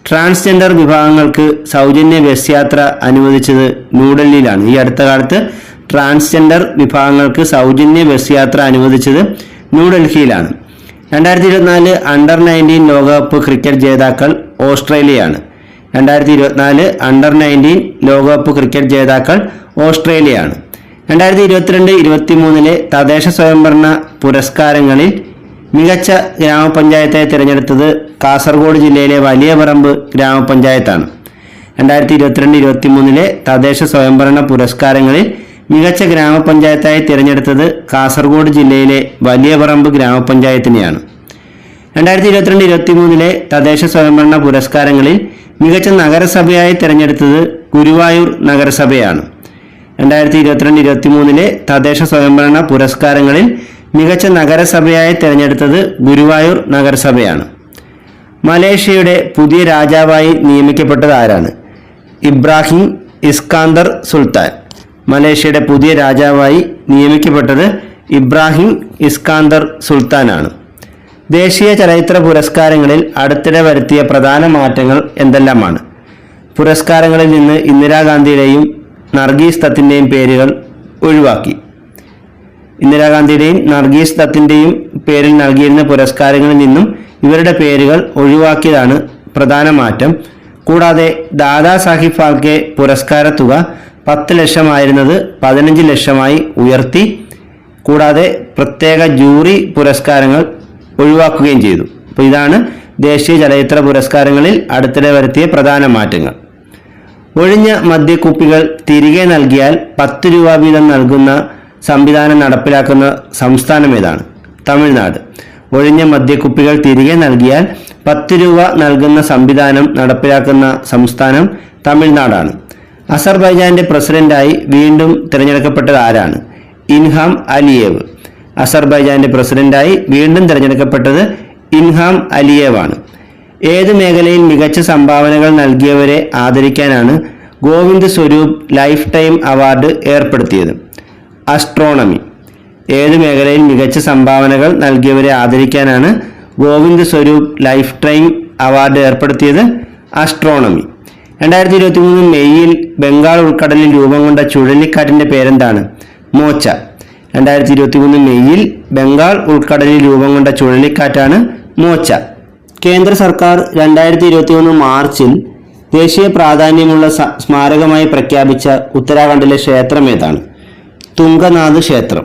ട്രാൻസ്ജെൻഡർ വിഭാഗങ്ങൾക്ക് സൗജന്യ ബസ് യാത്ര അനുവദിച്ചത് ന്യൂഡൽഹിയിലാണ്. ഈ അടുത്ത കാലത്ത് ട്രാൻസ്ജെൻഡർ വിഭാഗങ്ങൾക്ക് സൗജന്യ ബസ് യാത്ര അനുവദിച്ചത് ന്യൂഡൽഹിയിലാണ്. 2024 അണ്ടർ-19 ലോകകപ്പ് ക്രിക്കറ്റ് ജേതാക്കൾ ഓസ്ട്രേലിയയാണ്. 2024 അണ്ടർ-19 ലോകകപ്പ് ക്രിക്കറ്റ് ജേതാക്കൾ ഓസ്ട്രേലിയയാണ്. 2022-23 തദ്ദേശ സ്വയംഭരണ പുരസ്കാരങ്ങളിൽ മികച്ച ഗ്രാമപഞ്ചായത്തായി തിരഞ്ഞെടുത്തത് കാസർഗോഡ് ജില്ലയിലെ വലിയ പറമ്പ് ഗ്രാമപഞ്ചായത്താണ്. 2022-23 തദ്ദേശ സ്വയംഭരണ പുരസ്കാരങ്ങളിൽ മികച്ച ഗ്രാമപഞ്ചായത്തായി തിരഞ്ഞെടുത്തത് കാസർഗോഡ് ജില്ലയിലെ വലിയ പറമ്പ് ഗ്രാമപഞ്ചായത്തിനെയാണ്. 2022-23 തദ്ദേശ സ്വയംഭരണ പുരസ്കാരങ്ങളിൽ മികച്ച നഗരസഭയായി തിരഞ്ഞെടുത്തത് ഗുരുവായൂർ നഗരസഭയാണ്. 2022-23 തദ്ദേശ സ്വയംഭരണ പുരസ്കാരങ്ങളിൽ മികച്ച നഗരസഭയായി തിരഞ്ഞെടുത്തത് ഗുരുവായൂർ നഗരസഭയാണ്. മലേഷ്യയുടെ പുതിയ രാജാവായി നിയമിക്കപ്പെട്ടത് ആരാണ്? ഇബ്രാഹിം ഇസ്കാന്ദർ സുൽത്താൻ. മലേഷ്യയുടെ പുതിയ രാജാവായി നിയമിക്കപ്പെട്ടത് ഇബ്രാഹിം ഇസ്കാന്ദർ സുൽത്താനാണ്. ദേശീയ ചലച്ചിത്ര പുരസ്കാരങ്ങളിൽ അടുത്തിടെ വരുത്തിയ പ്രധാന മാറ്റങ്ങൾ എന്തെല്ലാമാണ്? പുരസ്കാരങ്ങളിൽ നിന്ന് ഇന്ദിരാഗാന്ധിയുടെയും നർഗീസ് ദത്തിൻ്റെയും പേരുകൾ ഒഴിവാക്കി. ഇന്ദിരാഗാന്ധിയുടെയും നർഗീസ് ദത്തിൻ്റെയും പേരിൽ നൽകിയിരുന്ന പുരസ്കാരങ്ങളിൽ നിന്നും ഇവരുടെ പേരുകൾ ഒഴിവാക്കിയതാണ് പ്രധാന മാറ്റം. കൂടാതെ ദാദാ സാഹിബ് ഫാൽക്കെ പുരസ്കാര തുക 10 ലക്ഷമായിരുന്നത് 15 ലക്ഷമായി ഉയർത്തി. കൂടാതെ പ്രത്യേക ജൂറി പുരസ്കാരങ്ങൾ ഒഴിവാക്കുകയും ചെയ്തു. അപ്പോൾ ഇതാണ് ദേശീയ ചലച്ചിത്ര പുരസ്കാരങ്ങളിൽ അടുത്തിടെ വരുത്തിയ പ്രധാന മാറ്റങ്ങൾ. ഒഴിഞ്ഞ മദ്യക്കുപ്പികൾ തിരികെ നൽകിയാൽ 10 രൂപ വീതം നൽകുന്ന സംവിധാനം നടപ്പിലാക്കുന്ന സംസ്ഥാനം ഏതാണ്? തമിഴ്നാട്. ഒഴിഞ്ഞ മദ്യക്കുപ്പികൾ തിരികെ നൽകിയാൽ 10 രൂപ നൽകുന്ന സംവിധാനം നടപ്പിലാക്കുന്ന സംസ്ഥാനം തമിഴ്നാടാണ്. അസർബൈജാന്റെ പ്രസിഡന്റായി വീണ്ടും തിരഞ്ഞെടുക്കപ്പെട്ടത് ആരാണ്? ഇൽഹാം അലിയേവ്. അസർബൈജാന്റെ പ്രസിഡന്റായി വീണ്ടും തിരഞ്ഞെടുക്കപ്പെട്ടത് ഇൽഹാം അലിയേവ് ആണ്. ഏത് മേഖലയിൽ മികച്ച സംഭാവനകൾ നൽകിയവരെ ആദരിക്കാനാണ് Govind Swarup lifetime award ഏർപ്പെടുത്തിയത്? അസ്ട്രോണമി. ഏത് മേഖലയിൽ മികച്ച സംഭാവനകൾ നൽകിയവരെ ആദരിക്കാനാണ് Govind Swarup lifetime award ഏർപ്പെടുത്തിയത്? അസ്ട്രോണമി. 2023 മെയ്യിൽ ബംഗാൾ ഉൾക്കടലിൽ രൂപം കൊണ്ട ചുഴലിക്കാറ്റിന്റെ പേരെന്താണ്? മോച്ച. 2023 മെയ്യിൽ ബംഗാൾ ഉൾക്കടലിൽ രൂപം കൊണ്ട ചുഴലിക്കാറ്റാണ് മോച്ച. കേന്ദ്ര സർക്കാർ 2023 മാർച്ചിൽ ദേശീയ പ്രാധാന്യമുള്ള സ്മാരകമായി പ്രഖ്യാപിച്ച ഉത്തരാഖണ്ഡിലെ ക്ഷേത്രം ഏതാണ്? തുംഗനാഥ് ക്ഷേത്രം.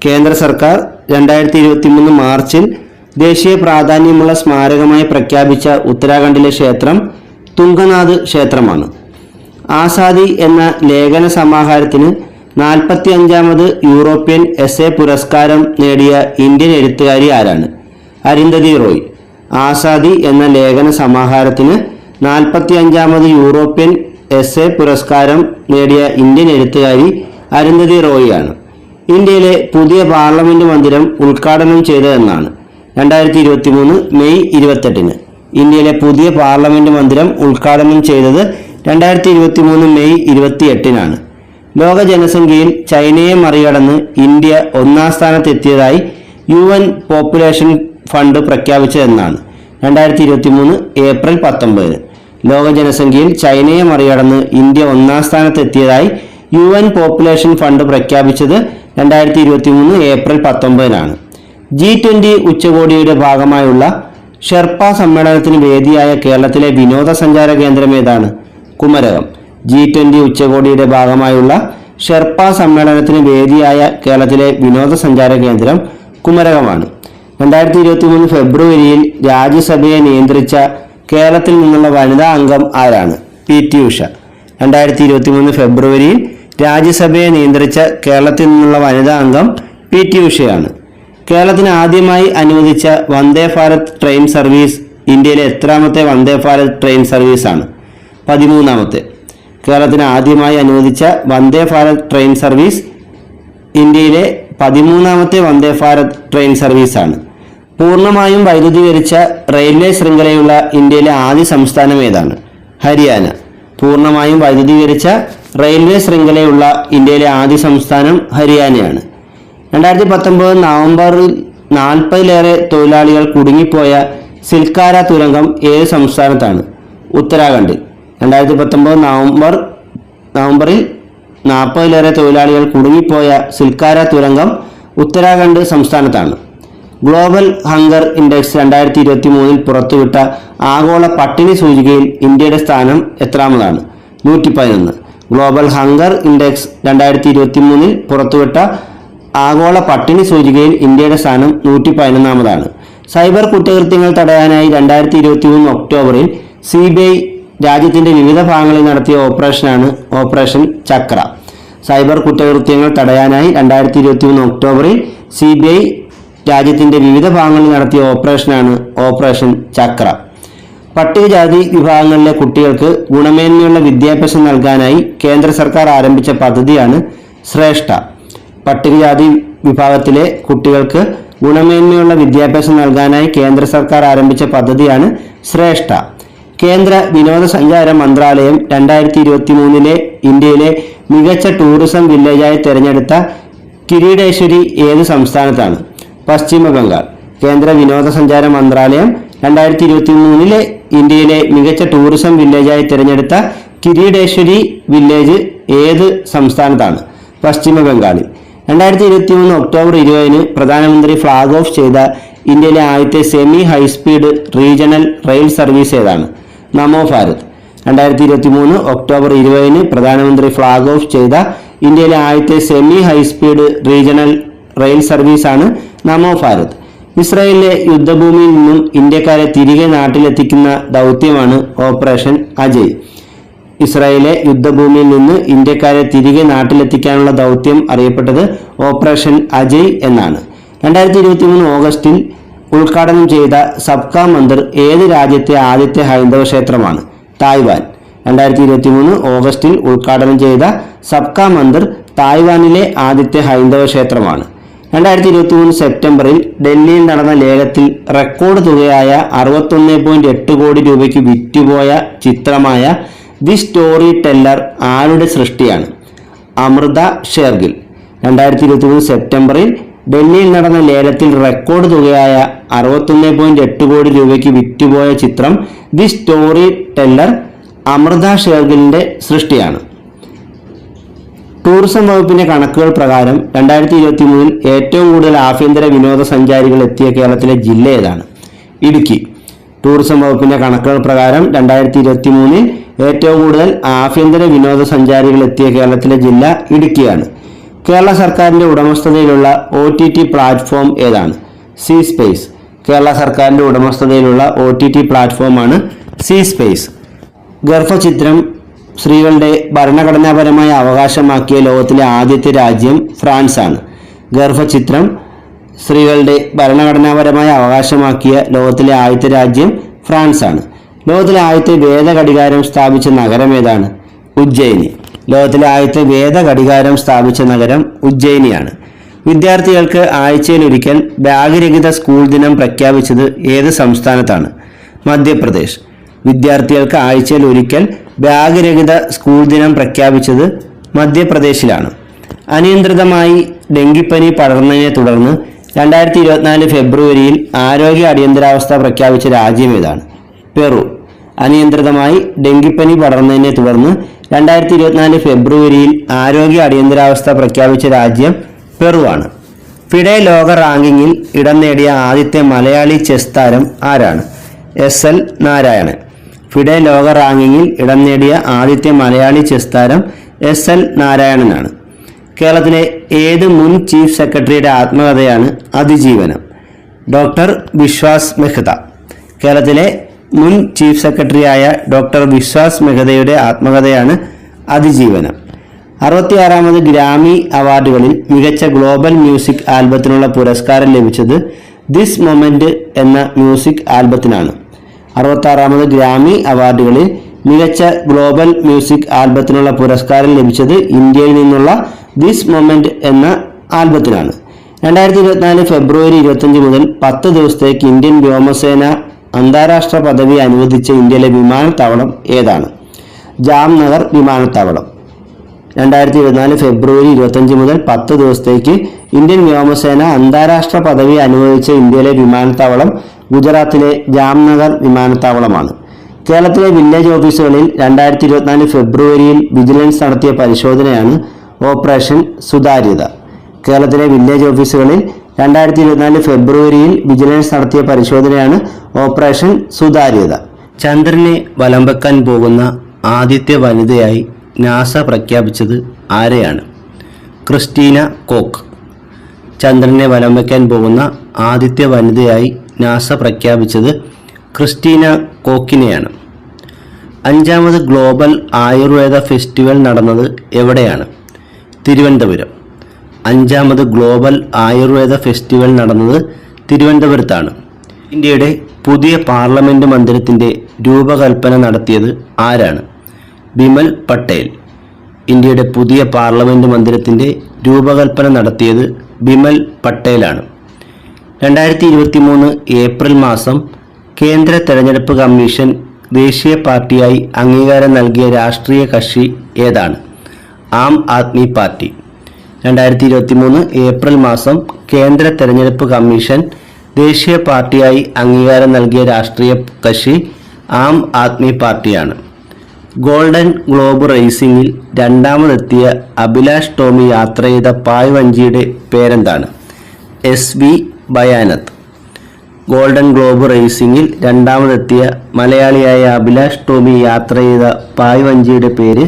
കേന്ദ്ര സർക്കാർ 2023 മാർച്ചിൽ ദേശീയ പ്രാധാന്യമുള്ള സ്മാരകമായി പ്രഖ്യാപിച്ച ഉത്തരാഖണ്ഡിലെ ക്ഷേത്രം തുംഗനാഥ് ക്ഷേത്രമാണ്. ആസാദി എന്ന ലേഖന സമാഹാരത്തിന് 45ാമത് യൂറോപ്യൻ എസ്സേ പുരസ്കാരം നേടിയ ഇന്ത്യൻ എഴുത്തുകാരി ആരാണ്? അരുന്ധതി റോയ്. ആസാദി എന്ന ലേഖന സമാഹാരത്തിന് 45ാമത് യൂറോപ്യൻ എസ്സേ പുരസ്കാരം നേടിയ ഇന്ത്യൻ എഴുത്തുകാരി അരുന്ധതി റോയ് ആണ്. ഇന്ത്യയിലെ പുതിയ പാർലമെന്റ് മന്ദിരം ഉദ്ഘാടനം ചെയ്തതെന്നാണ്? 2023 മെയ് 28. ഇന്ത്യയിലെ പുതിയ പാർലമെന്റ് മന്ദിരം ഉദ്ഘാടനം ചെയ്തത് 2023 മെയ് 28. ലോക ജനസംഖ്യയിൽ ചൈനയെ മറികടന്ന് ഇന്ത്യ ഒന്നാം സ്ഥാനത്തെത്തിയതായി UN പോപ്പുലേഷൻ ഫണ്ട് പ്രഖ്യാപിച്ചതെന്നാണ്? 2023 ഏപ്രിൽ 19. ലോക ജനസംഖ്യയിൽ ചൈനയെ മറികടന്ന് ഇന്ത്യ ഒന്നാം സ്ഥാനത്തെത്തിയതായി UN പോപ്പുലേഷൻ ഫണ്ട് പ്രഖ്യാപിച്ചത് 2023 ഏപ്രിൽ 19. G20 ഉച്ചകോടിയുടെ ഭാഗമായുള്ള ഷെർപ്പ സമ്മേളനത്തിന് വേദിയായ കേരളത്തിലെ വിനോദസഞ്ചാര കേന്ദ്രം ഏതാണ്? കുമരകം. G20 ഉച്ചകോടിയുടെ ഭാഗമായുള്ള ഷെർപ്പ സമ്മേളനത്തിന് വേദിയായ കേരളത്തിലെ വിനോദസഞ്ചാര കേന്ദ്രം കുമരകമാണ്. 2023 ഫെബ്രുവരിയിൽ രാജ്യസഭയെ നിയന്ത്രിച്ച കേരളത്തിൽ നിന്നുള്ള വനിതാ അംഗം ആരാണ്? PT ഉഷ. 2023 ഫെബ്രുവരിയിൽ രാജ്യസഭയെ നിയന്ത്രിച്ച കേരളത്തിൽ നിന്നുള്ള വനിതാ അംഗം PT ഉഷയാണ്. കേരളത്തിന് ആദ്യമായി അനുവദിച്ച വന്ദേ ഭാരത് ട്രെയിൻ സർവീസ് ഇന്ത്യയിലെ എത്രാമത്തെ വന്ദേ ഭാരത് ട്രെയിൻ സർവീസാണ്? 13ാമത്തെ. കേരളത്തിന് ആദ്യമായി അനുവദിച്ച വന്ദേ ഭാരത് ട്രെയിൻ സർവീസ് ഇന്ത്യയിലെ 13ാമത്തെ വന്ദേ ഭാരത് ട്രെയിൻ സർവീസാണ്. പൂർണ്ണമായും വൈദ്യുതീകരിച്ച റെയിൽവേ ശൃംഖലയുള്ള ഇന്ത്യയിലെ ആദ്യ സംസ്ഥാനം ഏതാണ്? ഹരിയാന. പൂർണ്ണമായും വൈദ്യുതീകരിച്ച റെയിൽവേ ശൃംഖലയുള്ള ഇന്ത്യയിലെ ആദ്യ സംസ്ഥാനം ഹരിയാനയാണ്. 2019 നവംബറിൽ 40ലേറെ തൊഴിലാളികൾ കുടുങ്ങിപ്പോയ സിൽക്കാര തുരങ്കം ഏത് സംസ്ഥാനത്താണ്? ഉത്തരാഖണ്ഡിൽ. 2019 നവംബറിൽ 40ലേറെ തൊഴിലാളികൾ കുടുങ്ങിപ്പോയ സിൽക്കാര തുരങ്കം ഉത്തരാഖണ്ഡ് സംസ്ഥാനത്താണ്. ഗ്ലോബൽ ഹങ്കർ ഇൻഡെക്സ് 2023 പുറത്തുവിട്ട ആഗോള പട്ടിണി സൂചികയിൽ ഇന്ത്യയുടെ സ്ഥാനം എത്രാമതാണ്? 111. ഗ്ലോബൽ ഹങ്കർ ഇൻഡെക്സ് 2023 പുറത്തുവിട്ട ആഗോള പട്ടിണി സൂചികയിൽ ഇന്ത്യയുടെ സ്ഥാനം 111ാമതാണ്. സൈബർ കുറ്റകൃത്യങ്ങൾ തടയാനായി 2023 ഒക്ടോബറിൽ CBI രാജ്യത്തിന്റെ വിവിധ ഭാഗങ്ങളിൽ നടത്തിയ ഓപ്പറേഷനാണ് ഓപ്പറേഷൻ ചക്ര. സൈബർ കുറ്റകൃത്യങ്ങൾ തടയാനായി 2023 ഒക്ടോബറിൽ CBI രാജ്യത്തിന്റെ വിവിധ ഭാഗങ്ങളിൽ നടത്തിയ ഓപ്പറേഷനാണ് ഓപ്പറേഷൻ ചക്ര. പട്ടികജാതി വിഭാഗങ്ങളിലെ കുട്ടികൾക്ക് ഗുണമേന്മയുള്ള വിദ്യാഭ്യാസം നൽകാനായി കേന്ദ്ര സർക്കാർ ആരംഭിച്ച പദ്ധതിയാണ് ശ്രേഷ്ഠ. പട്ടികജാതി വിഭാഗത്തിലെ കുട്ടികൾക്ക് ഗുണമേന്മയുള്ള വിദ്യാഭ്യാസം നൽകാനായി കേന്ദ്ര സർക്കാർ ആരംഭിച്ച പദ്ധതിയാണ് ശ്രേഷ്ഠ. കേന്ദ്ര വിനോദസഞ്ചാര മന്ത്രാലയം 2023 ഇന്ത്യയിലെ മികച്ച ടൂറിസം വില്ലേജായി തിരഞ്ഞെടുത്ത കിരീടേശ്വരി ഏത് സംസ്ഥാനത്താണ്? പശ്ചിമ ബംഗാൾ. കേന്ദ്ര വിനോദസഞ്ചാര മന്ത്രാലയം 2023 ഇന്ത്യയിലെ മികച്ച ടൂറിസം വില്ലേജായി തിരഞ്ഞെടുത്ത കിരീടേശ്വരി വില്ലേജ് ഏത് സംസ്ഥാനത്താണ്? പശ്ചിമ ബംഗാളിൽ. 2023 ഒക്ടോബർ 20 പ്രധാനമന്ത്രി ഫ്ലാഗ് ഓഫ് ചെയ്ത ഇന്ത്യയിലെ ആദ്യത്തെ semi high speed regional rail service ഏതാണ്? നമോ ഭാരത്. 2023 ഒക്ടോബർ 20 പ്രധാനമന്ത്രി ഫ്ലാഗ് ഓഫ് ചെയ്ത ഇന്ത്യയിലെ ആദ്യത്തെ സെമി ഹൈസ്പീഡ് റീജിയണൽ റെയിൽ സർവീസാണ് നമോ ഭാരത്. ഇസ്രായേലിലെ യുദ്ധഭൂമിയിൽ നിന്നും ഇന്ത്യക്കാരെ തിരികെ നാട്ടിലെത്തിക്കുന്ന ദൗത്യമാണ് ഓപ്പറേഷൻ അജയ്. ഇസ്രായേലിലെ യുദ്ധഭൂമിയിൽ നിന്ന് ഇന്ത്യക്കാരെ തിരികെ നാട്ടിലെത്തിക്കാനുള്ള ദൗത്യം അറിയപ്പെട്ടത് ഓപ്പറേഷൻ അജയ് എന്നാണ്. 2023 ഓഗസ്റ്റിൽ ഉദ്ഘാടനം ചെയ്ത സബ്കാ മന്ദിർ ഏത് രാജ്യത്തെ ആദ്യത്തെ ഹൈന്ദവ ക്ഷേത്രമാണ്? തായ്വാൻ. 2023 ഓഗസ്റ്റിൽ ഉദ്ഘാടനം ചെയ്ത സബ്കാ മന്ദിർ തായ്വാനിലെ ആദ്യത്തെ ഹൈന്ദവ ക്ഷേത്രമാണ്. 2023 സെപ്റ്റംബറിൽ ഡൽഹിയിൽ നടന്ന ലേലത്തിൽ റെക്കോർഡ് തുകയായ 61.8 കോടി രൂപയ്ക്ക് വിറ്റുപോയ ചിത്രമായ ദി സ്റ്റോറി ടെല്ലർ ആരുടെ സൃഷ്ടിയാണ്? അമൃത ഷേർഗിൽ. 2023 സെപ്റ്റംബറിൽ ഡൽഹിയിൽ നടന്ന ലേലത്തിൽ റെക്കോർഡ് തുകയായ 61.8 കോടി രൂപയ്ക്ക് വിറ്റുപോയ ചിത്രം ദി സ്റ്റോറി ടെല്ലർ അമൃത ഷേർഗിലിന്റെ സൃഷ്ടിയാണ്. ടൂറിസം വകുപ്പിന്റെ കണക്കുകൾ പ്രകാരം 2023 ഏറ്റവും കൂടുതൽ ആഭ്യന്തര വിനോദസഞ്ചാരികൾ എത്തിയ കേരളത്തിലെ ജില്ല ഏതാണ്? ഇടുക്കി. ടൂറിസം വകുപ്പിന്റെ കണക്കുകൾ പ്രകാരം 2023 ഏറ്റവും കൂടുതൽ ആഭ്യന്തര വിനോദസഞ്ചാരികൾ എത്തിയ കേരളത്തിലെ ജില്ല ഇടുക്കിയാണ്. കേരള സർക്കാരിന്റെ ഉടമസ്ഥതയിലുള്ള OTT പ്ലാറ്റ്ഫോം ഏതാണ്? C space. കേരള സർക്കാരിന്റെ ഉടമസ്ഥതയിലുള്ള OTT പ്ലാറ്റ്ഫോമാണ് സി സ്പേസ്. ഗർഭചിത്രം സ്ത്രീകളുടെ ഭരണഘടനാപരമായ അവകാശമാക്കിയ ലോകത്തിലെ ആദ്യത്തെ രാജ്യം ഫ്രാൻസാണ്. ഗർഭചിത്രം സ്ത്രീകളുടെ ഭരണഘടനാപരമായ അവകാശമാക്കിയ ലോകത്തിലെ ആദ്യത്തെ രാജ്യം ഫ്രാൻസാണ്. ലോകത്തിലെ ആദ്യത്തെ വേദഘടികാരം സ്ഥാപിച്ച നഗരം ഏതാണ്? ഉജ്ജയിനി. ലോകത്തിലെ ആദ്യത്തെ വേദഘടികാരം സ്ഥാപിച്ച നഗരം ഉജ്ജയിനിയാണ്. വിദ്യാർത്ഥികൾക്ക് ആഴ്ചയിലൊരിക്കൽ ബാഗ് രഹിത സ്കൂൾ ദിനം പ്രഖ്യാപിച്ചത് ഏത് സംസ്ഥാനത്താണ്? മധ്യപ്രദേശ്. വിദ്യാർത്ഥികൾക്ക് ആഴ്ചയിൽ ഒരിക്കൽ ബാഗ് രഹിത സ്കൂൾ ദിനം പ്രഖ്യാപിച്ചത് മധ്യപ്രദേശിലാണ്. അനിയന്ത്രിതമായി ഡെങ്കിപ്പനി പടർന്നതിനെ തുടർന്ന് 2024 ഫെബ്രുവരിയിൽ ആരോഗ്യ അടിയന്തരാവസ്ഥ പ്രഖ്യാപിച്ച രാജ്യം ഏതാണ്? പെറു. അനിയന്ത്രിതമായി ഡെങ്കിപ്പനി പടർന്നതിനെ തുടർന്ന് 2024 ഫെബ്രുവരിയിൽ ആരോഗ്യ അടിയന്തരാവസ്ഥ പ്രഖ്യാപിച്ച രാജ്യം പെറു ആണ്. ഫിഡെ ലോക റാങ്കിങ്ങിൽ ഇടം നേടിയ ആദ്യത്തെ മലയാളി ചെസ് താരം ആരാണ്? SL നാരായണൻ. ഫിഡെ ലോക റാങ്കിങ്ങിൽ ഇടം നേടിയ ആദ്യത്തെ മലയാളി ചെസ് താരം SL നാരായണനാണ്. കേരളത്തിലെ ഏത് മുൻ ചീഫ് സെക്രട്ടറിയുടെ ആത്മകഥയാണ് അതിജീവനം? ഡോക്ടർ വിശ്വാസ് മെഹ്ത. കേരളത്തിലെ മുൻ ചീഫ് സെക്രട്ടറിയായ ഡോക്ടർ വിശ്വാസ് മെഹ്തയുടെ ആത്മകഥയാണ് അതിജീവനം. 66ാമത് ഗ്രാമി അവാർഡുകളിൽ മികച്ച ഗ്ലോബൽ മ്യൂസിക് ആൽബത്തിനുള്ള പുരസ്കാരം ലഭിച്ചത് ദിസ് മൊമെന്റ് എന്ന മ്യൂസിക് ആൽബത്തിനാണ്. 66ാമത് ഗ്രാമി അവാർഡുകളിൽ മികച്ച ഗ്ലോബൽ മ്യൂസിക് ആൽബത്തിനുള്ള പുരസ്കാരം ലഭിച്ചത് ഇന്ത്യയിൽ നിന്നുള്ള ദിസ് മൊമെന്റ് എന്ന ആൽബത്തിനാണ്. 2024 ഫെബ്രുവരി 25 മുതൽ 10 ദിവസത്തേക്ക് ഇന്ത്യൻ വ്യോമസേന അന്താരാഷ്ട്ര പദവി അനുവദിച്ച ഇന്ത്യയിലെ വിമാനത്താവളം ഏതാണ്? ജാംനഗർ വിമാനത്താവളം. 2024 ഫെബ്രുവരി 25 മുതൽ 10 ദിവസത്തേക്ക് ഇന്ത്യൻ വ്യോമസേന അന്താരാഷ്ട്ര പദവി അനുവദിച്ച ഇന്ത്യയിലെ വിമാനത്താവളം ഗുജറാത്തിലെ ജാംനഗർ വിമാനത്താവളമാണ്. കേരളത്തിലെ വില്ലേജ് ഓഫീസുകളിൽ 2024 ഫെബ്രുവരിയിൽ വിജിലൻസ് നടത്തിയ പരിശോധനയാണ് ഓപ്പറേഷൻ സുതാര്യത. കേരളത്തിലെ വില്ലേജ് ഓഫീസുകളിൽ 2024 ഫെബ്രുവരിയിൽ വിജിലൻസ് നടത്തിയ പരിശോധനയാണ് ഓപ്പറേഷൻ സുതാര്യത. ചന്ദ്രനെ വലം വെക്കാൻ പോകുന്ന ആദ്യത്തെ വനിതയായി നാസ പ്രഖ്യാപിച്ചത് ആരെയാണ്? Christina Koch. ചന്ദ്രനെ വലം വയ്ക്കാൻ പോകുന്ന ആദ്യത്തെ വനിതയായി നാസ പ്രഖ്യാപിച്ചത് ക്രിസ്റ്റീന കോക്കിനെയാണ്. 5ാമത് ഗ്ലോബൽ ആയുർവേദ ഫെസ്റ്റിവൽ നടന്നത് എവിടെയാണ്? തിരുവനന്തപുരം. 5ാമത് ഗ്ലോബൽ ആയുർവേദ ഫെസ്റ്റിവൽ നടന്നത് തിരുവനന്തപുരത്താണ്. ഇന്ത്യയുടെ പുതിയ പാർലമെന്റ് മന്ദിരത്തിൻ്റെ രൂപകൽപ്പന നടത്തിയത് ആരാണ്? ബിമൽ പട്ടേൽ. ഇന്ത്യയുടെ പുതിയ പാർലമെന്റ് മന്ദിരത്തിൻ്റെ രൂപകൽപ്പന നടത്തിയത് ബിമൽ പട്ടേലാണ്. 2023 ഏപ്രിൽ മാസം കേന്ദ്ര തെരഞ്ഞെടുപ്പ് കമ്മീഷൻ ദേശീയ പാർട്ടിയായി അംഗീകാരം നൽകിയ രാഷ്ട്രീയ കക്ഷി ഏതാണ്? ആം ആദ്മി പാർട്ടി. 2023 ഏപ്രിൽ മാസം കേന്ദ്ര തെരഞ്ഞെടുപ്പ് കമ്മീഷൻ ദേശീയ പാർട്ടിയായി അംഗീകാരം നൽകിയ രാഷ്ട്രീയ കക്ഷി ആം ആദ്മി പാർട്ടിയാണ്. ഗോൾഡൻ ഗ്ലോബ് റേസിംഗിൽ രണ്ടാമതെത്തിയ അഭിലാഷ് ടോമി യാത്ര ചെയ്ത പായ് വഞ്ചിയുടെ പേരെന്താണ്? SV ബയാനത്ത്. ഗോൾഡൻ ഗ്ലോബ് റേസിംഗിൽ രണ്ടാമതെത്തിയ മലയാളിയായ അഭിലാഷ് ടോമി യാത്ര ചെയ്ത പായ് വഞ്ചിയുടെ പേര്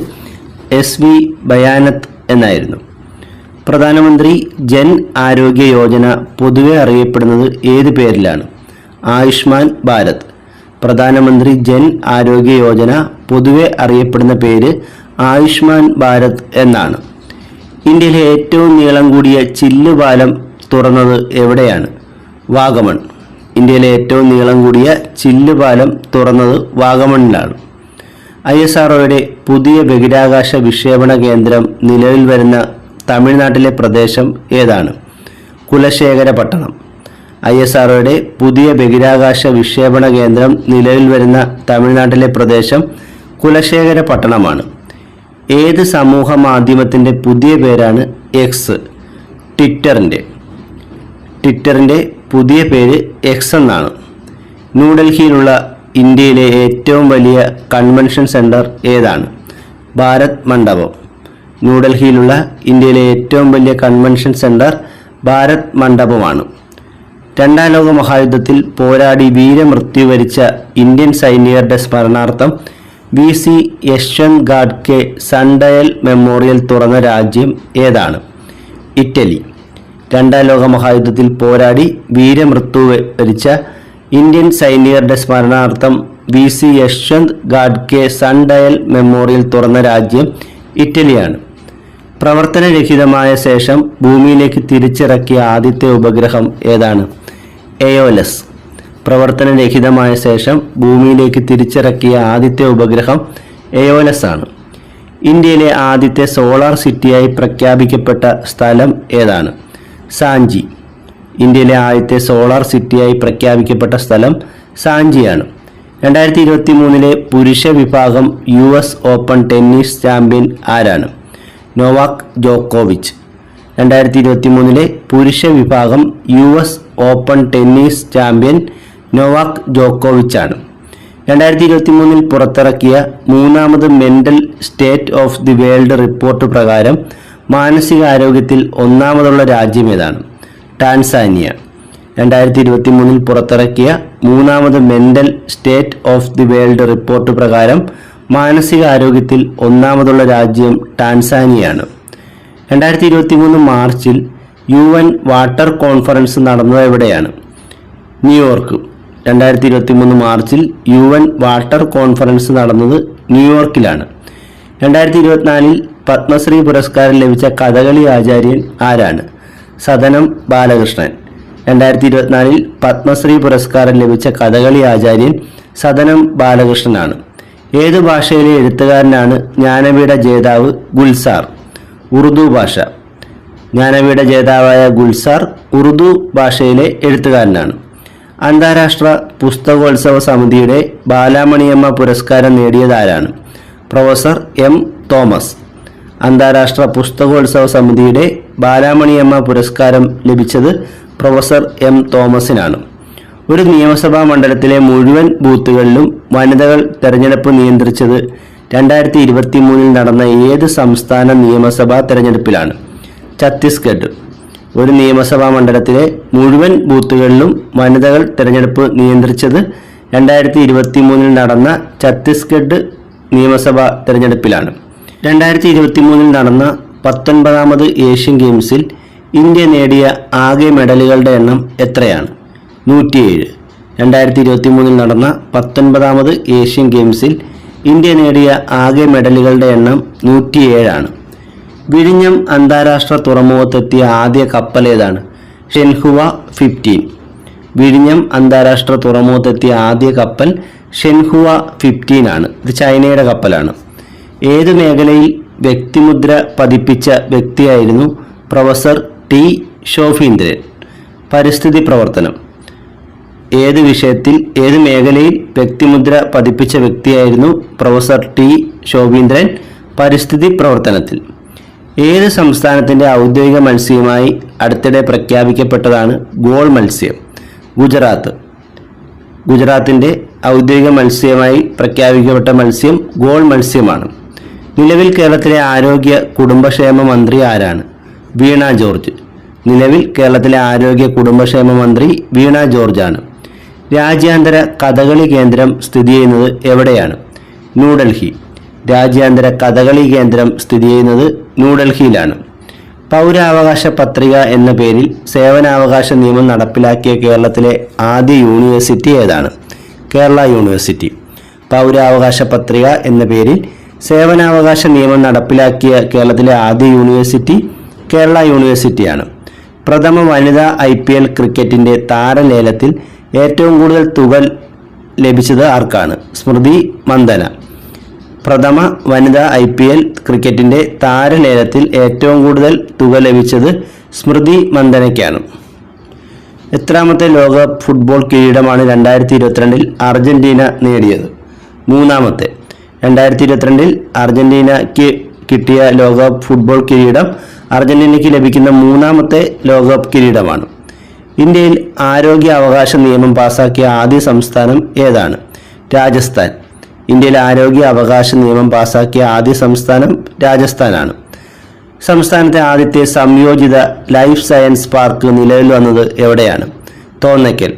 SV ബയാനത്ത് എന്നായിരുന്നു. പ്രധാനമന്ത്രി ജൻ ആരോഗ്യ യോജന പൊതുവെ അറിയപ്പെടുന്നത് ഏത് പേരിലാണ്? ആയുഷ്മാൻ ഭാരത്. പ്രധാനമന്ത്രി ജൻ ആരോഗ്യ യോജന പൊതുവെ അറിയപ്പെടുന്ന പേര് ആയുഷ്മാൻ ഭാരത് എന്നാണ്. ഇന്ത്യയിലെ ഏറ്റവും നീളം കൂടിയ ചില്ലുപാലം തുറന്നത് എവിടെയാണ്? വാഗമൺ. ഇന്ത്യയിലെ ഏറ്റവും നീളം കൂടിയ ചില്ലുപാലം തുറന്നത് വാഗമണിലാണ്. ISROയുടെ പുതിയ ബഹിരാകാശ വിക്ഷേപണ കേന്ദ്രം നിലവിൽ വരുന്ന തമിഴ്നാട്ടിലെ പ്രദേശം ഏതാണ്? കുലശേഖരപട്ടണം. ISROയുടെ പുതിയ ബഹിരാകാശ വിക്ഷേപണ കേന്ദ്രം നിലവിൽ വരുന്ന തമിഴ്നാട്ടിലെ പ്രദേശം കുലശേഖരപട്ടണമാണ്. ഏത് സമൂഹ മാധ്യമത്തിൻ്റെ പുതിയ പേരാണ് X? ട്വിറ്ററിൻ്റെ പുതിയ പേര് X എന്നാണ്. ന്യൂഡൽഹിയിലുള്ള ഇന്ത്യയിലെ ഏറ്റവും വലിയ കൺവെൻഷൻ സെൻറ്റർ ഏതാണ്? ഭാരത് മണ്ഡപം. ന്യൂഡൽഹിയിലുള്ള ഇന്ത്യയിലെ ഏറ്റവും വലിയ കൺവെൻഷൻ സെൻറ്റർ ഭാരത് മണ്ഡപമാണ്. 2ാം ലോക മഹായുദ്ധത്തിൽ പോരാടി വീരമൃത്യു വരിച്ച ഇന്ത്യൻ സൈനികരുടെ സ്മരണാർത്ഥം VC യശ്വന്ത് ഗാഡ്കെ സൺഡയൽ മെമ്മോറിയൽ തുറന്ന രാജ്യം ഏതാണ്? ഇറ്റലി. 2ാം ലോക മഹായുദ്ധത്തിൽ പോരാടി വീരമൃത്യു വരിച്ച ഇന്ത്യൻ സൈനികരുടെ സ്മരണാർത്ഥം VC യശ്വന്ത് ഗാഡ്കെ സൺഡയൽ മെമ്മോറിയൽ തുറന്ന രാജ്യം ഇറ്റലിയാണ്. പ്രവർത്തനരഹിതമായ ശേഷം ഭൂമിയിലേക്ക് തിരിച്ചിറക്കിയ ആദ്യത്തെ ഉപഗ്രഹം ഏതാണ്? എയോലസ്. പ്രവർത്തനരഹിതമായ ശേഷം ഭൂമിയിലേക്ക് തിരിച്ചിറക്കിയ ആദ്യത്തെ ഉപഗ്രഹം എയോലസ് ആണ്. ഇന്ത്യയിലെ ആദ്യത്തെ സോളാർ സിറ്റിയായി പ്രഖ്യാപിക്കപ്പെട്ട സ്ഥലം ഏതാണ്? സാഞ്ചി. ഇന്ത്യയിലെ ആദ്യത്തെ സോളാർ സിറ്റിയായി പ്രഖ്യാപിക്കപ്പെട്ട സ്ഥലം സാഞ്ചിയാണ്. 2023 പുരുഷ വിഭാഗം US ഓപ്പൺ ടെന്നീസ് ചാമ്പ്യൻ ആരാണ്? നൊവാക് ജോക്കോവിച്ച്. 2023 പുരുഷ വിഭാഗം US open tennis champion Novak ജോക്കോവിച്ച് ആണ്. 2023 പുറത്തിറക്കിയ മൂന്നാമത് mental state of the world report പ്രകാരം മാനസികാരോഗ്യത്തിൽ ഒന്നാമതുള്ള രാജ്യം ഏതാണ്? ടാൻസാനിയ. 2023 പുറത്തിറക്കിയ മൂന്നാമത് mental state of the world report പ്രകാരം മാനസികാരോഗ്യത്തിൽ ഒന്നാമതുള്ള രാജ്യം ടാൻസാനിയാണ്. 2023 മാർച്ചിൽ UN വാട്ടർ കോൺഫറൻസ് നടന്നത് എവിടെയാണ്? ന്യൂയോർക്ക്. 2023 മാർച്ചിൽ UN വാട്ടർ കോൺഫറൻസ് നടന്നത് ന്യൂയോർക്കിലാണ്. 2024 പത്മശ്രീ പുരസ്കാരം ലഭിച്ച കഥകളി ആചാര്യൻ ആരാണ്? സദനം ബാലകൃഷ്ണൻ. 2024 പത്മശ്രീ പുരസ്കാരം ലഭിച്ച കഥകളി ആചാര്യൻ സദനം ബാലകൃഷ്ണനാണ്. ഏത് ഭാഷയിലെ എഴുത്തുകാരനാണ് ജ്ഞാനപീഠ ജേതാവ് ഗുൽസാർ? ഉറുദു ഭാഷ. ജ്ഞാനപീഠ ജേതാവായ ഗുൽസാർ ഉറുദു ഭാഷയിലെ എഴുത്തുകാരനാണ്. അന്താരാഷ്ട്ര പുസ്തകോത്സവ സമിതിയുടെ ബാലാമണിയമ്മ പുരസ്കാരം നേടിയതാരാണ്? Professor M. തോമസ്. അന്താരാഷ്ട്ര പുസ്തകോത്സവ സമിതിയുടെ ബാലാമണിയമ്മ പുരസ്കാരം ലഭിച്ചത് പ്രൊഫസർ M. തോമസിനാണ്. ഒരു നിയമസഭാ മണ്ഡലത്തിലെ മുഴുവൻ ബൂത്തുകളിലും വനിതകൾ തെരഞ്ഞെടുപ്പ് നിയന്ത്രിച്ചത് 2023 നടന്ന ഏത് സംസ്ഥാന നിയമസഭാ തെരഞ്ഞെടുപ്പിലാണ്? ഛത്തീസ്ഗഡ്. ഒരു നിയമസഭാ മണ്ഡലത്തിലെ മുഴുവൻ ബൂത്തുകളിലും വനിതകൾ തെരഞ്ഞെടുപ്പ് നിയന്ത്രിച്ചത് 2023 നടന്ന ഛത്തീസ്ഗഡ് നിയമസഭാ തെരഞ്ഞെടുപ്പിലാണ്. 2023 നടന്ന 19ാമത് ഏഷ്യൻ ഗെയിംസിൽ ഇന്ത്യ നേടിയ ആകെ മെഡലുകളുടെ എണ്ണം എത്രയാണ്? 107. 2023 നടന്ന 19ാമത് ഏഷ്യൻ ഗെയിംസിൽ ഇന്ത്യ നേടിയ ആകെ മെഡലുകളുടെ എണ്ണം 107 ആണ്. വിഴിഞ്ഞം അന്താരാഷ്ട്ര തുറമുഖത്തെത്തിയ ആദ്യ കപ്പൽ ഏതാണ്? ഷെൻഹുവ 15. വിഴിഞ്ഞം അന്താരാഷ്ട്ര തുറമുഖത്തെത്തിയ ആദ്യ കപ്പൽ ഷെൻഹുവ 15 ആണ്. ഇത് ചൈനയുടെ കപ്പലാണ്. ഏത് മേഖലയിൽ വ്യക്തിമുദ്ര പതിപ്പിച്ച വ്യക്തിയായിരുന്നു പ്രൊഫസർ T. ശോഭീന്ദ്രൻ? പരിസ്ഥിതി പ്രവർത്തനം. ഏത് വിഷയത്തിൽ ഏത് മേഖലയിൽ വ്യക്തിമുദ്ര പതിപ്പിച്ച വ്യക്തിയായിരുന്നു പ്രൊഫസർ T. ശോഭീന്ദ്രൻ? പരിസ്ഥിതി പ്രവർത്തനത്തിൽ. ഏത് സംസ്ഥാനത്തിൻ്റെ ഔദ്യോഗിക മത്സ്യമായി അടുത്തിടെ പ്രഖ്യാപിക്കപ്പെട്ടതാണ് ഗോൾ മത്സ്യം? ഗുജറാത്ത്. ഗുജറാത്തിൻ്റെ ഔദ്യോഗിക മത്സ്യമായി പ്രഖ്യാപിക്കപ്പെട്ട മത്സ്യം ഗോൾ മത്സ്യമാണ്. നിലവിൽ കേരളത്തിലെ ആരോഗ്യ കുടുംബക്ഷേമ മന്ത്രി ആരാണ്? വീണ ജോർജ്. നിലവിൽ കേരളത്തിലെ ആരോഗ്യ കുടുംബക്ഷേമ മന്ത്രി വീണ ജോർജ് ആണ്. രാജ്യാന്തര കഥകളി കേന്ദ്രം സ്ഥിതി ചെയ്യുന്നത് എവിടെയാണ്? ന്യൂഡൽഹി. രാജ്യാന്തര കഥകളി കേന്ദ്രം സ്ഥിതി ചെയ്യുന്നത് ന്യൂഡൽഹിയിലാണ്. പൗരാവകാശ പത്രിക എന്ന പേരിൽ സേവനാവകാശ നിയമം നടപ്പിലാക്കിയ കേരളത്തിലെ ആദ്യ യൂണിവേഴ്സിറ്റി ഏതാണ്? കേരള യൂണിവേഴ്സിറ്റി. പൗരാവകാശ പത്രിക എന്ന പേരിൽ സേവനാവകാശ നിയമം നടപ്പിലാക്കിയ കേരളത്തിലെ ആദ്യ യൂണിവേഴ്സിറ്റി കേരള യൂണിവേഴ്സിറ്റിയാണ്. പ്രഥമ വനിതാ IPL ക്രിക്കറ്റിൻ്റെ താരലേലത്തിൽ ഏറ്റവും കൂടുതൽ തുക ലഭിച്ചത് ആർക്കാണ്? സ്മൃതി മന്ദന. പ്രഥമ വനിതാ IPL ക്രിക്കറ്റിൻ്റെ താരലേലത്തിൽ ഏറ്റവും കൂടുതൽ തുക ലഭിച്ചത് സ്മൃതി മന്ദനയ്ക്കാണ്. എത്രാമത്തെ ലോകകപ്പ് ഫുട്ബോൾ കിരീടമാണ് 2022 അർജന്റീന നേടിയത്? മൂന്നാമത്തെ. 2022 അർജന്റീനയ്ക്ക് കിട്ടിയ ലോകകപ്പ് ഫുട്ബോൾ കിരീടം അർജന്റീനയ്ക്ക് ലഭിക്കുന്ന മൂന്നാമത്തെ ലോകകപ്പ് കിരീടമാണ്. ഇന്ത്യയിൽ ആരോഗ്യ അവകാശ നിയമം പാസാക്കിയ ആദ്യ സംസ്ഥാനം ഏതാണ്? രാജസ്ഥാൻ. ഇന്ത്യയിൽ ആരോഗ്യ അവകാശ നിയമം പാസാക്കിയ ആദ്യ സംസ്ഥാനം രാജസ്ഥാനാണ്. സംസ്ഥാനത്തെ ആദ്യത്തെ സംയോജിത ലൈഫ് സയൻസ് പാർക്ക് നിലവിൽ വന്നത് എവിടെയാണ്? തോന്നയ്ക്കൽ.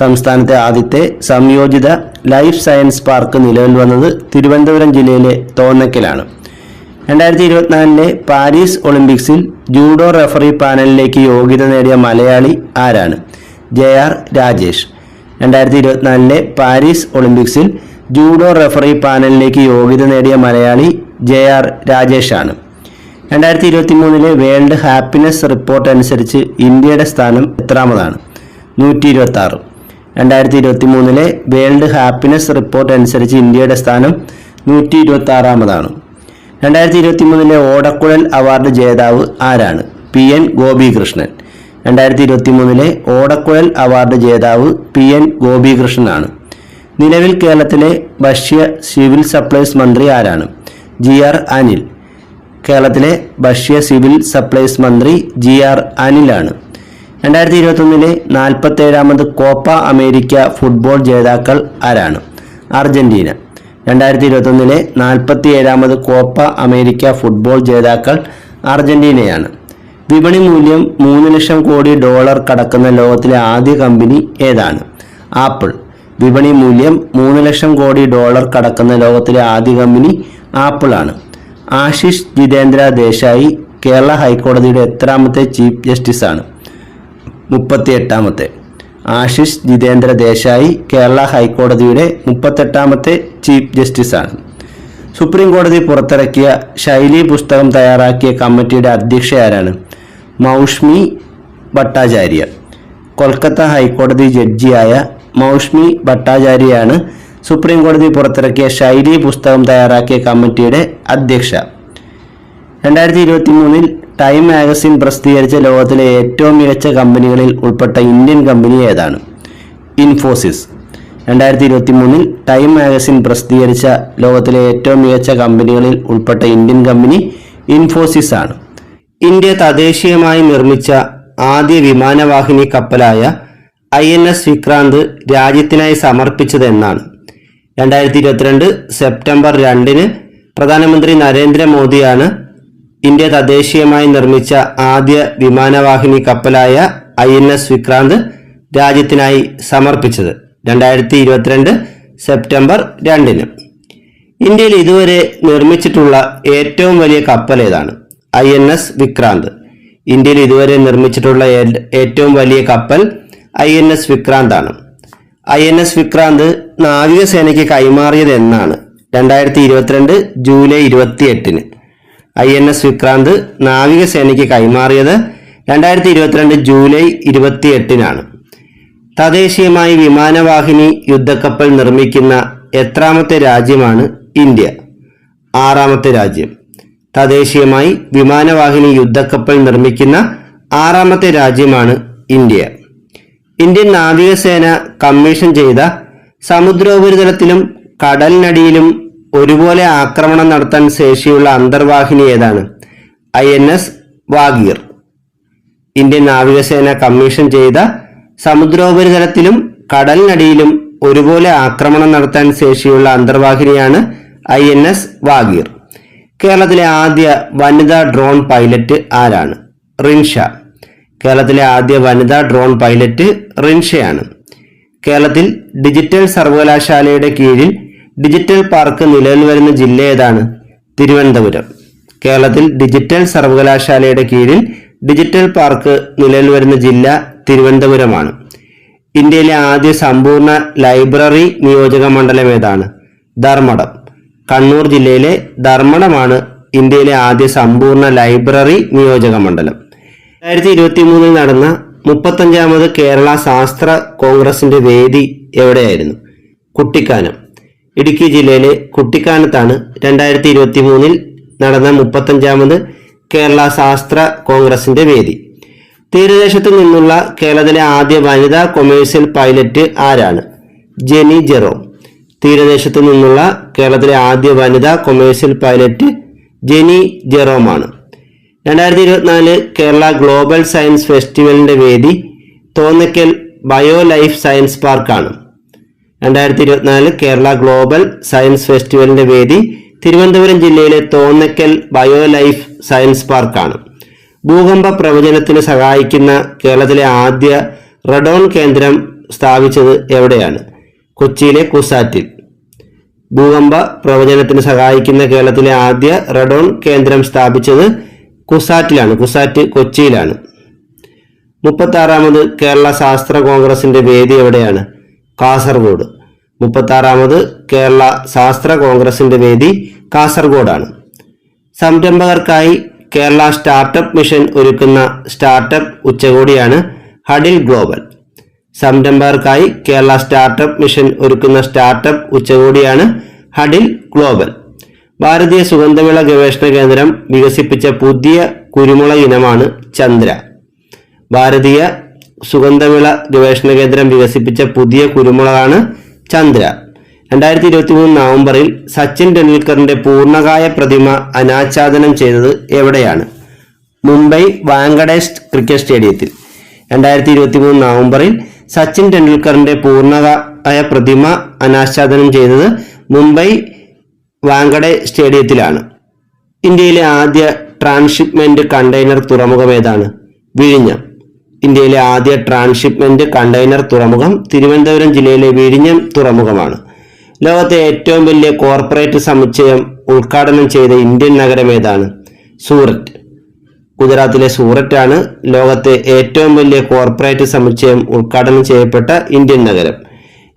സംസ്ഥാനത്തെ ആദ്യത്തെ സംയോജിത ലൈഫ് സയൻസ് പാർക്ക് നിലവിൽ വന്നത് തിരുവനന്തപുരം ജില്ലയിലെ തോന്നയ്ക്കലാണ്. 2024 പാരീസ് ഒളിമ്പിക്സിൽ ജൂഡോ റഫറി പാനലിലേക്ക് യോഗ്യത നേടിയ മലയാളി ആരാണ്? JR രാജേഷ്. 2024 പാരീസ് ഒളിമ്പിക്സിൽ ജൂഡോ റഫറി പാനലിലേക്ക് യോഗ്യത നേടിയ Malayali JR രാജേഷാണ്. 2023 world happiness report അനുസരിച്ച് ഇന്ത്യയുടെ സ്ഥാനം എത്രാമതാണ്? 126. 2023 വേൾഡ് ഹാപ്പിനെസ് റിപ്പോർട്ട് അനുസരിച്ച് ഇന്ത്യയുടെ സ്ഥാനം 126ാമതാണ്. 2023 ഓടക്കുഴൽ അവാർഡ് ജേതാവ് ആരാണ്? PN ഗോപികൃഷ്ണൻ. 2023 ഓടക്കുഴൽ അവാർഡ് ജേതാവ് PN ഗോപികൃഷ്ണനാണ്. നിലവിൽ കേരളത്തിലെ ഭക്ഷ്യ സിവിൽ സപ്ലൈസ് മന്ത്രി ആരാണ്? GR അനിൽ. കേരളത്തിലെ ഭക്ഷ്യ സിവിൽ സപ്ലൈസ് മന്ത്രി GR അനിലാണ്. 2021 47ാമത് കോപ്പ അമേരിക്ക ഫുട്ബോൾ ജേതാക്കൾ ആരാണ്? അർജന്റീന. 2021 47ാമത് കോപ്പ അമേരിക്ക ഫുട്ബോൾ ജേതാക്കൾ അർജന്റീനയാണ്. വിപണി മൂല്യം $3 ലക്ഷം കോടി കടക്കുന്ന ലോകത്തിലെ ആദ്യ കമ്പനി ഏതാണ്? ആപ്പിൾ. വിപണി മൂല്യം $3 ലക്ഷം കോടി കടക്കുന്ന ലോകത്തിലെ ആദ്യ കമ്പനി ആപ്പിൾ ആണ്. ആശിഷ് ജിതേന്ദ്ര ദേശായി കേരള ഹൈക്കോടതിയുടെ എത്രാമത്തെ ചീഫ് ജസ്റ്റിസ് ആണ്? 38ാമത്തെ. ആശിഷ് ജിതേന്ദ്ര ദേശായി കേരള ഹൈക്കോടതിയുടെ 38ാമത്തെ ചീഫ് ജസ്റ്റിസ് ആണ്. സുപ്രീം കോടതി പുറത്തിറക്കിയ ശൈലി പുസ്തകം തയ്യാറാക്കിയ കമ്മിറ്റിയുടെ അധ്യക്ഷ ആരാണ്? മൗഷ്മി ഭട്ടാചാര്യ. കൊൽക്കത്ത ഹൈക്കോടതി ജഡ്ജിയായ മൗഷ്മി ഭട്ടാചാര്യയാണ് സുപ്രീം കോടതി പുറത്തിറക്കിയ ശൈലി പുസ്തകം തയ്യാറാക്കിയ കമ്മിറ്റിയുടെ അധ്യക്ഷ. 2023 ടൈം മാഗസിൻ പ്രസിദ്ധീകരിച്ച ലോകത്തിലെ ഏറ്റവും മികച്ച കമ്പനികളിൽ ഉൾപ്പെട്ട ഇന്ത്യൻ കമ്പനി ഏതാണ്? ഇൻഫോസിസ്. 2023 ടൈം മാഗസിൻ പ്രസിദ്ധീകരിച്ച ലോകത്തിലെ ഏറ്റവും മികച്ച കമ്പനികളിൽ ഉൾപ്പെട്ട ഇന്ത്യൻ കമ്പനി ഇൻഫോസിസ് ആണ്. ഇന്ത്യ തദ്ദേശീയമായി നിർമ്മിച്ച ആദ്യ വിമാനവാഹിനി കപ്പലായ INS വിക്രാന്ത് രാജ്യത്തിനായി സമർപ്പിച്ചത് എന്നാണ്? 2022 സെപ്റ്റംബർ 2 പ്രധാനമന്ത്രി നരേന്ദ്രമോദിയാണ് ഇന്ത്യ തദ്ദേശീയമായി നിർമ്മിച്ച ആദ്യ വിമാനവാഹിനി കപ്പലായ INS വിക്രാന്ത് രാജ്യത്തിനായി സമർപ്പിച്ചത്. 2022 സെപ്റ്റംബർ 2. ഇന്ത്യയിൽ ഇതുവരെ നിർമ്മിച്ചിട്ടുള്ള ഏറ്റവും വലിയ കപ്പൽ ഏതാണ്? INS വിക്രാന്ത്. ഇന്ത്യയിൽ ഇതുവരെ നിർമ്മിച്ചിട്ടുള്ള ഏറ്റവും വലിയ കപ്പൽ INS വിക്രാന്ത് ആണ്. INS വിക്രാന്ത് നാവികസേനയ്ക്ക് കൈമാറിയത് എന്നാണ്? 2022 ജൂലൈ 28. INS വിക്രാന്ത് നാവികസേനയ്ക്ക് കൈമാറിയത് 2022 ജൂലൈ 28 തദ്ദേശീയമായി വിമാനവാഹിനി യുദ്ധക്കപ്പൽ നിർമ്മിക്കുന്ന എത്രാമത്തെ രാജ്യമാണ് ഇന്ത്യ? 6ാമത്തെ രാജ്യം. തദ്ദേശീയമായി വിമാനവാഹിനി യുദ്ധക്കപ്പൽ നിർമ്മിക്കുന്ന 6ാമത്തെ രാജ്യമാണ് ഇന്ത്യ. ഇന്ത്യൻ നാവികസേന കമ്മീഷൻ ചെയ്ത സമുദ്രോപരിതലത്തിലും കടലിനടിയിലും ഒരുപോലെ ആക്രമണം നടത്താൻ ശേഷിയുള്ള അന്തർവാഹിനി ഏതാണ്? INS വാഗീർ. ഇന്ത്യൻ നാവികസേന കമ്മീഷൻ ചെയ്ത സമുദ്രോപരിതലത്തിലും കടലിനടിയിലും ഒരുപോലെ ആക്രമണം നടത്താൻ ശേഷിയുള്ള അന്തർവാഹിനിയാണ് INS വാഗീർ. കേരളത്തിലെ ആദ്യ വനിതാ ഡ്രോൺ പൈലറ്റ് ആരാണ്? റിൻഷ. കേരളത്തിലെ ആദ്യ വനിതാ ഡ്രോൺ പൈലറ്റ് റിൻഷയാണ്. കേരളത്തിൽ ഡിജിറ്റൽ സർവകലാശാലയുടെ കീഴിൽ ഡിജിറ്റൽ പാർക്ക് നിലവിൽ വരുന്ന ജില്ല ഏതാണ്? തിരുവനന്തപുരം. കേരളത്തിൽ ഡിജിറ്റൽ സർവകലാശാലയുടെ കീഴിൽ ഡിജിറ്റൽ പാർക്ക് നിലവിൽ വരുന്ന ജില്ല തിരുവനന്തപുരമാണ്. ഇന്ത്യയിലെ ആദ്യ സമ്പൂർണ്ണ ലൈബ്രറി നിയോജക മണ്ഡലം ഏതാണ്? ധർമ്മടം. കണ്ണൂർ ജില്ലയിലെ ധർമ്മടമാണ് ഇന്ത്യയിലെ ആദ്യ സമ്പൂർണ്ണ ലൈബ്രറി നിയോജക മണ്ഡലം. 2023 നടന്ന 35ാമത് കേരള ശാസ്ത്ര കോൺഗ്രസിന്റെ വേദി എവിടെയായിരുന്നു? കുട്ടിക്കാനം. ഇടുക്കി ജില്ലയിലെ കുട്ടിക്കാനത്താണ് 2023 നടന്ന 35ാമത് കേരള ശാസ്ത്ര കോൺഗ്രസിന്റെ വേദി. തീരദേശത്തു നിന്നുള്ള കേരളത്തിലെ ആദ്യ വനിതാ കൊമേഴ്സ്യൽ പൈലറ്റ് ആരാണ്? ജെനി ജെറോം. തീരദേശത്തു നിന്നുള്ള കേരളത്തിലെ ആദ്യ വനിതാ കൊമേഴ്സ്യൽ പൈലറ്റ് ജെനി ജെറോമാണ്. 2024 കേരള ഗ്ലോബൽ സയൻസ് ഫെസ്റ്റിവലിന്റെ വേദി തോന്നയ്ക്കൽ ബയോ ലൈഫ് സയൻസ് പാർക്കാണ്. 2024 കേരള ഗ്ലോബൽ സയൻസ് ഫെസ്റ്റിവലിന്റെ വേദി തിരുവനന്തപുരം ജില്ലയിലെ തോന്നയ്ക്കൽ ബയോ ലൈഫ് സയൻസ് പാർക്കാണ്. ഭൂകമ്പ പ്രവചനത്തിന് സഹായിക്കുന്ന കേരളത്തിലെ ആദ്യ റഡോൺ കേന്ദ്രം സ്ഥാപിച്ചത് എവിടെയാണ്? കൊച്ചിയിലെ കുസാറ്റിൽ. ഭൂകമ്പ പ്രവചനത്തിന് സഹായിക്കുന്ന കേരളത്തിലെ ആദ്യ റഡോൺ കേന്ദ്രം സ്ഥാപിച്ചത് കുസാറ്റിലാണ്. കുസാറ്റ് കൊച്ചിയിലാണ്. 36ാമത് കേരള ശാസ്ത്ര കോൺഗ്രസിന്റെ വേദി എവിടെയാണ്? കാസർഗോഡ്. 36ാമത് കേരള ശാസ്ത്ര കോൺഗ്രസിന്റെ വേദി കാസർഗോഡാണ്. സംരംഭകർക്കായി കേരള സ്റ്റാർട്ടപ്പ് മിഷൻ ഒരുക്കുന്ന സ്റ്റാർട്ടപ്പ് ഉച്ചകോടിയാണ് ഹഡിൽ ഗ്ലോബൽ. സംരംഭകർക്കായി കേരള സ്റ്റാർട്ടപ്പ് മിഷൻ ഒരുക്കുന്ന സ്റ്റാർട്ടപ്പ് ഉച്ചകോടിയാണ് ഹഡിൽ ഗ്ലോബൽ. ഭാരതീയ സുഗന്ധവിള ഗവേഷണ കേന്ദ്രം വികസിപ്പിച്ച പുതിയ കുരുമുളക് ഇനമാണ് ചന്ദ്ര. ഭാരതീയ സുഗന്ധവിള ഗവേഷണ കേന്ദ്രം വികസിപ്പിച്ച പുതിയ കുരുമുളകാണ് ചന്ദ്ര. 2023 നവംബറിൽ സച്ചിൻ ടെണ്ടുൽക്കറിന്റെ പൂർണ്ണകായ പ്രതിമ അനാച്ഛാദനം ചെയ്തത് എവിടെയാണ്? മുംബൈ വാങ്കഡേഷ് ക്രിക്കറ്റ് സ്റ്റേഡിയത്തിൽ. 2023 നവംബറിൽ സച്ചിൻ ടെണ്ടുൽക്കറിന്റെ പൂർണ്ണകായ പ്രതിമ അനാച്ഛാദനം ചെയ്തത് മുംബൈ വാങ്കഡെ സ്റ്റേഡിയത്തിലാണ്. ഇന്ത്യയിലെ ആദ്യ ട്രാൻസ്ഷിപ്മെന്റ് കണ്ടെയ്നർ തുറമുഖം ഏതാണ്? വിഴിഞ്ഞം. ഇന്ത്യയിലെ ആദ്യ ട്രാൻസ്ഷിപ്മെന്റ് കണ്ടെയ്നർ തുറമുഖം തിരുവനന്തപുരം ജില്ലയിലെ വിഴിഞ്ഞം തുറമുഖമാണ്. ലോകത്തെ ഏറ്റവും വലിയ കോർപ്പറേറ്റ് സമുച്ചയം ഉദ്ഘാടനം ചെയ്ത ഇന്ത്യൻ നഗരം ഏതാണ്? സൂററ്റ്. ഗുജറാത്തിലെ സൂററ്റാണ് ലോകത്തെ ഏറ്റവും വലിയ കോർപ്പറേറ്റ് സമുച്ചയം ഉദ്ഘാടനം ചെയ്യപ്പെട്ട ഇന്ത്യൻ നഗരം.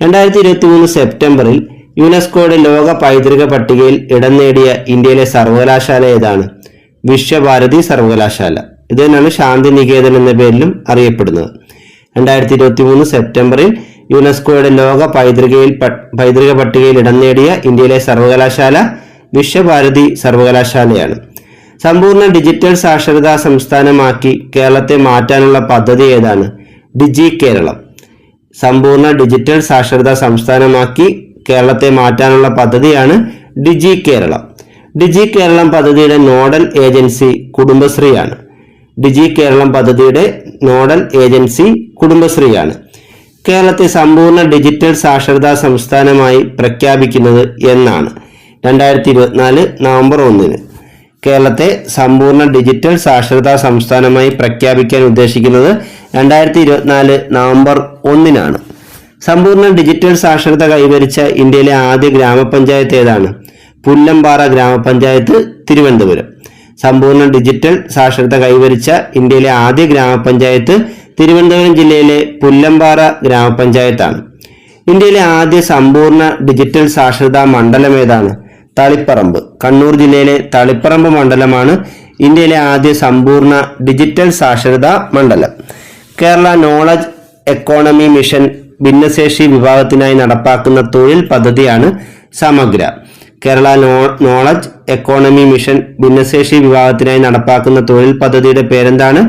2023 സെപ്റ്റംബറിൽ യുനെസ്കോയുടെ ലോക പൈതൃക പട്ടികയിൽ ഇടം നേടിയ ഇന്ത്യയിലെ സർവകലാശാല ഏതാണ്? വിശ്വഭാരതി സർവകലാശാല. ഇത് തന്നെയാണ് ശാന്തിനികേതൻ എന്ന പേരിലും അറിയപ്പെടുന്നത്. 2023 സെപ്റ്റംബറിൽ യുനെസ്കോയുടെ ലോക പൈതൃക പട്ടികയിൽ ഇടം നേടിയ ഇന്ത്യയിലെ സർവകലാശാല വിശ്വഭാരതി സർവകലാശാലയാണ്. സമ്പൂർണ്ണ ഡിജിറ്റൽ സാക്ഷരതാ സംസ്ഥാനമാക്കി കേരളത്തെ മാറ്റാനുള്ള പദ്ധതി ഏതാണ്? ഡിജി കേരളം. സമ്പൂർണ്ണ ഡിജിറ്റൽ സാക്ഷരതാ സംസ്ഥാനമാക്കി കേരളത്തെ മാറ്റാനുള്ള പദ്ധതിയാണ് ഡിജി കേരളം. ഡിജി കേരളം പദ്ധതിയുടെ നോഡൽ ഏജൻസി കുടുംബശ്രീയാണ്. ഡിജി കേരളം പദ്ധതിയുടെ നോഡൽ ഏജൻസി കുടുംബശ്രീയാണ്. കേരളത്തെ സമ്പൂർണ്ണ ഡിജിറ്റൽ സാക്ഷരതാ സംസ്ഥാനമായി പ്രഖ്യാപിക്കുന്നത് എന്നാണ്? 2024 നവംബർ 1. കേരളത്തെ സമ്പൂർണ്ണ ഡിജിറ്റൽ സാക്ഷരതാ സംസ്ഥാനമായി പ്രഖ്യാപിക്കാൻ ഉദ്ദേശിക്കുന്നത് 2024 നവംബർ 1. സമ്പൂർണ്ണ ഡിജിറ്റൽ സാക്ഷരത കൈവരിച്ച ഇന്ത്യയിലെ ആദ്യ ഗ്രാമപഞ്ചായത്ത് ഏതാണ്? പുല്ലമ്പാറ ഗ്രാമപഞ്ചായത്ത്, തിരുവനന്തപുരം. സമ്പൂർണ്ണ ഡിജിറ്റൽ സാക്ഷരത കൈവരിച്ച ഇന്ത്യയിലെ ആദ്യ ഗ്രാമപഞ്ചായത്ത് തിരുവനന്തപുരം ജില്ലയിലെ പുല്ലമ്പാറ ഗ്രാമപഞ്ചായത്താണ്. ഇന്ത്യയിലെ ആദ്യ സമ്പൂർണ്ണ ഡിജിറ്റൽ സാക്ഷരതാ മണ്ഡലം ഏതാണ്? തളിപ്പറമ്പ്. കണ്ണൂർ ജില്ലയിലെ തളിപ്പറമ്പ് മണ്ഡലമാണ് ഇന്ത്യയിലെ ആദ്യ സമ്പൂർണ്ണ ഡിജിറ്റൽ സാക്ഷരതാ മണ്ഡലം. കേരള നോളജ് എക്കോണമി മിഷൻ ഭിന്നശേഷി വിഭാഗത്തിനായി നടപ്പാക്കുന്ന തൊഴിൽ പദ്ധതിയാണ് സമഗ്ര. കേരള നോളജ് എക്കോണമി മിഷൻ ഭിന്നശേഷി വിഭാഗത്തിനായി നടപ്പാക്കുന്ന തൊഴിൽ പദ്ധതിയുടെ പേരെന്താണ്?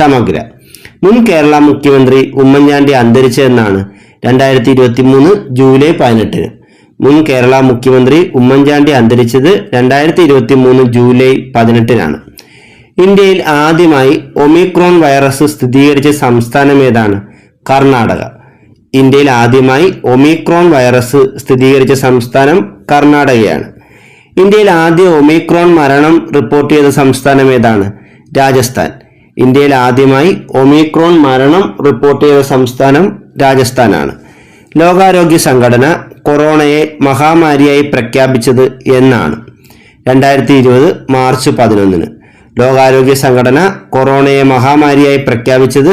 സമഗ്ര. മുൻ കേരള മുഖ്യമന്ത്രി ഉമ്മൻചാണ്ടി അന്തരിച്ചതെന്നാണ്? 2023 ജൂലൈ 18. മുൻ കേരള മുഖ്യമന്ത്രി ഉമ്മൻചാണ്ടി അന്തരിച്ചത് 2023 ജൂലൈ 18. ഇന്ത്യയിൽ ആദ്യമായി ഒമിക്രോൺ വൈറസ് സ്ഥിരീകരിച്ച സംസ്ഥാനം ഏതാണ്? കർണാടക. ഇന്ത്യയിൽ ആദ്യമായി ഒമിക്രോൺ വൈറസ് സ്ഥിരീകരിച്ച സംസ്ഥാനം കർണാടകയാണ്. ഇന്ത്യയിൽ ആദ്യ ഒമിക്രോൺ മരണം റിപ്പോർട്ട് ചെയ്ത സംസ്ഥാനം ഏതാണ്? രാജസ്ഥാൻ. ഇന്ത്യയിൽ ആദ്യമായി ഒമിക്രോൺ മരണം റിപ്പോർട്ട് ചെയ്ത സംസ്ഥാനം രാജസ്ഥാനാണ്. ലോകാരോഗ്യ സംഘടന കൊറോണയെ മഹാമാരിയായി പ്രഖ്യാപിച്ചത് എന്നാണ്? 2020 മാർച്ച് 11. ലോകാരോഗ്യ സംഘടന കൊറോണയെ മഹാമാരിയായി പ്രഖ്യാപിച്ചത്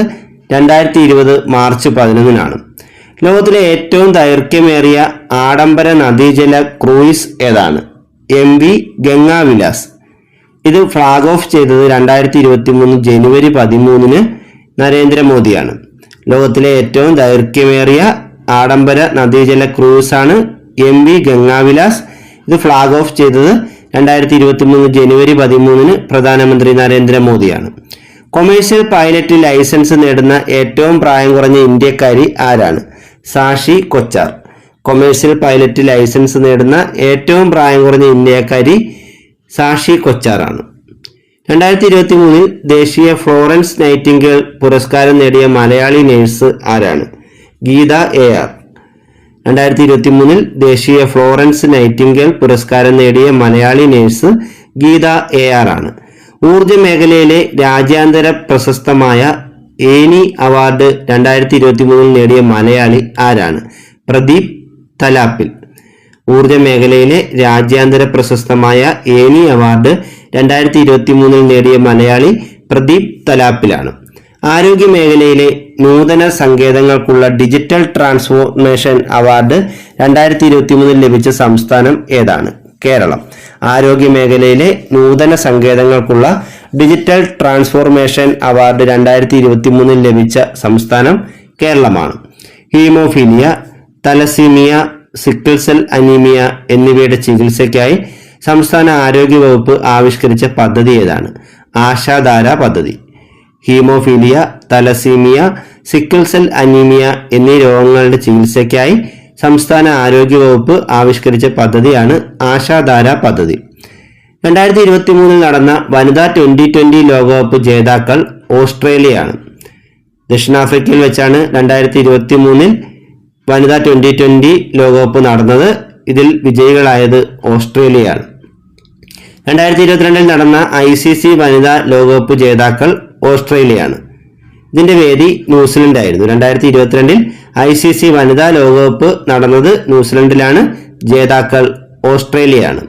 2020 മാർച്ച് 11. ലോകത്തിലെ ഏറ്റവും ദൈർഘ്യമേറിയ ആഡംബര നദീജല ക്രൂയിസ് ഏതാണ്? MV ഗംഗാവിലാസ്. ഇത് ഫ്ലാഗ് ഓഫ് ചെയ്തത് 2023 ജനുവരി 13 നരേന്ദ്രമോദിയാണ്. ലോകത്തിലെ ഏറ്റവും ദൈർഘ്യമേറിയ ആഡംബര നദീജല ക്രൂയിസ് ആണ് MV ഗംഗാവിലാസ്. ഇത് ഫ്ലാഗ് ഓഫ് ചെയ്തത് 2023 ജനുവരി 13 പ്രധാനമന്ത്രി നരേന്ദ്രമോദിയാണ്. കൊമേഴ്ഷ്യൽ പൈലറ്റ് ലൈസൻസ് നേടുന്ന ഏറ്റവും പ്രായം കുറഞ്ഞ ഇന്ത്യക്കാരി ആരാണ്? സാക്ഷി കൊച്ചാർ. കൊമേഴ്ഷ്യൽ പൈലറ്റ് ലൈസൻസ് നേടുന്ന ഏറ്റവും പ്രായം കുറഞ്ഞ ഇന്ത്യക്കാരി സാക്ഷി കൊച്ചാറാണ്. 2023 ദേശീയ ഫ്ലോറൻസ് നൈറ്റിംഗേൽ പുരസ്കാരം നേടിയ മലയാളി നേഴ്സ് ആരാണ്? ഗീത AR. 2023 ദേശീയ ഫ്ലോറൻസ് നൈറ്റിംഗേൽ പുരസ്കാരം നേടിയ മലയാളി നേഴ്സ് ഗീത AR ആണ്. ഊർജ മേഖലയിലെ രാജ്യാന്തര പ്രശസ്തമായ ഏനി അവാർഡ് 2023 നേടിയ മലയാളി ആരാണ്? പ്രദീപ് തലാപ്പിൽ. ഊർജ മേഖലയിലെ രാജ്യാന്തര പ്രശസ്തമായ ഏനി അവാർഡ് 2023 നേടിയ മലയാളി പ്രദീപ് തലാപ്പിലാണ്. ആരോഗ്യ മേഖലയിലെ നൂതന സങ്കേതങ്ങൾക്കുള്ള ഡിജിറ്റൽ ട്രാൻസ്ഫോർമേഷൻ അവാർഡ് 2023 ലഭിച്ച സംസ്ഥാനം ഏതാണ്? കേരളം. ആരോഗ്യ മേഖലയിലെ നൂതന സങ്കേതങ്ങൾക്കുള്ള ഡിജിറ്റൽ ട്രാൻസ്ഫോർമേഷൻ അവാർഡ് 2023 ലഭിച്ച സംസ്ഥാനം കേരളമാണ്. Haemophilia, thalassaemia, sickle cell anaemia എന്നിവയുടെ ചികിത്സയ്ക്കായി സംസ്ഥാന ആരോഗ്യ വകുപ്പ് ആവിഷ്കരിച്ച പദ്ധതി ഏതാണ്? ആശാധാര പദ്ധതി. Haemophilia, thalassaemia, sickle cell anaemia എന്നീ രോഗങ്ങളുടെ ചികിത്സയ്ക്കായി സംസ്ഥാന ആരോഗ്യ വകുപ്പ് ആവിഷ്കരിച്ച പദ്ധതിയാണ് ആശാധാര പദ്ധതി. 2023 നടന്ന വനിതാ T20 ലോകകപ്പ് ജേതാക്കൾ ഓസ്ട്രേലിയയാണ്. ദക്ഷിണാഫ്രിക്കയിൽ വെച്ചാണ് 2023 വനിതാ T20 ലോകകപ്പ് നടന്നത്. ഇതിൽ വിജയികളായത് ഓസ്ട്രേലിയയാണ്. 2022 നടന്ന ICC വനിതാ ലോകകപ്പ് ജേതാക്കൾ ഓസ്ട്രേലിയയാണ്. ഇതിന്റെ വേദി ന്യൂസിലൻഡ് ആയിരുന്നു. 2022 ICC വനിതാ ലോകകപ്പ് നടന്നത് ന്യൂസിലൻഡിലാണ്. ജേതാക്കൾ ഓസ്ട്രേലിയയാണ്.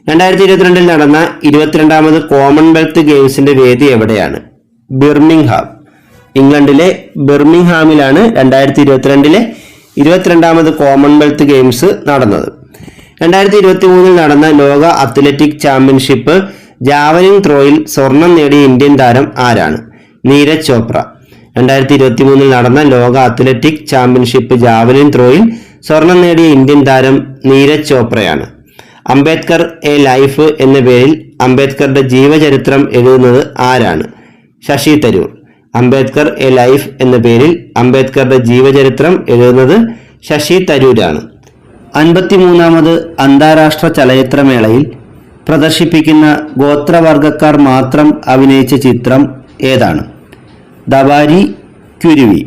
2022 നടന്ന 22ാമത് കോമൺവെൽത്ത് ഗെയിംസിന്റെ വേദി എവിടെയാണ്? ബിർമിംഗ്ഹാം. ഇംഗ്ലണ്ടിലെ ബിർമിംഗ്ഹാമിലാണ് 2022 22ാമത് കോമൺവെൽത്ത് ഗെയിംസ് നടന്നത്. 2023 നടന്ന ലോക അത്ലറ്റിക് ചാമ്പ്യൻഷിപ്പ് ജാവലിൻ ത്രോയിൽ സ്വർണം നേടിയ ഇന്ത്യൻ താരം ആരാണ്? നീരജ് ചോപ്ര. 2023 നടന്ന ലോക അത്ലറ്റിക് ചാമ്പ്യൻഷിപ്പ് ജാവലിൻ ത്രോയിൽ സ്വർണം നേടിയ ഇന്ത്യൻ താരം നീരജ് ചോപ്രയാണ്. അംബേദ്കർ എ ലൈഫ് എന്ന പേരിൽ അംബേദ്കറുടെ ജീവചരിത്രം എഴുതുന്നത് ആരാണ്? ശശി തരൂർ. അംബേദ്കർ എ ലൈഫ് എന്ന പേരിൽ അംബേദ്കറുടെ ജീവചരിത്രം എഴുതുന്നത് ശശി തരൂരാണ്. 53ാമത് അന്താരാഷ്ട്ര ചലച്ചിത്രമേളയിൽ പ്രദർശിപ്പിക്കുന്ന ഗോത്രവർഗക്കാർ മാത്രം അഭിനയിച്ച ചിത്രം ഏതാണ്? ദബാരി കുരുവി.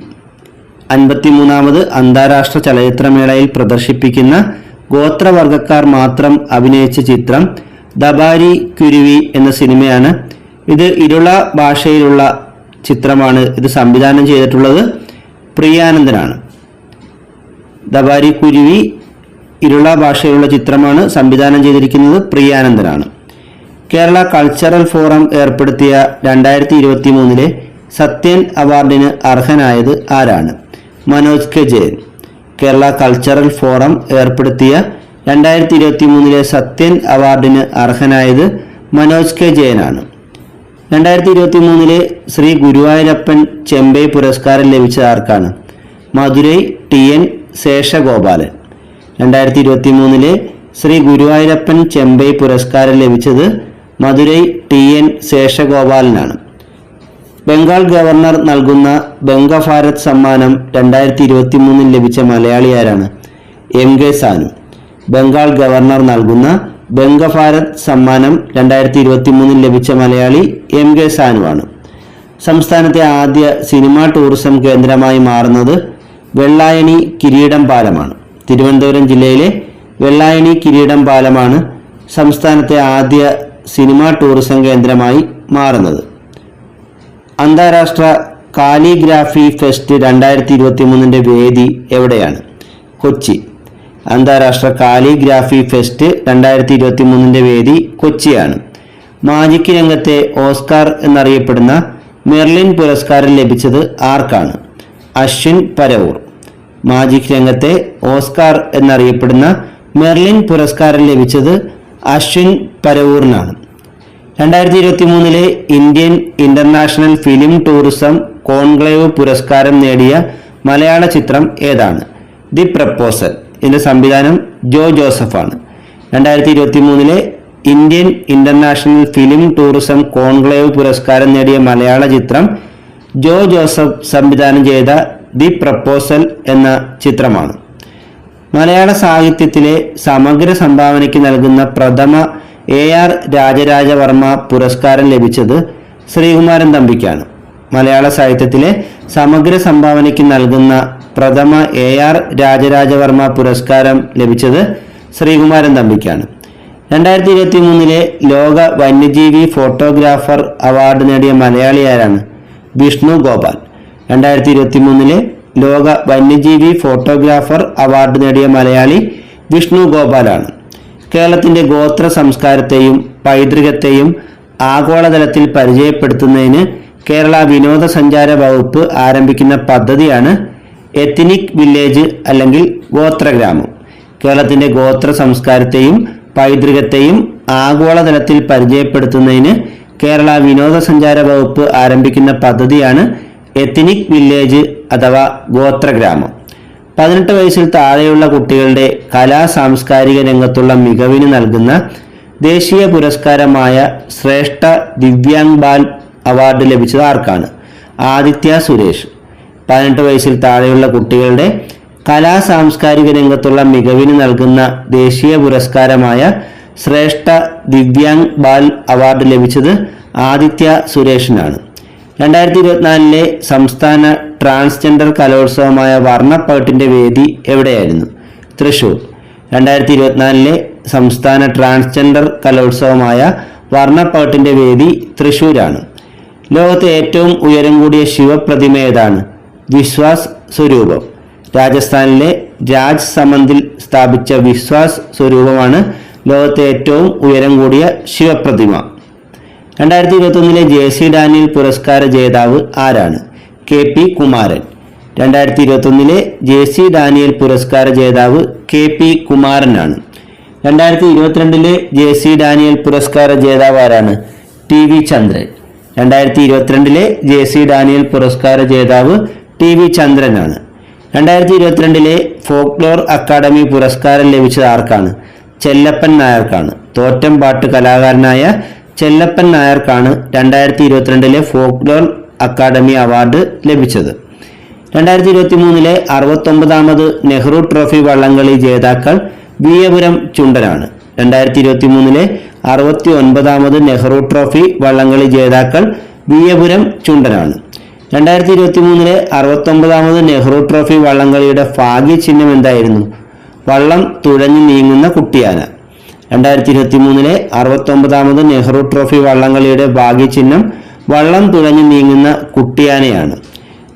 53ാമത് അന്താരാഷ്ട്ര ചലച്ചിത്രമേളയിൽ പ്രദർശിപ്പിക്കുന്ന ഗോത്രവർഗക്കാർ മാത്രം അഭിനയിച്ച ചിത്രം ദബാരി കുരുവി എന്ന സിനിമയാണ്. ഇത് ഇരുള ഭാഷയിലുള്ള ചിത്രമാണ്. ഇത് സംവിധാനം ചെയ്തിട്ടുള്ളത് പ്രിയാനന്ദനാണ്. ദബാരി കുരുവി ഇരുള ഭാഷയിലുള്ള ചിത്രമാണ്. സംവിധാനം ചെയ്തിരിക്കുന്നത് പ്രിയാനന്ദനാണ്. കേരള കൾച്ചറൽ ഫോറം ഏർപ്പെടുത്തിയ 2023 സത്യൻ അവാർഡിന് അർഹനായത് ആരാണ്? Manoj K Jayan. Kerala cultural forum ഏർപ്പെടുത്തിയ 2023 സത്യൻ അവാർഡിന് അർഹനായത് മനോജ് കെ ജയനാണ്. 2023 ശ്രീ ഗുരുവായൂരപ്പൻ ചെമ്പൈ പുരസ്കാരം ലഭിച്ചത് ആർക്കാണ്? മധുരൈ TN ശേഷഗോപാലൻ. 2023 ശ്രീ ഗുരുവായൂരപ്പൻ ചെമ്പൈ പുരസ്കാരം ലഭിച്ചത് മധുരൈ TN ശേഷഗോപാലനാണ്. ബംഗാൾ ഗവർണർ നൽകുന്ന ബംഗഭാരത് സമ്മാനം 2023 ലഭിച്ച മലയാളി ആരാണ്? MK സാനു. ബംഗാൾ ഗവർണർ നൽകുന്ന ബംഗഭാരത് സമ്മാനം 2023 ലഭിച്ച മലയാളി MK സാനുവാണ്. സംസ്ഥാനത്തെ ആദ്യ സിനിമാ ടൂറിസം കേന്ദ്രമായി മാറുന്നത് വെള്ളായണി കിരീടം പാലമാണ്. തിരുവനന്തപുരം ജില്ലയിലെ വെള്ളായണി കിരീടം പാലമാണ് സംസ്ഥാനത്തെ ആദ്യ സിനിമാ ടൂറിസം കേന്ദ്രമായി മാറുന്നത്. അന്താരാഷ്ട്ര കാലിഗ്രാഫി ഫെസ്റ്റ് 2023 വേദി എവിടെയാണ്? കൊച്ചി. അന്താരാഷ്ട്ര കാലിഗ്രാഫി ഫെസ്റ്റ് 2023 വേദി കൊച്ചിയാണ്. മാജിക് രംഗത്തെ ഓസ്കാർ എന്നറിയപ്പെടുന്ന മെർലിൻ പുരസ്കാരം ലഭിച്ചത് ആർക്കാണ്? അശ്വിൻ പരവൂർ. മാജിക് രംഗത്തെ ഓസ്കാർ എന്നറിയപ്പെടുന്ന മെർലിൻ പുരസ്കാരം ലഭിച്ചത് അശ്വിൻ പരവൂറിനാണ്. 2023 Indian international film tourism conclave പുരസ്കാരം നേടിയ മലയാള ചിത്രം ഏതാണ്? The proposal. ഇതിന്റെ സംവിധാനം ജോ ജോസഫാണ്. 2023 Indian international film tourism conclave പുരസ്കാരം നേടിയ മലയാള ചിത്രം ജോ ജോസഫ് സംവിധാനം ചെയ്ത ദി പ്രപ്പോസൽ എന്ന ചിത്രമാണ്. മലയാള സാഹിത്യത്തിലെ സമഗ്ര സംഭാവനയ്ക്ക് നൽകുന്ന പ്രഥമ AR രാജരാജവർമ്മ പുരസ്കാരം ലഭിച്ചത് ശ്രീകുമാരൻ തമ്പിക്കാണ്. മലയാള സാഹിത്യത്തിലെ സമഗ്ര സംഭാവനയ്ക്ക് നൽകുന്ന പ്രഥമ AR രാജരാജവർമ്മ പുരസ്കാരം ലഭിച്ചത് ശ്രീകുമാരൻ തമ്പിക്കാണ്. 2023 ലോക വന്യജീവി ഫോട്ടോഗ്രാഫർ അവാർഡ് നേടിയ മലയാളി ആരാണ്? വിഷ്ണു ഗോപാൽ. 2023 ലോക വന്യജീവി ഫോട്ടോഗ്രാഫർ അവാർഡ് നേടിയ മലയാളി വിഷ്ണു ഗോപാലാണ്. കേരളത്തിന്റെ ഗോത്ര സംസ്കാരത്തെയും പൈതൃകത്തെയും ആഗോളതലത്തിൽ പരിചയപ്പെടുത്തുന്നതിന് കേരള വിനോദസഞ്ചാര വകുപ്പ് ആരംഭിക്കുന്ന പദ്ധതിയാണ് എത്നിക് വില്ലേജ് അല്ലെങ്കിൽ ഗോത്രഗ്രാമം. കേരളത്തിന്റെ ഗോത്ര സംസ്കാരത്തെയും പൈതൃകത്തെയും ആഗോളതലത്തിൽ പരിചയപ്പെടുത്തുന്നതിന് കേരള വിനോദസഞ്ചാര വകുപ്പ് ആരംഭിക്കുന്ന പദ്ധതിയാണ് എത്നിക് വില്ലേജ് അഥവാ ഗോത്രഗ്രാമം. 18 വയസ്സിൽ താഴെയുള്ള കുട്ടികളുടെ കലാ സാംസ്കാരിക രംഗത്തുള്ള മികവിന് നൽകുന്ന ദേശീയ പുരസ്കാരമായ ശ്രേഷ്ഠ ദിവ്യാംഗ് ബാൽ അവാർഡ് ലഭിച്ചത് ആർക്കാണ്? ആദിത്യ സുരേഷ്. 18 വയസ്സിൽ താഴെയുള്ള കുട്ടികളുടെ കലാ സാംസ്കാരിക രംഗത്തുള്ള മികവിന് നൽകുന്ന ദേശീയ പുരസ്കാരമായ ശ്രേഷ്ഠ ദിവ്യാംഗ് ബാൽ അവാർഡ് ലഭിച്ചത് ആദിത്യ സുരേഷിനാണ്. 2024 സംസ്ഥാന ട്രാൻസ്ജെൻഡർ കലോത്സവമായ വർണ്ണപ്പകിട്ടിന്റെ വേദി എവിടെയായിരുന്നു? തൃശൂർ. 2024 സംസ്ഥാന ട്രാൻസ്ജെൻഡർ കലോത്സവമായ വർണ്ണപ്പകിട്ടിന്റെ വേദി തൃശൂരാണ്. ലോകത്തെ ഏറ്റവും ഉയരം കൂടിയ ശിവപ്രതിമ ഏതാണ്? വിശ്വാസ് സ്വരൂപം. രാജസ്ഥാനിലെ രാജ് സമന്തിൽ സ്ഥാപിച്ച വിശ്വാസ് സ്വരൂപമാണ് ലോകത്തെ ഏറ്റവും ഉയരം കൂടിയ ശിവപ്രതിമ. 2021 JC ഡാനിയൽ പുരസ്കാര ജേതാവ് ആരാണ്? KP കുമാരൻ. 2021 JC ഡാനിയൽ പുരസ്കാര ജേതാവ് KP കുമാരനാണ്. 2022 JC ഡാനിയൽ പുരസ്കാര ജേതാവ് ആരാണ്? TV ചന്ദ്രൻ. 2022 JC ഡാനിയൽ പുരസ്കാര ജേതാവ് TV ചന്ദ്രനാണ്. 2022 ഫോക്ലോർ അക്കാദമി പുരസ്കാരം ലഭിച്ചത് ആർക്കാണ്? ചെല്ലപ്പൻ നായർക്കാണ്. തോറ്റം പാട്ട് കലാകാരനായ ചെല്ലപ്പൻ നായർക്കാണ് 2022 ഫോക്ലോർ അക്കാദമി അവാർഡ് ലഭിച്ചത്. 2023 69ാമത് നെഹ്റു ട്രോഫി വള്ളംകളി ജേതാക്കൾ വിയപുരം ചുണ്ടനാണ്. 2023 69ാമത് നെഹ്റു ട്രോഫി വള്ളംകളി ജേതാക്കൾ വിയപുരം ചുണ്ടനാണ്. 2023 69ാമത് നെഹ്റു ട്രോഫി വള്ളംകളിയുടെ ഭാഗ്യചിഹ്നം എന്തായിരുന്നു? വള്ളം തുഴഞ്ഞു നീങ്ങുന്ന കുട്ടിയാന. 2023 69ാമത് നെഹ്റു ട്രോഫി വള്ളംകളിയുടെ ഭാഗ്യചിഹ്നം വള്ളം തുഴഞ്ഞു നീങ്ങുന്ന കുട്ടിയാനയാണ്.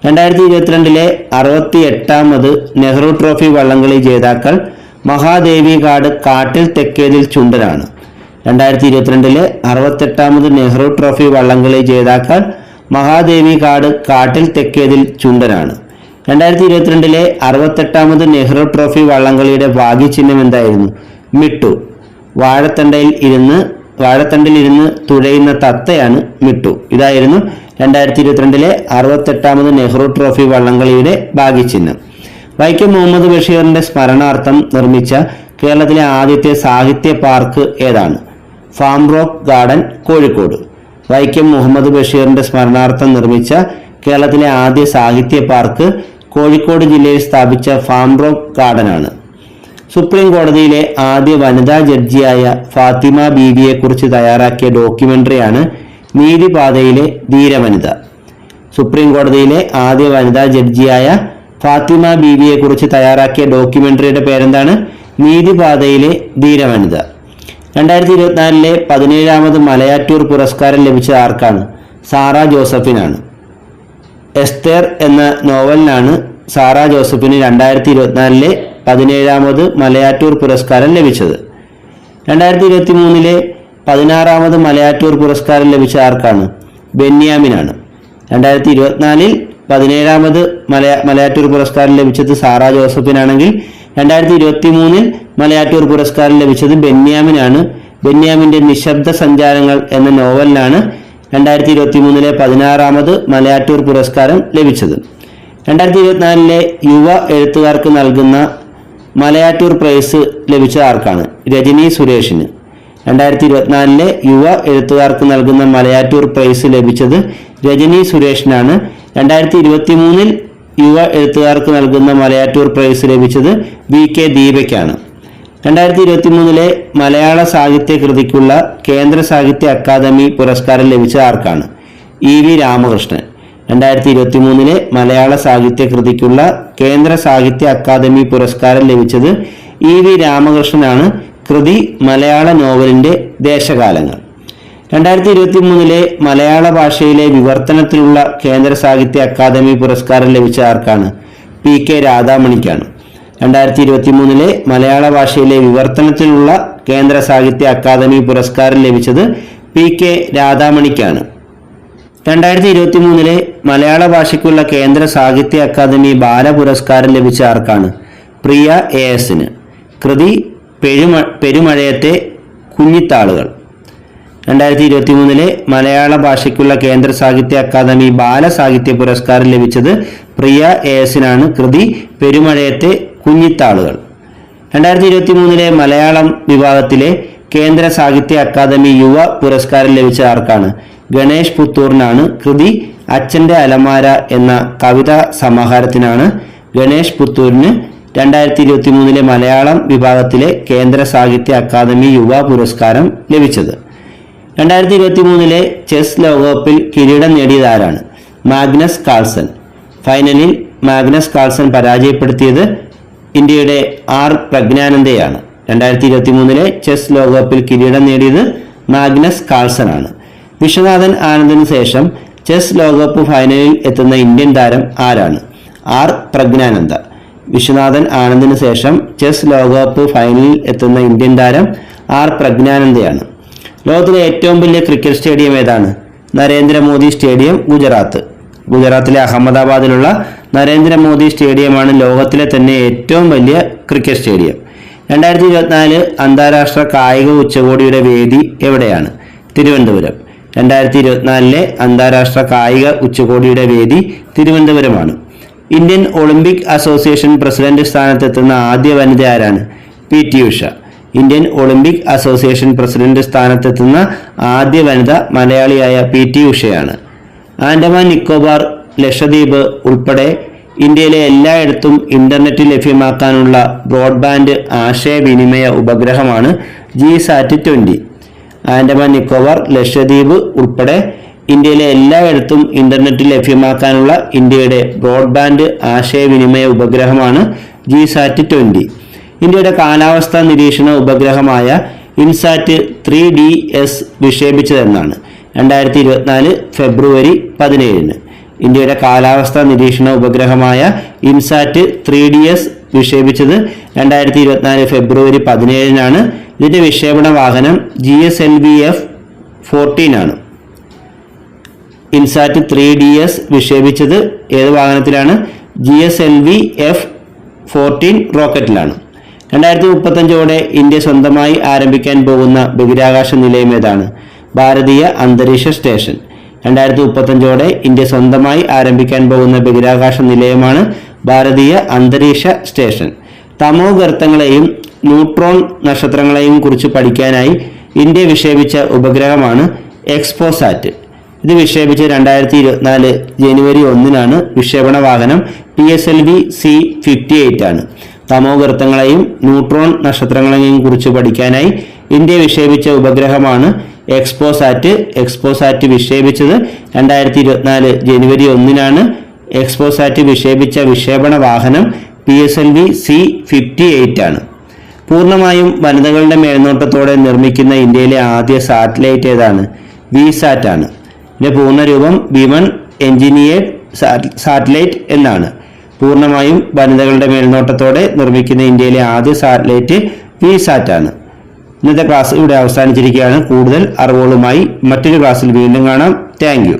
2022 68ാമത് നെഹ്റു ട്രോഫി വള്ളംകളി ജേതാക്കൾ മഹാദേവി കാട് കാട്ടിൽ തെക്കേതിൽ ചുണ്ടനാണ്. 2022 68ാമത് നെഹ്റു ട്രോഫി വള്ളംകളി ജേതാക്കൾ മഹാദേവി കാട് കാട്ടിൽ തെക്കേതിൽ ചുണ്ടനാണ്. 2022 68ാമത് നെഹ്റു ട്രോഫി വള്ളംകളിയുടെ ഭാഗ്യചിഹ്നം എന്തായിരുന്നു? മിട്ടു. വാഴത്തണ്ടിൽ ഇരുന്ന് തുഴയുന്ന തത്തയാണ് മിട്ടു. ഇതായിരുന്നു 2022 68ാമത് നെഹ്റു ട്രോഫി വള്ളംകളിയുടെ ഭാഗ്യചിഹ്നം. വൈക്കം മുഹമ്മദ് ബഷീറിന്റെ സ്മരണാർത്ഥം നിർമ്മിച്ച കേരളത്തിലെ ആദ്യത്തെ സാഹിത്യ പാർക്ക് ഏതാണ്? Farm rock garden, Kozhikode. Vaikom Muhammad ബഷീറിന്റെ സ്മരണാർത്ഥം നിർമ്മിച്ച കേരളത്തിലെ ആദ്യ സാഹിത്യ പാർക്ക് കോഴിക്കോട് ജില്ലയിൽ സ്ഥാപിച്ച ഫാം റോക്ക് ഗാർഡനാണ്. സുപ്രീം കോടതിയിലെ ആദ്യ വനിതാ ജഡ്ജിയായ ഫാത്തിമ ബീവിയെക്കുറിച്ച് തയ്യാറാക്കിയ ഡോക്യുമെന്ററിയാണ് നീതിപാതയിലെ ധീരവനിത. സുപ്രീം കോടതിയിലെ ആദ്യ വനിതാ ജഡ്ജിയായ ഫാത്തിമ ബീവിയെക്കുറിച്ച് തയ്യാറാക്കിയ ഡോക്യുമെന്ററിയുടെ പേരെന്താണ്? നീതിപാതയിലെ ധീരവനിത. 2024 17ാമത് മലയാറ്റൂർ പുരസ്കാരം ലഭിച്ചത് ആർക്കാണ്? സാറ ജോസഫിനാണ്. എസ്തേർ എന്ന നോവലിനാണ് സാറ ജോസഫിന് 2024 17ാമത് മലയാറ്റൂർ പുരസ്കാരം ലഭിച്ചത്. 2023 16ാമത് മലയാറ്റൂർ പുരസ്കാരം ലഭിച്ച ആർക്കാണ്? ബെന്യാമിനാണ്. 2024 17ാമത് മലയാറ്റൂർ പുരസ്കാരം ലഭിച്ചത് സാറ ജോസഫിനാണെങ്കിൽ 2023 മലയാറ്റൂർ പുരസ്കാരം ലഭിച്ചത് ബെന്യാമിനാണ്. ബെന്യാമിന്റെ നിശബ്ദ സഞ്ചാരങ്ങൾ എന്ന നോവലിനാണ് 2023 16ാമത് മലയാറ്റൂർ പുരസ്കാരം ലഭിച്ചത്. 2024 യുവ എഴുത്തുകാർക്ക് നൽകുന്ന മലയാറ്റൂർ പ്രൈസ് ലഭിച്ച ആർക്കാണ്? രജനി സുരേഷിന്. 2024 യുവ എഴുത്തുകാർക്ക് നൽകുന്ന മലയാറ്റൂർ പ്രൈസ് ലഭിച്ചത് രജനി സുരേഷിനാണ്. 2023 യുവ എഴുത്തുകാർക്ക് നൽകുന്ന മലയാറ്റൂർ പ്രൈസ് ലഭിച്ചത് VK ദീപയ്ക്കാണ്. 2023 മലയാള സാഹിത്യ കൃതിക്കുള്ള കേന്ദ്ര സാഹിത്യ അക്കാദമി പുരസ്കാരം ലഭിച്ച ആർക്കാണ്? EV രാമകൃഷ്ണൻ. 2023 മലയാള സാഹിത്യ കൃതിക്കുള്ള കേന്ദ്ര സാഹിത്യ അക്കാദമി പുരസ്കാരം ലഭിച്ചത് EV രാമകൃഷ്ണനാണ്. കൃതി മലയാള നോവലിന്റെ ദേശകാലങ്ങൾ. 2023 മലയാള ഭാഷയിലെ വിവർത്തനത്തിലുള്ള കേന്ദ്ര സാഹിത്യ അക്കാദമി പുരസ്കാരം ലഭിച്ച ആർക്കാണ്? PK രാധാമണിക്കാണ്. 2023 മലയാള ഭാഷയിലെ വിവർത്തനത്തിലുള്ള കേന്ദ്ര സാഹിത്യ അക്കാദമി പുരസ്കാരം ലഭിച്ചത് PK രാധാമണിക്കാണ്. 2023 മലയാള ഭാഷയ്ക്കുള്ള കേന്ദ്ര സാഹിത്യ അക്കാദമി ബാലപുരസ്കാരം ലഭിച്ച ആർക്കാണ്? പ്രിയ ASന്. കൃതി പെരുമഴയത്തെ കുഞ്ഞിത്താളുകൾ. 2023 മലയാള ഭാഷയ്ക്കുള്ള കേന്ദ്ര സാഹിത്യ അക്കാദമി ബാലസാഹിത്യ പുരസ്കാരം ലഭിച്ചത് പ്രിയ ASനാണ്. കൃതി പെരുമഴയത്തെ കുഞ്ഞിത്താളുകൾ. 2023 മലയാളം വിഭാഗത്തിലെ കേന്ദ്ര സാഹിത്യ അക്കാദമി യുവ പുരസ്കാരം ലഭിച്ച ആർക്കാണ്? ഗണേഷ് പുത്തൂറിനാണ്. കൃതി അച്ഛൻ്റെ അലമാര എന്ന കവിതാ സമാഹാരത്തിനാണ് ഗണേഷ് പുത്തൂരിന് 2023 മലയാളം വിഭാഗത്തിലെ കേന്ദ്ര സാഹിത്യ അക്കാദമി യുവ പുരസ്കാരം ലഭിച്ചത്. 2023 ചെസ് ലോകകപ്പിൽ കിരീടം നേടിയതാരാണ്? Magnus Carlsen. ഫൈനലിൽ മാഗ്നസ് കാൾസൺ പരാജയപ്പെടുത്തിയത് ഇന്ത്യയുടെ ആർ പ്രജ്ഞാനന്ദയാണ്. 2023 ചെസ് ലോകകപ്പിൽ കിരീടം നേടിയത് മാഗ്നസ് കാൾസൺ ആണ്. വിശ്വനാഥൻ ആനന്ദിന് ശേഷം ചെസ് ലോകകപ്പ് ഫൈനലിൽ എത്തുന്ന ഇന്ത്യൻ താരം ആരാണ്? ആർ പ്രജ്ഞാനന്ദ. വിശ്വനാഥൻ ആനന്ദിന് ശേഷം ചെസ് ലോകകപ്പ് ഫൈനലിൽ എത്തുന്ന ഇന്ത്യൻ താരം ആർ പ്രജ്ഞാനന്ദയാണ്. ലോകത്തിലെ ഏറ്റവും വലിയ ക്രിക്കറ്റ് സ്റ്റേഡിയം ഏതാണ്? നരേന്ദ്രമോദി സ്റ്റേഡിയം, ഗുജറാത്ത്. ഗുജറാത്തിലെ അഹമ്മദാബാദിലുള്ള നരേന്ദ്രമോദി സ്റ്റേഡിയമാണ് ലോകത്തിലെ തന്നെ ഏറ്റവും വലിയ ക്രിക്കറ്റ് സ്റ്റേഡിയം. 2024 അന്താരാഷ്ട്ര കായിക ഉച്ചകോടിയുടെ വേദി എവിടെയാണ്? തിരുവനന്തപുരം. 2024 അന്താരാഷ്ട്ര കായിക ഉച്ചകോടിയുടെ വേദി തിരുവനന്തപുരമാണ്. ഇന്ത്യൻ ഒളിമ്പിക് അസോസിയേഷൻ പ്രസിഡന്റ് സ്ഥാനത്തെത്തുന്ന ആദ്യ വനിത ആരാണ്? PT Usha. Indian Olympic association president സ്ഥാനത്തെത്തുന്ന ആദ്യ വനിത മലയാളിയായ PT ഉഷയാണ്. ആൻഡമാൻ നിക്കോബാർ, ലക്ഷദ്വീപ് ഉൾപ്പെടെ ഇന്ത്യയിലെ എല്ലായിടത്തും ഇന്റർനെറ്റ് ലഭ്യമാക്കാനുള്ള ബ്രോഡ്ബാൻഡ് ആശയവിനിമയ ഉപഗ്രഹമാണ് GSAT-20. ആൻഡമാൻ നിക്കോബാർ, ലക്ഷദ്വീപ് ഉൾപ്പെടെ ഇന്ത്യയിലെ എല്ലായിടത്തും ഇന്റർനെറ്റ് ലഭ്യമാക്കാനുള്ള ഇന്ത്യയുടെ ബ്രോഡ്ബാൻഡ് ആശയവിനിമയ ഉപഗ്രഹമാണ് GSAT-20. ഇന്ത്യയുടെ കാലാവസ്ഥാ നിരീക്ഷണ ഉപഗ്രഹമായ ഇൻസാറ്റ് 3DS വിക്ഷേപിച്ചതെന്നാണ്? 2024 ഫെബ്രുവരി 17. ഇന്ത്യയുടെ കാലാവസ്ഥാ നിരീക്ഷണ ഉപഗ്രഹമായ ഇൻസാറ്റ് 3DS വിക്ഷേപിച്ചത് 2024 ഫെബ്രുവരി 17 ഇതിന്റെ വിക്ഷേപണ വാഹനം GSLV F-14 ആണ്. ഇൻസാറ്റ് 3DS വിക്ഷേപിച്ചത് ഏത് വാഹനത്തിലാണ്? GSLV F-14 റോക്കറ്റിലാണ്. 2035 ഇന്ത്യ സ്വന്തമായി ആരംഭിക്കാൻ പോകുന്ന ബഹിരാകാശ നിലയം ഏതാണ്? ഭാരതീയ അന്തരീക്ഷ സ്റ്റേഷൻ. 2035 ഇന്ത്യ സ്വന്തമായി ആരംഭിക്കാൻ പോകുന്ന ബഹിരാകാശ നിലയമാണ് ഭാരതീയ അന്തരീക്ഷ സ്റ്റേഷൻ. തമോ ഗർത്തങ്ങളെയും ന്യൂട്രോൺ നക്ഷത്രങ്ങളെയും കുറിച്ച് പഠിക്കാനായി ഇന്ത്യ വിക്ഷേപിച്ച ഉപഗ്രഹമാണ് എക്സ്പോസാറ്റ്. ഇത് വിക്ഷേപിച്ച് 2024 ജനുവരി 1 വിക്ഷേപണ വാഹനം PSLV C-58 ആണ്. തമോ ഗർത്തങ്ങളെയും ന്യൂട്രോൺ നക്ഷത്രങ്ങളെയും കുറിച്ച് പഠിക്കാനായി ഇന്ത്യ വിക്ഷേപിച്ച ഉപഗ്രഹമാണ് എക്സ്പോസാറ്റ്. എക്സ്പോസാറ്റ് വിക്ഷേപിച്ചത് 2024 ജനുവരി 1 എക്സ്പോസാറ്റ് വിക്ഷേപിച്ച വിക്ഷേപണ വാഹനം PSLV C-58 ആണ്. പൂർണ്ണമായും വനിതകളുടെ മേൽനോട്ടത്തോടെ നിർമ്മിക്കുന്ന ഇന്ത്യയിലെ ആദ്യ സാറ്റലൈറ്റ് ഏതാണ്? VSAT ആണ്. ഇതിന്റെ പൂർണ്ണരൂപം വിമൺ എഞ്ചിനീയർഡ് സാറ്റലൈറ്റ് എന്നാണ്. പൂർണ്ണമായും വനിതകളുടെ മേൽനോട്ടത്തോടെ നിർമ്മിക്കുന്ന ഇന്ത്യയിലെ ആദ്യ സാറ്റലൈറ്റ് VSAT ആണ്. ഇന്നത്തെ ക്ലാസ് ഇവിടെ അവസാനിച്ചിരിക്കുകയാണ്. കൂടുതൽ അറിവുകളുമായി മറ്റൊരു ക്ലാസ്സിൽ വീണ്ടും കാണാം. Thank you.